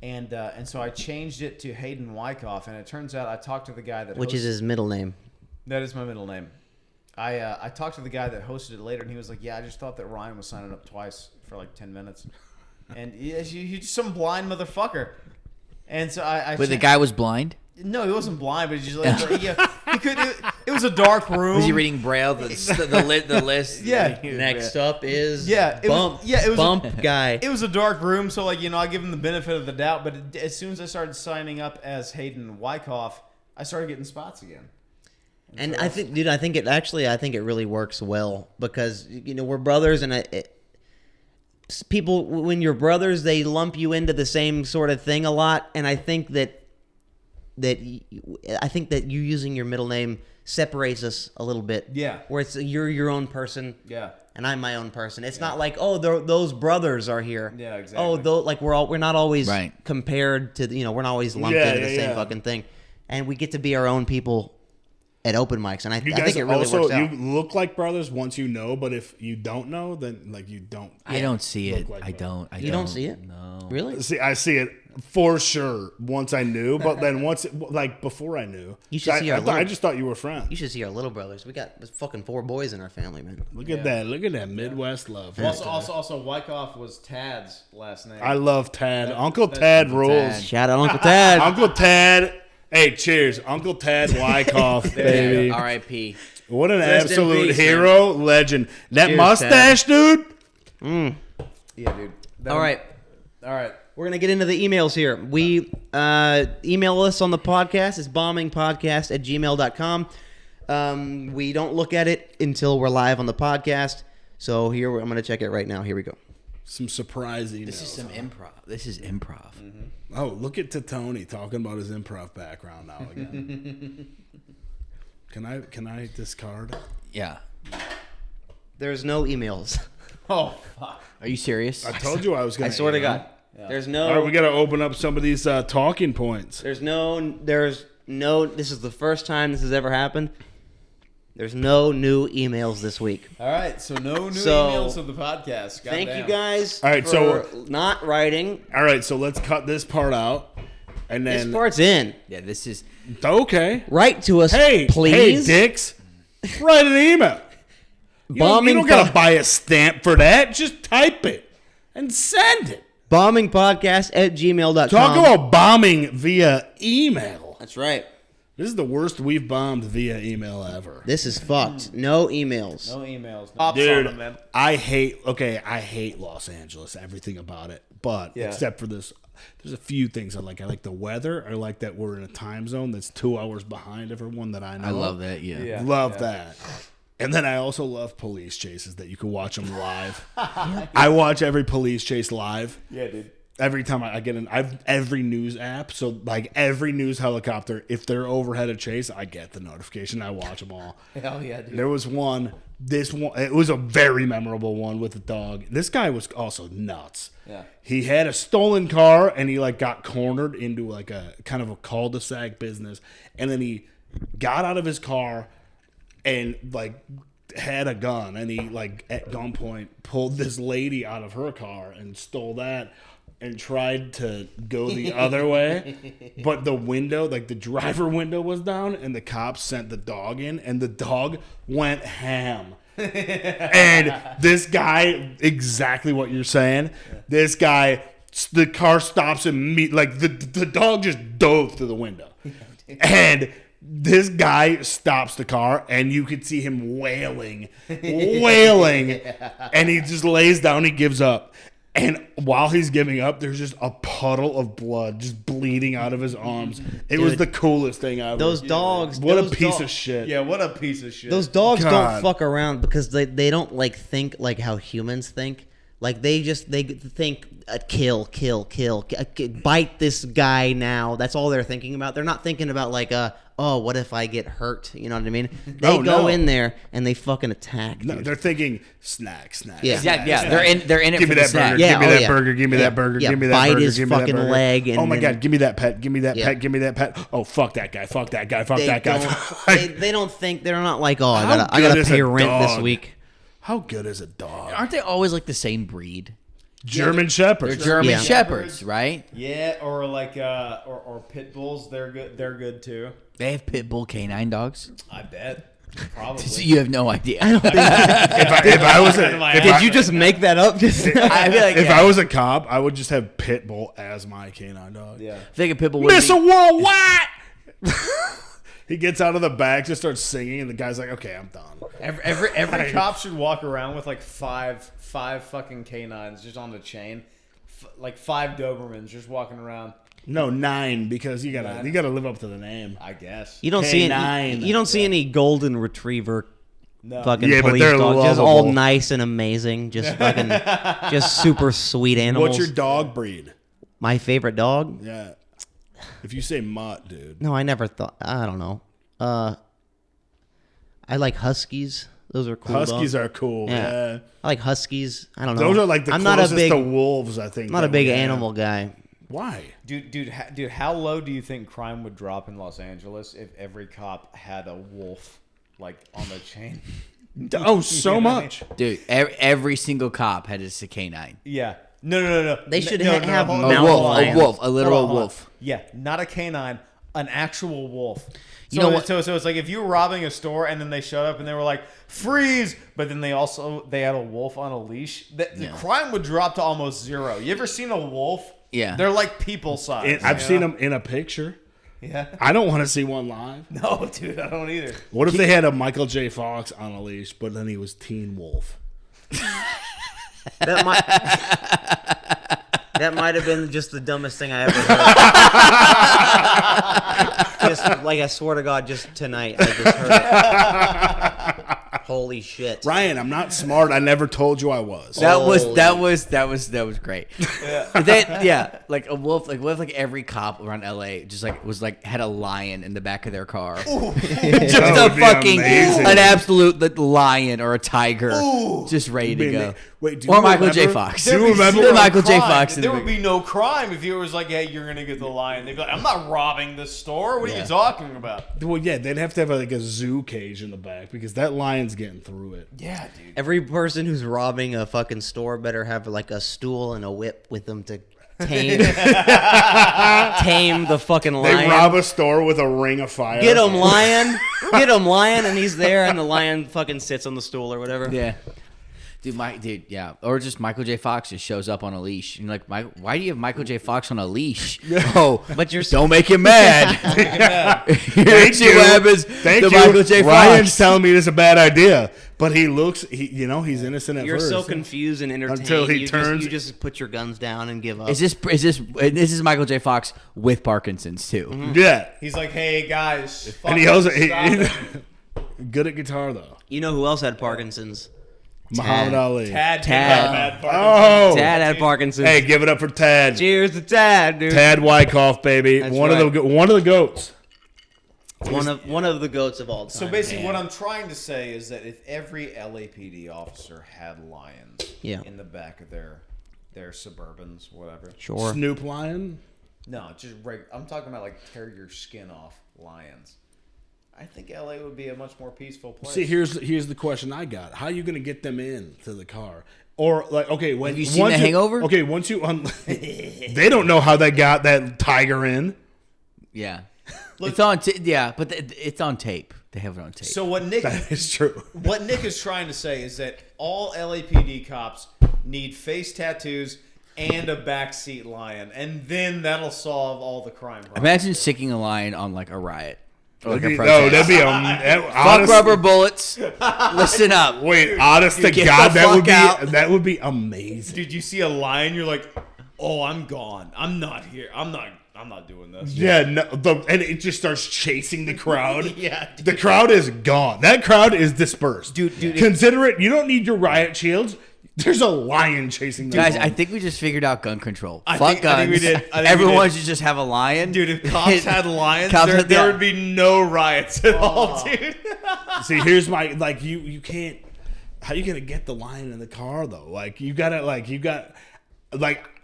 And so I changed it to Hayden Wyckoff, and it turns out I talked to the guy that Which is his middle name. That is my middle name. I talked to the guy that hosted it later, and he was like, "Yeah, I just thought that Ryan was signing up twice for like 10 minutes, and he's just some blind motherfucker." And so I But the guy was blind. no, he wasn't blind, but he just like he could. It was a dark room. Was he reading Braille? The list. Yeah. Next up is it Bump. was, it was Bump a, guy. It was a dark room, so like I give him the benefit of the doubt. But as soon as I started signing up as Hayden Wyckoff, I started getting spots again. And I think, dude, I think it really works well because we're brothers, and people, when you're brothers, they lump you into the same sort of thing a lot, and I think that you using your middle name separates us a little bit. Yeah. Where it's you're your own person. Yeah. And I'm my own person. It's not like, oh, those brothers are here. Yeah, exactly. Oh, like we're not always Right. compared to we're not always lumped into the same yeah. fucking thing, and we get to be our own people at open mics, and I You think guys it really also works out. you look like brothers once you know, but if you don't know, then like you don't. I don't see it. Look like I that. don't. You don't see it? No. Really? See, I see it for sure once I knew, but then before I knew, You should see our I little- just thought you were friends. You should see our little brothers. We got fucking 4 boys in our family, man. Look at that! Look at that Midwest love. Also, Wyckoff was Tad's last name. I love Tad. Uncle that's Tad Uncle rules. Tad. Shout out Uncle Tad. Uncle Tad. Hey, cheers, Uncle Tad Wyckoff, baby. R.I.P. What an Rest in absolute peace, hero, legend. That Cheers, mustache, dude. Yeah, dude. All right. All right. We're going to get into the emails here. We email us on the podcast. It's bombingpodcast@gmail.com. We don't look at it until we're live on the podcast. So here, I'm going to check it right now. Here we go. Some surprise emails. This is some improv. This is improv. Oh, look at Tittone talking about his improv background now again. Can I discard? Yeah. There's no emails. Oh, fuck. Are you serious? I told you I was going I to. swear to God. There's no... All right, we got to open up some of these talking points. There's no, this is the first time this has ever happened. There's no new emails this week. All right. So no new So, emails of the podcast. Thank Goddamn. you guys All right, for so- not writing. All right, so let's cut this part out. And This then. part's in. Yeah, this is. Okay. Write to us, Hey, please. Hey, dicks. Write an email. You don't got to buy a stamp for that. Just type it and send it. Bombingpodcast@gmail.com. Talk about bombing via email. That's right. This is the worst we've bombed via email ever. This is fucked. No emails. No emails. No. Pops on them, man. I hate Los Angeles, everything about it. But except for this, there's a few things I like. I like the weather. I like that we're in a time zone that's 2 hours behind everyone that I know. I love that. Yeah. Love that. And then I also love police chases that you can watch them live. I watch every police chase live. Yeah, dude. Every time I get I've every news app. So like every news helicopter, if they're overhead a chase, I get the notification. I watch them all. Hell yeah, dude. There was one. It was a very memorable one with the dog. This guy was also nuts. Yeah. He had a stolen car and he like got cornered into like a kind of a cul-de-sac business, and then he got out of his car and like had a gun, and he like at gunpoint pulled this lady out of her car and stole that and tried to go the other way, but the window, like the driver window, was down, and the cops sent the dog in, and the dog went ham. And this guy, exactly what you're saying, this guy, the car stops and like the dog just dove through the window, and this guy stops the car, and you could see him wailing, and he just lays down, he gives up. And while he's giving up, there's just a puddle of blood just bleeding out of his arms. It was the coolest thing ever. Those dogs. What a piece of shit. Yeah, what a piece of shit. Those dogs God. don't fuck around because they don't like think like how humans think. Like they think kill, bite this guy now. That's all they're thinking about. They're not thinking about like oh, what if I get hurt? You know what I mean? They go in there and they fucking attack. No, dude. they're thinking snack. Yeah. Exactly. Yeah. They're in it Give for me the that snack. burger. Yeah, Give me oh, that yeah. burger. Give me that burger. Yeah, Give me that bite burger. his Give me that fucking burger. leg and oh my then- god, give me that pet. Give me that Yeah. pet. Give me that pet. Oh fuck that guy. Fuck that guy. Fuck They that guy. don't, they don't think they're not like I How gotta good is pay a rent this dog? week. How good is a dog? Aren't they always like the same breed? German Shepherds. They're German Yeah. Shepherds, right? Yeah, or like or pit bulls. They're good. They're good too. They have pit bull canine dogs. I bet. Probably. So you have no idea. If I was Did you just make that up? Just I feel like if I was a cop, I would just have pit bull as my canine dog. Yeah. I think a pit bull would Mr. be, Worldwide. He gets out of the back, just starts singing, and the guy's like, "Okay, I'm done." Every cop should walk around with like five fucking canines just on the chain, like 5 Dobermans just walking around. No, 9 because you gotta live up to the name. I guess. you don't see K9. you don't see any golden retriever No. fucking Yeah, but police they're dogs. Just all lovable. nice and amazing. Just fucking just super sweet animals. What's your dog breed? My favorite dog? Yeah. If you say mutt, dude. No, I never thought. I don't know. I like huskies. Those are cool. Huskies dogs. are cool. Yeah. I like huskies. I don't know. Those are like the I'm not a closest big. to wolves, I think. I'm not a that big we have. animal guy. Why? Dude, how low do you think crime would drop in Los Angeles if every cop had a wolf like on the chain? Oh, so much. dude. Every single cop had a canine. Yeah. No. They should No, have hold A on. mountain wolf, lions. a wolf, a literal Hold on. wolf. Yeah, not a canine, an actual wolf. You know what? So it's like if you were robbing a store and then they showed up and they were like freeze, but then they had a wolf on a leash. The crime would drop to almost zero. You ever seen a wolf? Yeah. They're like people size. I've seen them in a picture. Yeah. I don't want to see one live. No, dude, I don't either. What if they had a Michael J. Fox on a leash, but then he was Teen Wolf? That might have been just the dumbest thing I ever heard. Just like I swear to God, just tonight I just heard it. Holy shit! Ryan, I'm not smart. I never told you I was. That was great. Yeah. Like a wolf. Like what if like every cop around LA just like was like had a lion in the back of their car, just That a would be fucking amazing. an absolute lion or a tiger, just ready to go. Wait, do Or you Michael J. remember- Fox. Do you There'd be remember? zero Michael J. crime. Fox in There the would be no crime if it was like, hey, you're gonna get the lion. They'd be like, I'm not robbing this store. What are you talking about? Well, yeah, they'd have to have like a zoo cage in the back because that lion's getting through it. Yeah, dude. Every person who's robbing a fucking store better have like a stool and a whip with them to tame the fucking They lion. rob a store with a ring of fire. Get him, lion! Get him, lion! And he's there, and the lion fucking sits on the stool or whatever. Yeah. Yeah. Or just Michael J. Fox just shows up on a leash. And you're like, why do you have Michael J. Fox on a leash? Oh, But you're don't make him mad. Thank you. Thank you. Michael J. Fox. Ryan's telling me this is a bad idea, but he's innocent at You're first. so confused and entertained. Until he turns. You just put your guns down and give up. Is this Michael J. Fox with Parkinson's too? Yeah. He's like, hey guys, And he also stop it. good at guitar though. You know who else had Parkinson's? Muhammad Ali. Tad. Oh, Tad had Parkinson's. hey, give it up for Tad. Cheers to Tad, dude. Tad Wyckoff, baby. That's One right. of the goats. One of the goats of all time. So basically, what I'm trying to say is that if every LAPD officer had lions in the back of their Suburbans, whatever. Sure. Snoop Lion. No, just I'm talking about like tear your skin off lions. I think LA would be a much more peaceful place. See, here's the question I got. How are you gonna get them in to the car? Or like, okay, when Have you seen The Hangover? Okay, once you they don't know how they got that tiger in. Yeah. It's on but it's on tape. They have it on tape. So what Nick That is true. what Nick is trying to say is that all LAPD cops need face tattoos and a backseat lion, and then that'll solve all the crime problems. Imagine sicking a lion on like a riot. Or like a No, protest. that'd be Fuck honest, rubber bullets. Listen up. Wait, honest to Get God, the fuck out. that would be amazing. Dude, you see a lion, you're like, oh, I'm gone. I'm not here. I'm not doing this. Yeah, no, and it just starts chasing the crowd. Yeah, dude. The crowd is gone. That crowd is dispersed. Dude, Consider it. You don't need your riot shields. There's a lion chasing them. Guys, I think we just figured out gun control. I Fuck think guns. we did. I think Everyone we did. should just have a lion. Dude, if cops had lions, Cops there, had- there yeah. would be no riots at all, dude. See, here's my you can't. How you gonna get the lion in the car though? Like you got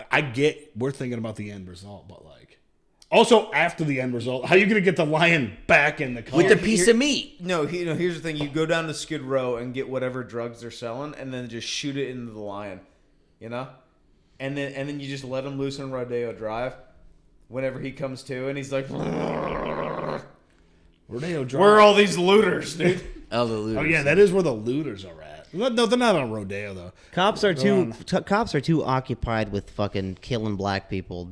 I get we're thinking about the end result, but like also after the end result, how you gonna get the lion back in the car? With the piece of meat. No, here's the thing. You go down to Skid Row and get whatever drugs they're selling, and then just shoot it into the lion, you know? And then you just let him loose on Rodeo Drive whenever he comes to, and he's like, Rodeo Drive. where are all these looters, dude? Oh, the looters. Oh yeah, that is where the looters are at. No, they're not on Rodeo though. Cops are too occupied with fucking killing black people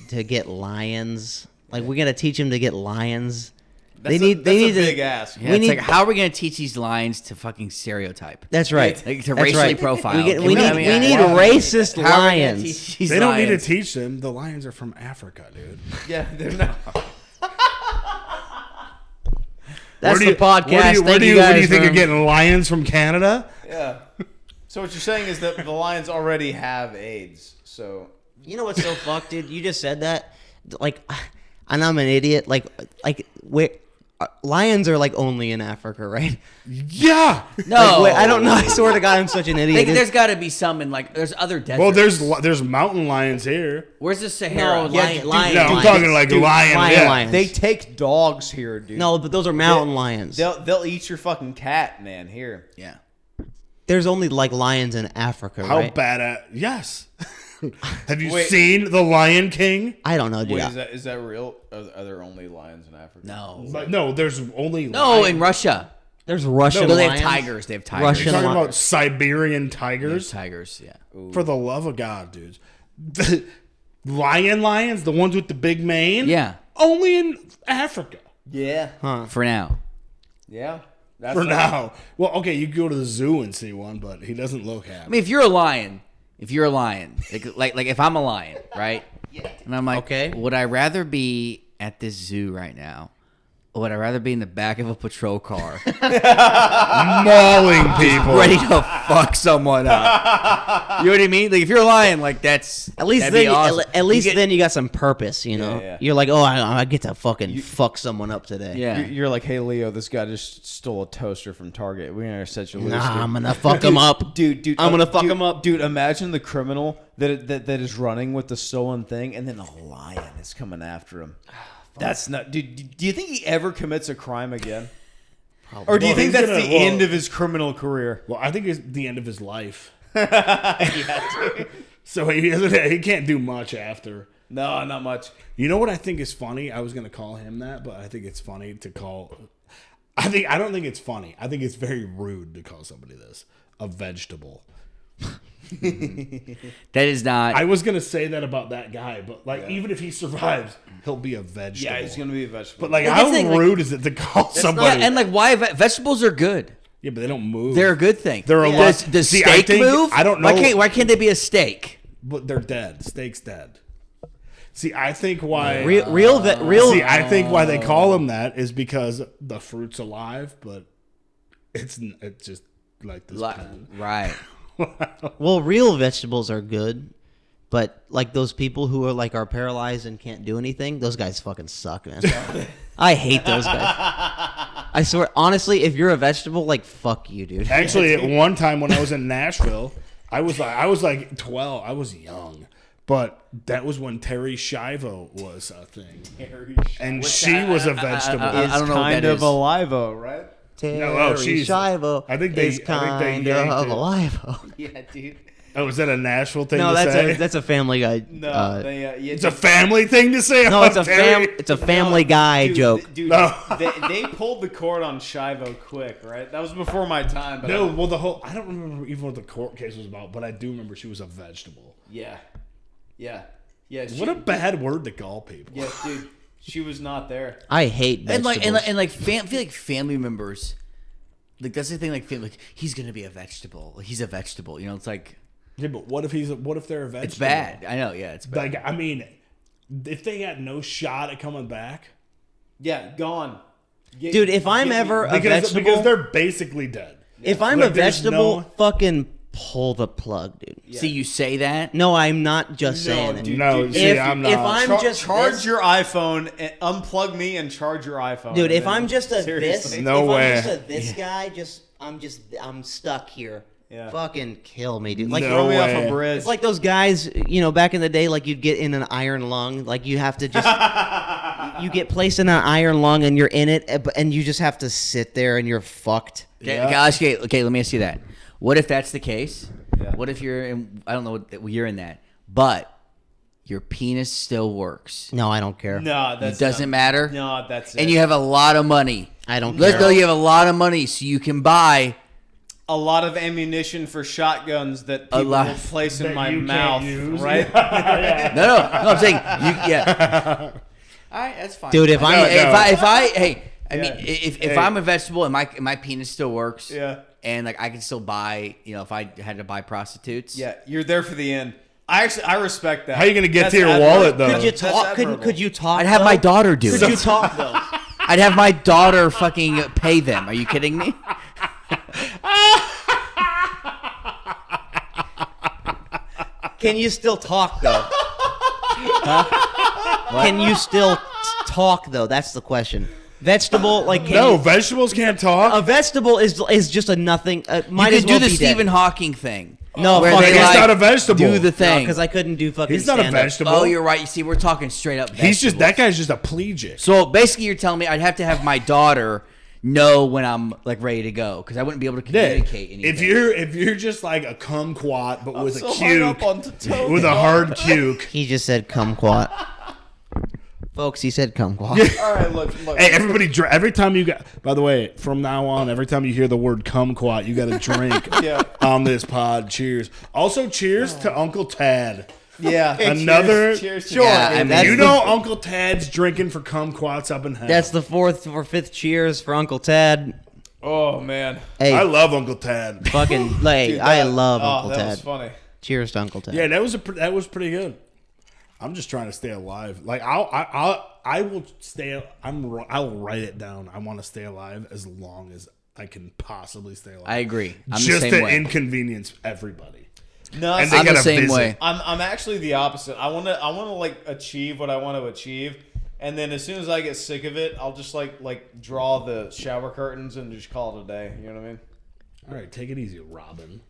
to get lions. Like we're gonna teach them to get lions. That's They a need big ask. Yeah, we it's need- like, how are we going to teach these lions to fucking stereotype? That's right. Like, to That's racially right. profile. We Can need racist How are we gonna lions. teach these They don't need to lions? teach them. The lions are from Africa, dude. Yeah, they're not. That's the podcast. Where Thank do you you guys think for- you're getting lions from Canada? Yeah. So what you're saying is that the lions already have AIDS. So You know what's so fucked, dude? You just said that, like, and I'm an idiot. Like where lions are like only in Africa, right? Yeah. No. Like, wait, I don't know. I swear to God, I'm such an idiot. There's got to be some in, like, there's other deserts. Well, there's mountain lions here. Where's the Sahara? No, lion No, I'm lions. talking like Dude, lion. lion Yeah. lions. they take dogs here, dude. No, but those are mountain lions. They'll eat your fucking cat, man. Here. Yeah. There's only like lions in Africa, How right? bad at yes. Have you Wait. seen The Lion King? I don't know, dude. Wait, is that real? Are there only lions in Africa? No. But no, there's only No, lions. in Russia. There's Russian No, they lions. have tigers. They have tigers. Russian You're talking li- about Siberian There's tigers? tigers, yeah. For the love of God, dudes. The lions, the ones with the big mane? Yeah. Only in Africa. Yeah. For now. Yeah. That's For right. now. Well, okay, you go to the zoo and see one, but he doesn't look happy. I mean, if you're a lion, like if I'm a lion, right? And I'm like, Okay. would I rather be at this zoo right now? Or would I rather be in the back of a patrol car Mauling people. ready to fuck someone up? You know what I mean? Like, if you're a lion, like, that's At least that'd then, be awesome. at least You get- then you got some purpose, you know. yeah. You're like, oh, I get to fucking fuck someone up today. Yeah. You're like, hey, Leo, this guy just stole a toaster from Target. We're gonna set you loose. Nah, dude." I'm gonna fuck him up, Dude, I'm gonna fuck dude, him up. dude. Imagine the criminal that is running with the stolen thing, and then a lion is coming after him. That's not, dude. Do you think he ever commits a crime again, or do you Well, think he's that's gonna- the well- end of his criminal career? Well, I think it's the end of his life. So he can't do much after. No, not much. You know what I think is funny? I was going to call him that, but I think it's funny to call. I don't think it's funny. I think it's very rude to call somebody this a vegetable. That is not. I was gonna say that about that guy, but like even if he survives, he'll be a vegetable. Yeah, he's gonna be a vegetable. But like, Well, how the thing, like- rude is it to call somebody? Yeah, and like why vegetables are good. Yeah, but they don't move. They're a good thing. They're a Does, lot- does See, I steak think- move? I don't know. Why can't they be a steak? But they're dead. Steak's dead. See, I think why. Real. See, I think why they call him that is because the fruit's alive, but it's just like this. plant. Right. Well, real vegetables are good, but like those people who are paralyzed and can't do anything, those guys fucking suck, man. I hate those guys. I swear, honestly, if you're a vegetable, like fuck you, dude. Actually, at one time when I was in Nashville, I was like 12. I was young, but that was when Terry Schiavo was a thing, and she was a vegetable. I don't know what kind that of is. a livo, right? Terry she's- Schiavo I think they is kind yanked of it. alive. Yeah, dude. Oh, is that a Nashville thing No, to say? that's a Family Guy. No, It's a family thing to say. No, about it's Terry? it's a Family Guy dude, joke. Dude, No. they pulled the cord on Shivo quick, right? That was before my time. But No, well, I don't remember even what the court case was about, but I do remember she was a vegetable. Yeah. What a bad word to call people. Yeah, dude. She was not there. I hate And vegetables. like I feel like family members, like that's the thing. Like family, like he's gonna be a vegetable. He's a vegetable. You know, it's like Yeah, but what if they're a vegetable? it's bad. I know. Yeah, it's bad. Like, I mean, if they got no shot at coming back, Yeah, gone. Dude, if I'm ever a because vegetable, they're basically dead. if I'm Like, a there's vegetable, no- fucking pull the plug, dude. See, you say that. No, I'm not just saying it. dude. No, see, If- I'm not. if I'm just charge this- your iPhone and unplug me and charge your iPhone. Dude, if man. I'm just a Seriously. this, No if way. I'm just a this guy, I'm stuck here. Yeah. Fucking kill me, dude. Like No throw me off way. a bridge. it's like those guys, back in the day, like you'd get in an iron lung, like you have to just you get placed in an iron lung and you're in it, and you just have to sit there and you're fucked. Okay, let me ask you that. What if that's the case? Yeah. What if you're in? I don't know what you're in that, but your penis still works. No, I don't care. no, It doesn't matter. No, that's it. And you have a lot of money. I don't Let's care. go. You have a lot of money, so you can buy. a lot of ammunition for shotguns that people lot. will place in That my you can't mouth, use. right? No, I'm saying you. Yeah. All right, that's fine, Dude, if I'm- I mean, if I'm a vegetable and my penis still works, Yeah. and like I can still buy, if I had to buy prostitutes, Yeah, you're there for the end. I respect that. How you gonna get That's to your admirable. wallet, though? Could you That's talk? admirable. Could you talk? I'd have my though? daughter do Could it. you talk though? I'd have my daughter fucking pay them. Are you kidding me? Can you still talk though? Can you still talk though? That's the question. Vegetable, like can No, you- vegetables can't talk. a vegetable is just a nothing. Might You as could well do the be Stephen dead. Hawking thing. No, where fuck they it. He's like, not a vegetable. do the thing. because I couldn't do fucking. He's not a stand-up. vegetable. Oh, you're right. You see, we're talking straight up. He's just vegetables. that guy's just a plegic. So basically, you're telling me I'd have to have my daughter know when I'm like ready to go because I wouldn't be able to Yeah. communicate anything. If you're just like a kumquat but with so a hung up cuke, on Tittone. with a hard cuke. He just said kumquat. Folks, he said kumquat. All right, look. Hey, everybody! Every time you got. By the way, from now on, every time you hear the word "kumquat," you got to drink Yeah. on this pod. Cheers! Also, cheers to Uncle Tad. Yeah. Another. Cheers to Sure. that, And dude. that's You the- know, Uncle Tad's drinking for kumquats up in hell. That's the fourth or fifth cheers for Uncle Ted. Oh man. Hey, I love Uncle Tad. fucking like Dude, I that- love oh, Uncle that Ted. was funny. Cheers to Uncle Ted. Yeah, that was pretty good. I'm just trying to stay alive. Like I will stay. I'll write it down. I want to stay alive as long as I can possibly stay alive. I agree. I'm just the same to way. inconvenience everybody. No, And see, they I'm the gotta same visit. way. I'm actually the opposite. I wanna like achieve what I want to achieve, and then as soon as I get sick of it, I'll just like draw the shower curtains and just call it a day. You know what I mean? All right, take it easy, Robin.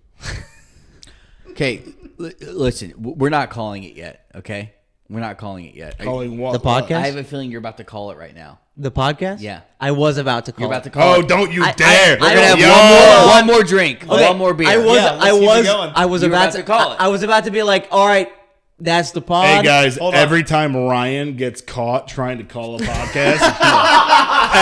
Okay, listen, we're not calling it yet. Okay, we're not calling it yet. Calling what? The podcast? I have a feeling you're about to call it right now. The podcast? Yeah. I was about to call. You're about it. to call Oh, it. don't you I- dare! I We're gonna have Yo! one more drink, Okay, one more beer. I was, Yeah, let's keep it going. I was You were about about to to call it. I was about to be like, all right, that's the pod. Hey guys, Hold on. every time Ryan gets caught trying to call a podcast,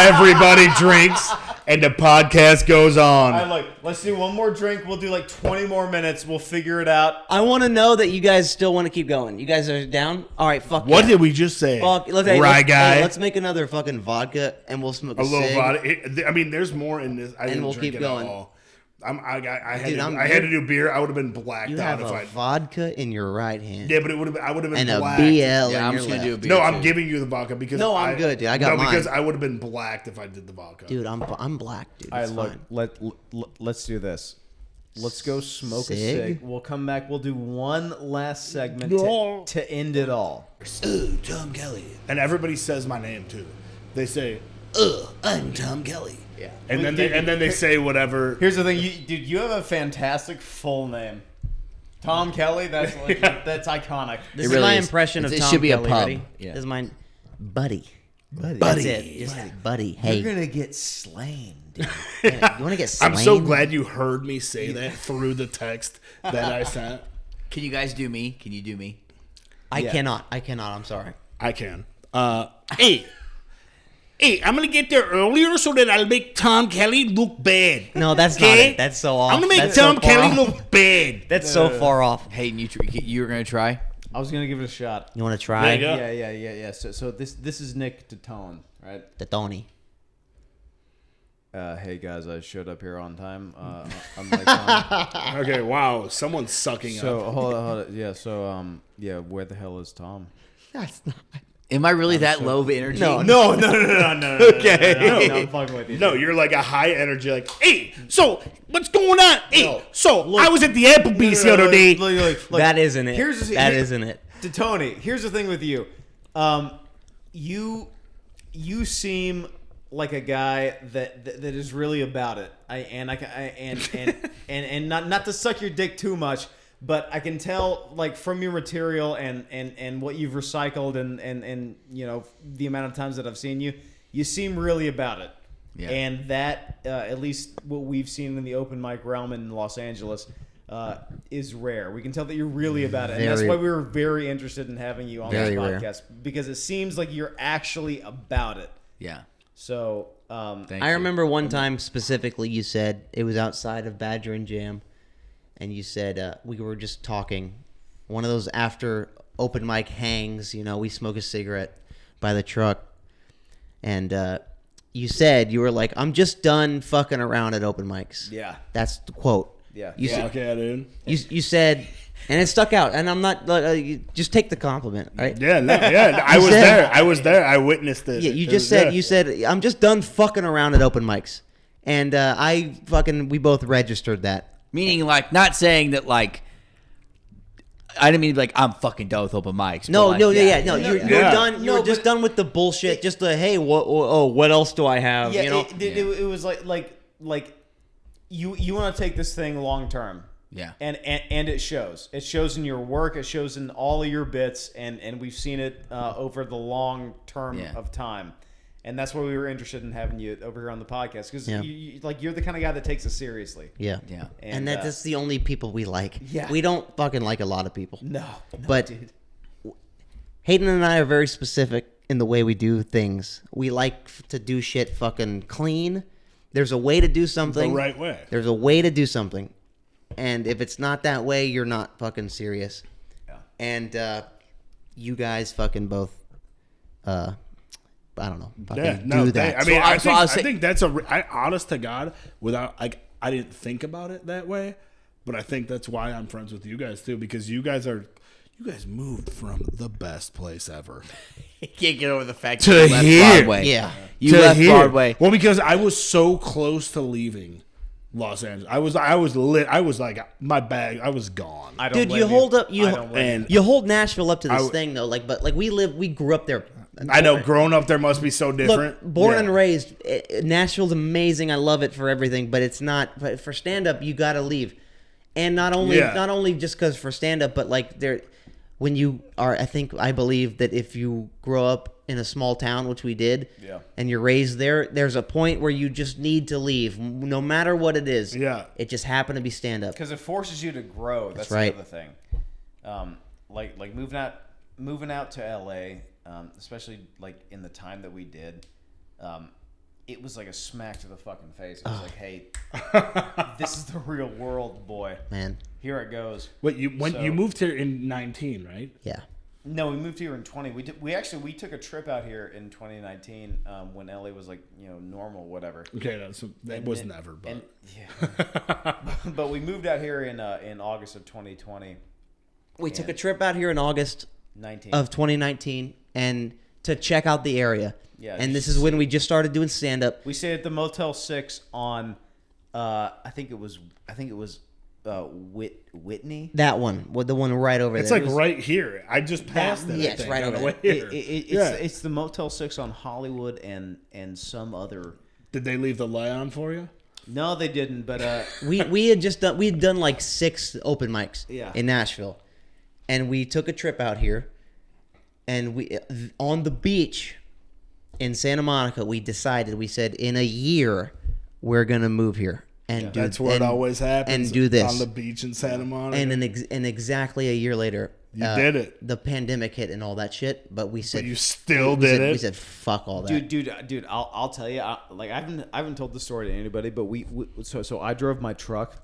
everybody drinks and the podcast goes on. I like. Let's do one more drink. We'll do like 20 more minutes. We'll figure it out. I want to know that you guys still want to keep going. You guys are down? All right, fuck What yeah. did we just say? Fuck, let's make another fucking vodka and we'll smoke a little cig. vodka. I mean, there's more in this. I didn't we'll drink keep it going. At all. I Dude, had to do beer. I would have been blacked You out have if a I. vodka in your right hand. Yeah, but I would have been and blacked. a BL Yeah, in I'm your just gonna left. do a beer. No, I'm too. giving you the vodka because No, I'm good, dude. I got mine. because I would have been blacked if I did the vodka. Dude, I'm black, dude. All It's right, look. fine. Let's do this. Let's go smoke a Sig? cig. We'll come back. We'll do one last segment No. to end it all. Ooh, Tom Kelly. And everybody says my name too. They say, I'm Tom Kelly. Yeah. and then they say whatever. Here's the thing, dude. You have a fantastic full name, Tom Kelly. That's like, that's iconic. This It is really my is. impression of It Tom should be a Kelly. pub. Ready? Yeah. This is my buddy. Buddy. That's it. Just buddy. Hey, You're gonna get slain, dude. you want to get slain? I'm so glad you heard me say that through the text that I sent. Can you guys do me? Can you do me? I Yeah. cannot. I'm sorry. I can. Hey, I'm gonna get there earlier so that I'll make Tom Kelly look bad. No, that's not Okay? it. That's so off. I'm gonna make That's Tom so far Kelly off. look bad. That's so far off. Hey, you were gonna try? I was gonna give it a shot. You want to try? There you go. Yeah. So this is Nick Tittone, right? The Tony. Hey guys, I showed up here on time. I'm like, Okay, wow, someone's sucking so up. hold on. Yeah. So where the hell is Tom? That's not. Am I really that low of energy? No. No. Okay. No, I'm fucking with you. No, you're like a high energy, like, hey, so what's going on? Hey, No. so I was at the Applebee's the other day. Look, That isn't it. Here's the, That isn't it. Tony, here's the thing with you. You seem like a guy that is really about it. And not to suck your dick too much, but I can tell like from your material and what you've recycled and you know the amount of times that I've seen you, you seem really about it. Yeah. And that at least what we've seen in the open mic realm in Los Angeles is rare. We can tell that you're really about it, and that's why we were very interested in having you on this Very rare. podcast because it seems like you're actually about it. Yeah. So Thank I you. remember one time specifically you said it was outside of Badger and Jam, and you said we were just talking. One of those after open mic hangs, you know, we smoke a cigarette by the truck, and you said you were like, "I'm just done fucking around at open mics." yeah, That's the quote. yeah. You said, Okay, dude. you said, and it stuck out. And I'm not you just take the compliment, right? Yeah, no, yeah. I was said- there. I was there. I witnessed it. Yeah, you It just was- said yeah. you said I'm just done fucking around at open mics, and we both registered that. Meaning, like, not saying that, like, I didn't mean like I'm fucking done with open mics. No, but, like, no, yeah. you're Yeah. done. You're just done with the bullshit. Just the hey, what else do I have? Yeah, you know, it was like you want to take this thing long term. Yeah. And it shows. It shows in your work. It shows in all of your bits, and we've seen it over the long term Yeah. of time. And that's why we were interested in having you over here on the podcast because Yeah. you're the kind of guy that takes it seriously. yeah, Yeah. and that's the only people we like. Yeah. we don't fucking like a lot of people. No, But- dude. Hayden and I are very specific in the way we do things. We like to do shit fucking clean. There's a way to do the something. right way. There's a way to do something, and if it's not that way, you're not fucking serious. Yeah. And you guys fucking both. I don't know. Fucking Yeah, no, do that. I mean, So I'll I say- think that's honest to God, without like, I didn't think about it that way, but I think that's why I'm friends with you guys too, because you guys moved from the best place ever You can't get over the fact To that you left here. Broadway. Yeah. You to left here. Broadway. Well, because I was so close to leaving Los Angeles. I was lit. I was like, my bag. I was gone. I don't Dude, blame you hold up. I don't blame and You hold Nashville up to this I- thing though. Like, but like we grew up there. I know, growing up there must be so different. Look, born Yeah. and raised, Nashville's amazing. I love it for everything, but it's not. But for stand up, you got to leave, and not only just because for stand up, but like there, when you are, I believe that if you grow up in a small town, which we did, Yeah. and you're raised there, there's a point where you just need to leave, no matter what it is. Yeah. it just happened to be stand up. because it forces you to grow. That's right. the other thing. Like moving out to LA, especially like in the time that we did, it was like a smack to the fucking face. I was like, hey, this is the real world, boy. Man. Here it goes. Wait, you moved here in 19, right? Yeah. No, we moved here in 20. We took a trip out here in 2019 when LA was like, normal, whatever. Okay, that was never, but but we moved out here in August of 2020. We took a trip out here in August 19 of 2019 and to check out the area. Yeah. And this is when we just started doing stand up. We stayed at the Motel 6 on I think it was Whitney. That one, with the one right over it's there. like right here. I just passed it. Yes, right over there. It's the Motel 6 on Hollywood and some other. Did they leave the light on for you? No, they didn't. But we had done like 6 open mics in Nashville, and we took a trip out here, and we on the beach in Santa Monica. We said in a year we're gonna move here. And that's where it always happens. And do this on the beach in Santa Monica. And exactly a year later, you did it. The pandemic hit and all that shit, but we said you still did it. We said fuck all that, dude. I'll tell you. I haven't told the story to anybody, but so I drove my truck,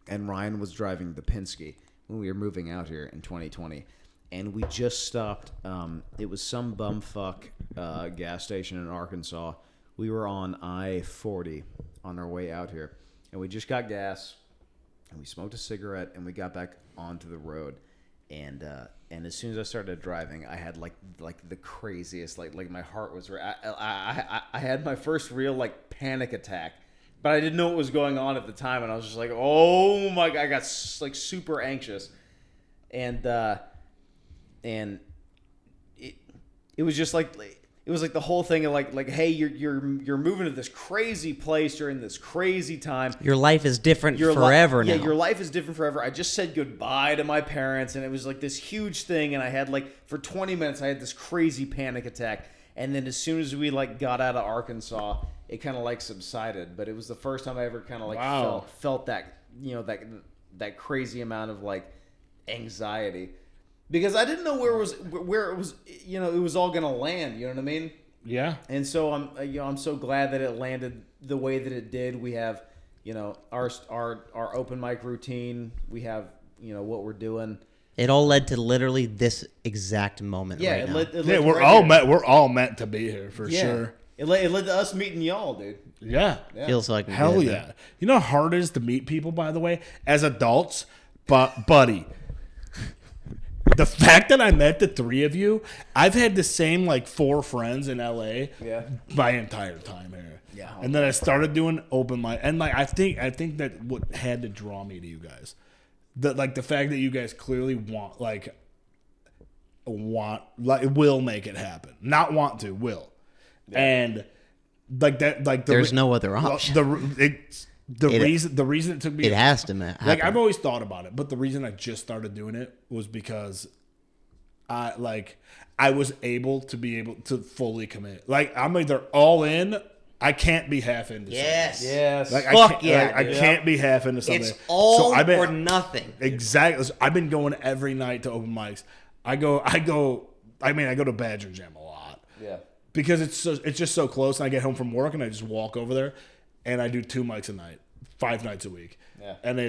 and Ryan was driving the Penske when we were moving out here in 2020, and we just stopped. It was some bumfuck gas station in Arkansas. We were on I-40 on our way out here. And we just got gas, and we smoked a cigarette, and we got back onto the road. And as soon as I started driving, I had like the craziest like my heart was. I had my first real like panic attack, but I didn't know what was going on at the time, and I was just like, oh my god, I got like super anxious, and it was just like. It was like the whole thing of like, hey, you're moving to this crazy place during this crazy time. Your life is different forever now. Yeah, your life is different forever. I just said goodbye to my parents, and it was like this huge thing. And I had for 20 minutes, I had this crazy panic attack. And then as soon as we got out of Arkansas, it kind of subsided. But it was the first time I ever kind of felt that that crazy amount of anxiety. Because I didn't know where it was, it was all gonna land. You know what I mean? Yeah. And so I'm so glad that it landed the way that it did. We have, our open mic routine. We have, what we're doing. It all led to literally this exact moment. Yeah, right it now. led we're all meant to be here for sure. It led to us meeting y'all, dude. Yeah. Feels like hell yeah. You know how hard it is to meet people, by the way, as adults, but buddy. The fact that I met the 3 of you, I've had the same 4 friends in LA my entire time here. Yeah. And then I started doing open mic, and I think that what had to draw me to you guys, the fact that you guys clearly will make it happen, not want to, will, and there's no other option. The reason it took me... It has to happen. I've always thought about it, but the reason I just started doing it was because I was able to fully commit. I'm either all in, I can't be half into something. Yes. I can't be half into something. It's all or nothing. Exactly. I've been going every night to open mics. I go to Badger Jam a lot. Yeah. Because it's just so close, and I get home from work and I just walk over there. And I do 2 mics a night, 5 nights a week. Yeah. And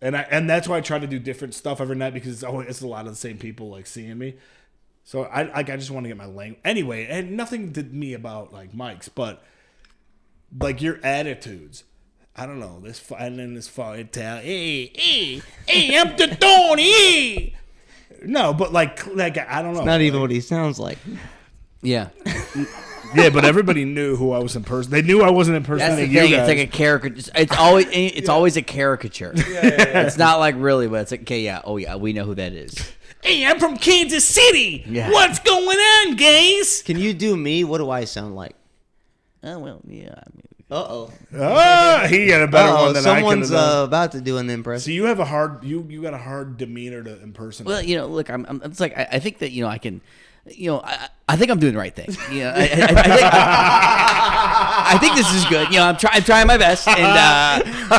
and that's why I try to do different stuff every night, because it's a lot of the same people seeing me. So I just want to get my language. Anyway, and nothing to me about mics, but your attitudes. I don't know, this Italian, hey, I'm Tittone. No, but I don't know. It's not even what he sounds like. Yeah. Yeah, but everybody knew who I was impersonating. They knew I wasn't impersonating you guys. It's like a caricature. It's always a caricature. Yeah. It's not really, but it's okay. Yeah. Oh yeah, we know who that is. Hey, I'm from Kansas City. Yeah. What's going on, guys? Can you do me? What do I sound like? Oh well, yeah. Uh-oh. He got a better one than someone's about to do an impression. So you have you got a hard demeanor to impersonate. Well, look, I'm it's I think that I can. you know, I think I'm doing the right thing. You know, I think this is good. You know, I'm trying my best, and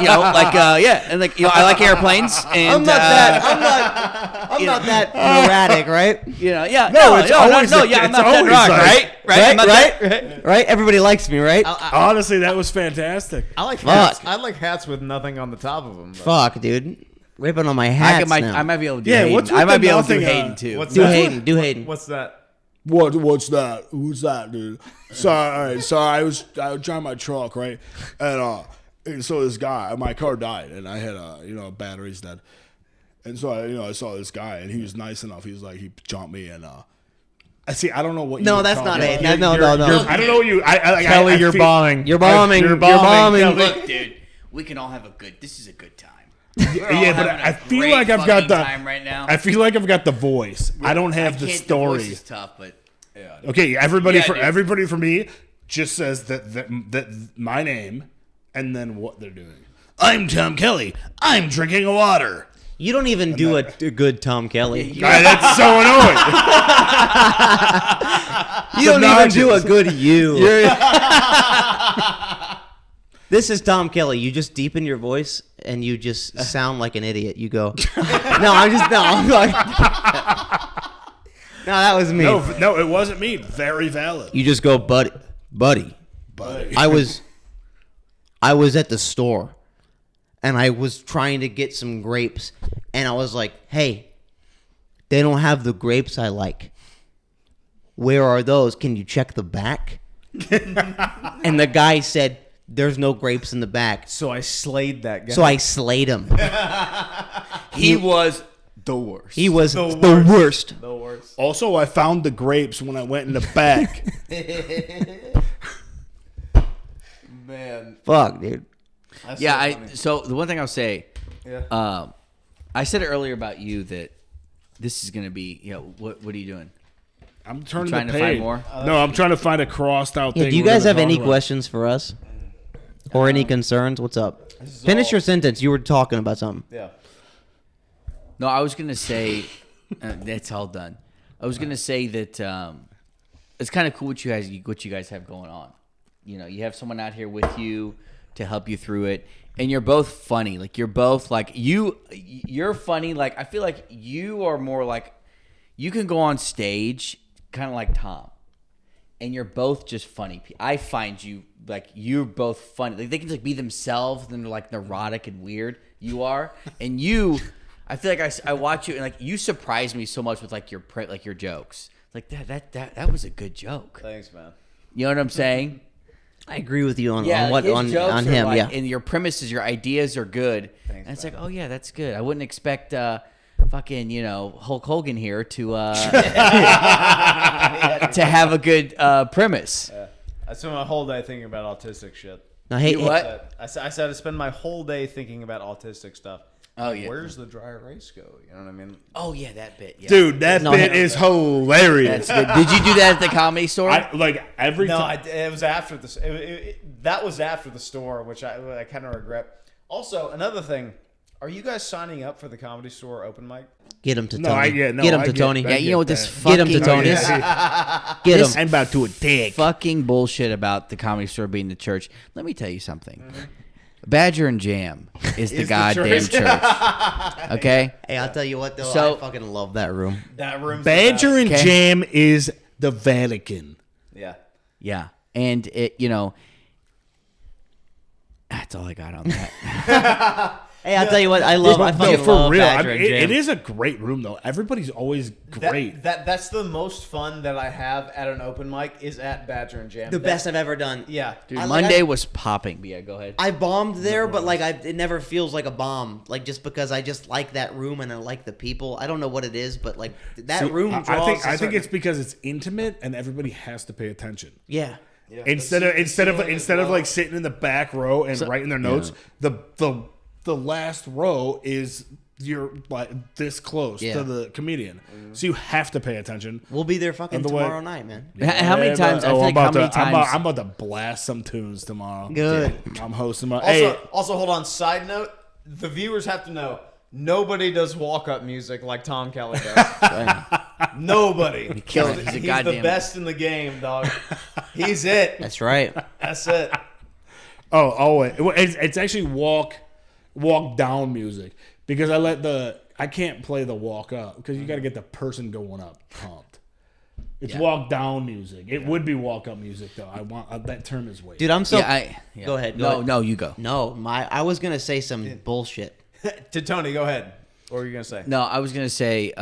you know, like and like, you know, I like airplanes, and I'm not that neurotic, right? You know, yeah, it's always I'm it's not that always rock, like- Right? Everybody likes me, right? Honestly, that was fantastic. I like Fuck. hats. I like hats with nothing on the top of them. Fuck, dude. Ripping on my hats now. I might be able to do Yeah, Hayden. what's with I might the be able to do nothing, Hayden too. What's Do that? Hayden. Do Hayden. What's that? What's that? Who's that, dude? Sorry, I was driving my truck, right? And so this guy, my car died, and I had batteries dead. And so I saw this guy, and he was nice enough. He was like, he jumped me, and I see. I don't know what. No, you that's were not talking it. about. No. I don't know what you. Kelly, you're bombing. You're bombing. You're bombing. Kelly. Look, dude, we can all have a good. This is a good time. Yeah, but I feel like I've got the time right now. I feel like I've got the voice. I don't have I the can't- story. The voice is tough, but Okay, everybody Yeah, dude. everybody for me just says that my name and then what they're doing. I'm Tom Kelly. I'm drinking water. You don't even do a good Tom Kelly. That's so annoying. You don't even do a Obnoxious. good you. This is Tom Kelly. You just deepen your voice and you just sound like an idiot. You go, I'm like, no, that was me. No, it wasn't me. Very valid. You just go, buddy. I was at the store and I was trying to get some grapes and I was like, hey, they don't have the grapes I like. Where are those? Can you check the back? And the guy said, there's no grapes in the back. So I slayed that guy. So I slayed him. he was the worst. He was The the worst. the worst. Also, I found the grapes when I went in the back. Man. Fuck, dude. That's Yeah, so funny. so the one thing I'll say, Yeah. I said it earlier about you that this is gonna be, you know, what are you doing? I'm turning Trying the to page. find more? No, I'm trying to find a crossed out Yeah, thing. do you we're guys gonna have talk any about. questions for us? Or any concerns? What's up? Finish your sentence. You were talking about something. Yeah. No, I was gonna say that's all done. I was gonna say that it's kind of cool what you guys have going on. You know, you have someone out here with you to help you through it, and you're both funny. Like you're both like you're funny. Like I feel like you are more like you can go on stage kind of like Tom, and you're both just funny. I find you like you're both funny. Like they can like be themselves, and they're like neurotic and weird. You are, and you. I feel like I watch you and like you surprise me so much with like your jokes. Like that was a good joke. Thanks, man. You know what I'm saying? I agree with you on Yeah, on what his on jokes are him. like- Yeah. and your premises, your ideas are good. Thanks, and it's man. like, oh yeah, that's good. I wouldn't expect fucking Hulk Hogan here to to have a good premise. I spent my whole day thinking about autistic shit. Now, hey, You what? I said I spend my whole day thinking about autistic stuff. Oh, yeah. Where's the dry erase go? You know what I mean? Oh yeah, that bit. Yeah. Dude, that No, bit no, is hilarious. That's good. Did you do that at the Comedy Store? Like every No, time. it was after this. That was after the store, which I kind of regret. Also, another thing. Are you guys signing up for the Comedy Store open mic? get him to No, Tony. yeah, no, get him I to get Tony. that. yeah, you know what this Get fucking him to Tony. Get him. I'm about to attack. fucking bullshit about the Comedy Store being the church. Let me tell you something. Badger and Jam is the Is the goddamn church. church. Okay? Hey, I'll tell you what though. So- I fucking love that room. That room's Badger and Okay. Jam is the Vatican. Yeah. Yeah. And it, that's all I got on that. Hey, I'll tell you what. I fucking for love real. Badger I mean, and Jam. it is a great room though. Everybody's always great. That's the most fun that I have at an open mic is at Badger and Jam. the best I've ever done. Yeah. Dude, I like- Monday was popping. But yeah, go ahead. I bombed there, but like it never feels like a bomb. Like just because I just like that room and I like the people. I don't know what it is, but like that See, room draws. I think it's because it's intimate and everybody has to pay attention. yeah. Yeah. Instead of like sitting in the back row and writing their notes, the last row is you're like this close Yeah. to the comedian, so you have to pay attention. We'll be there fucking By the way- tomorrow night, man. How many times? I feel like how many times? I'm about to blast some tunes tomorrow. Good. I'm hosting my. Also, hold on. Side note: the viewers have to know nobody does walk-up music like Tom Kelly does. Nobody. He's a He's goddamn the best in the game, dog. He's it. That's right. That's it. Oh, wait. It's actually walk down music because I can't play the walk up because you got to get the person going up pumped. It's walk down music. It would be walk up music though. I want that term is way. Dude, I'm so. Yeah, Go ahead. No, you go. No, I was gonna say some bullshit. Tittone, go ahead. What were you gonna say? No, I was gonna say.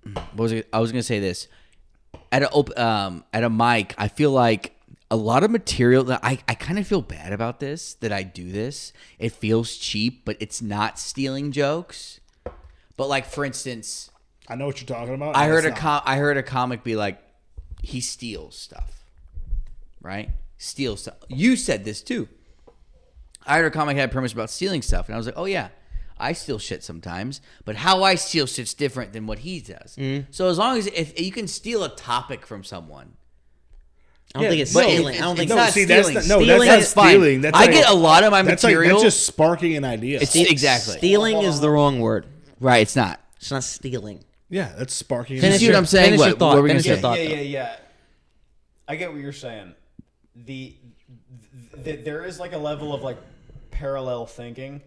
What was it? I was gonna say this. At a mic, I feel like a lot of material that I kind of feel bad about this, that I do this. It feels cheap, but it's not stealing jokes. But like, for instance, I know what you're talking about. I heard a comic be like, he steals stuff, right? Steals stuff. You said this too. I heard a comic had a premise about stealing stuff, and I was like, oh yeah, I steal shit sometimes, but how I steal shit's different than what he does. So as long as if you can steal a topic from someone, I don't think it's but stealing. I don't think it's not it's stealing. Stealing that's is not stealing. That's I like, get a lot of my material. that's just sparking an idea. It's exactly stealing is the wrong word. right. It's not. It's not stealing. yeah, that's sparking. Finish see what I'm saying? Finish your What thought. were we gonna Finish your say? thought. Yeah. I get what you're saying. There is like a level of like parallel thinking,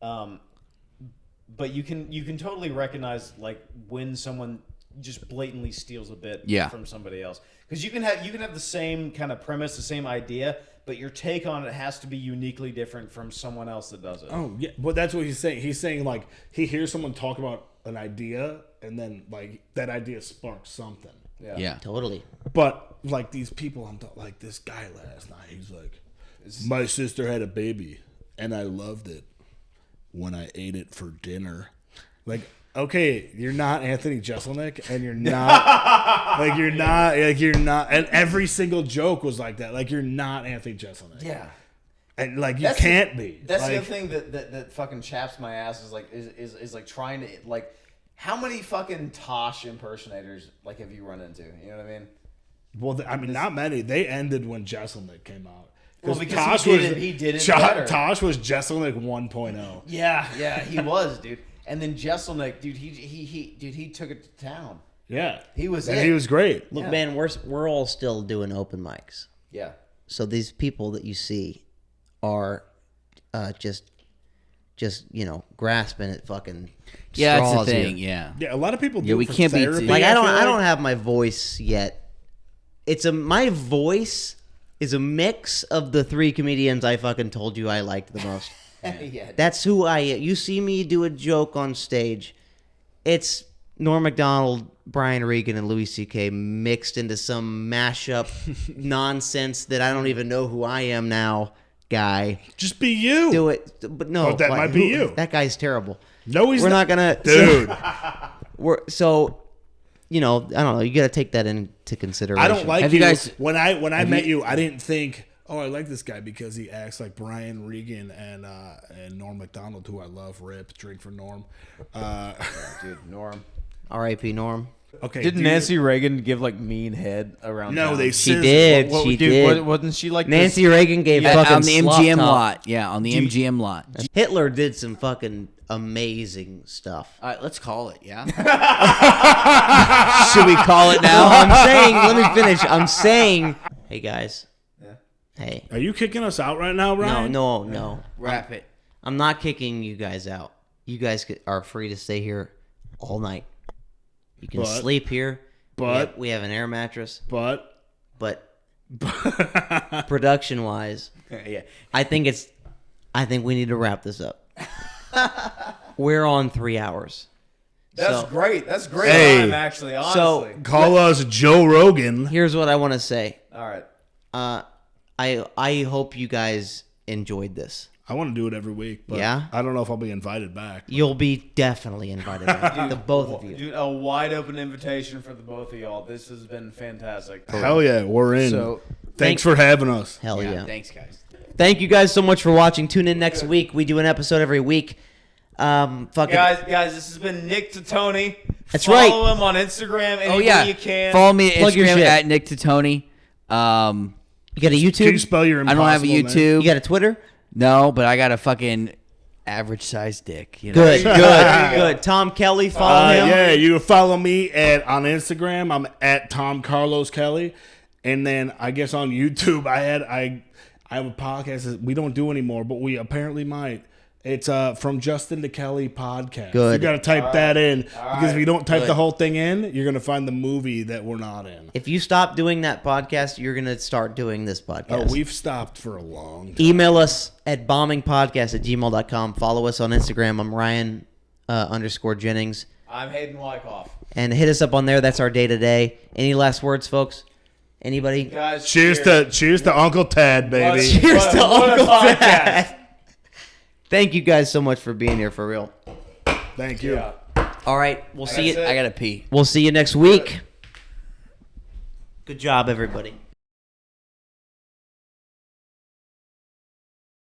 but you can totally recognize like when someone just blatantly steals a bit from somebody else, because you can have the same kind of premise, the same idea, but your take on it has to be uniquely different from someone else that does it. Oh yeah, but that's what he's saying. He's saying like he hears someone talk about an idea, and then like that idea sparks something. Yeah. Totally. But like these people, like this guy last night. He's like, my sister had a baby, and I loved it when I ate it for dinner. Like, okay, you're not Anthony Jeselnik, and you're not you're not. And every single joke was like that. Like, you're not Anthony Jeselnik. Yeah. And like you can't be. That's like, the thing that fucking chaps my ass is like is like trying to like, how many fucking Tosh impersonators like have you run into? You know what I mean? Well, I mean, not many. They ended when Jeselnik came out. Well, because he did it better. Tosh was Jeselnik 1.0. Yeah, he was, dude. And then Jeselnik, dude, he took it to town. Yeah, He was great. Look, Yeah. man, we're all still doing open mics. Yeah. So these people that you see are just grasping at fucking Yeah, that's straws the thing. here. Yeah. Yeah, a lot of people do. Yeah, we it for can't be therapy, Like I feel don't have my voice yet. My voice is a mix of the three comedians I fucking told you I liked the most. Yeah. That's who I am. You see me do a joke on stage, it's Norm Macdonald, Brian Regan, and Louis C.K. mixed into some mashup nonsense that I don't even know who I am now. Guy, Just be you. do it, but no, Oh, that might be you. That guy's terrible. No, he's We're not gonna, dude. so. I don't know. You got to take that into consideration. I don't like Have you. you guys- When I met you, I didn't think, oh, I like this guy because he acts like Brian Regan and Norm Macdonald, who I love. Rip, drink for Norm. Dude, Norm. R.I.P. Norm. Okay, Didn't Nancy Reagan give like mean head around? No, town? they She seriously- did. What, She dude, did. Wasn't she like Nancy Reagan gave Yeah, fucking on the slop MGM top. lot. Yeah, on the MGM lot. Hitler did some fucking amazing stuff. All right, let's call it. Yeah. Should we call it No, now? I'm saying. Let me finish. I'm saying. Hey guys. Yeah. Hey. Are you kicking us out right now, Ryan? No. Wrap it. I'm not kicking you guys out. You guys are free to stay here all night. You can But- sleep here. but- we have an air mattress. But But production wise, Yeah. I think we need to wrap this up. We're on 3 hours. That's So- great. That's great Hey. time, actually. So- Honestly. call us Joe Rogan. Here's what I want to say. All right. I hope you guys enjoyed this. I want to do it every week, but Yeah? I don't know if I'll be invited back. You'll be definitely invited back. The both of you. Dude, a wide open invitation for the both of y'all. This has been fantastic. Hell yeah, we're in. So, Thanks for having us. Hell yeah. Thanks, guys. Thank you guys so much for watching. Tune in next week. We do an episode every week. Fucking guys, this has been Nick Tittone. That's Follow right. him on Instagram any Oh way yeah. you can. Follow me at Plug your Instagram shit. at Nick Tittone. you got a Can you YouTube? spell your I don't have a impossible name? YouTube. You got a Twitter? No, but I got a fucking average size dick. You know? Good, good. Tom Kelly, follow him. Yeah, you can follow me on Instagram. I'm at Tom Carlos Kelly, and then I guess on YouTube I have a podcast that we don't do anymore, but we apparently might. It's From Justin to Kelly podcast. Good. You got to type that in because if you don't type the whole thing in, you're gonna find the movie that we're not in. If you stop doing that podcast, you're gonna start doing this podcast. Oh, we've stopped for a long time. Email us at bombingpodcast@gmail.com. Follow us on Instagram. I'm Ryan _Jennings. I'm Hayden Wyckoff. And hit us up on there. That's our day-to-day. Any last words, folks? Anybody? Guys, Cheers to Uncle Ted, baby. Cheers to what a Uncle podcast. Ted. Thank you guys so much for being here, for real. Thank you. Yeah. All right, we'll see you. I gotta pee. We'll see you next week. Good job, everybody.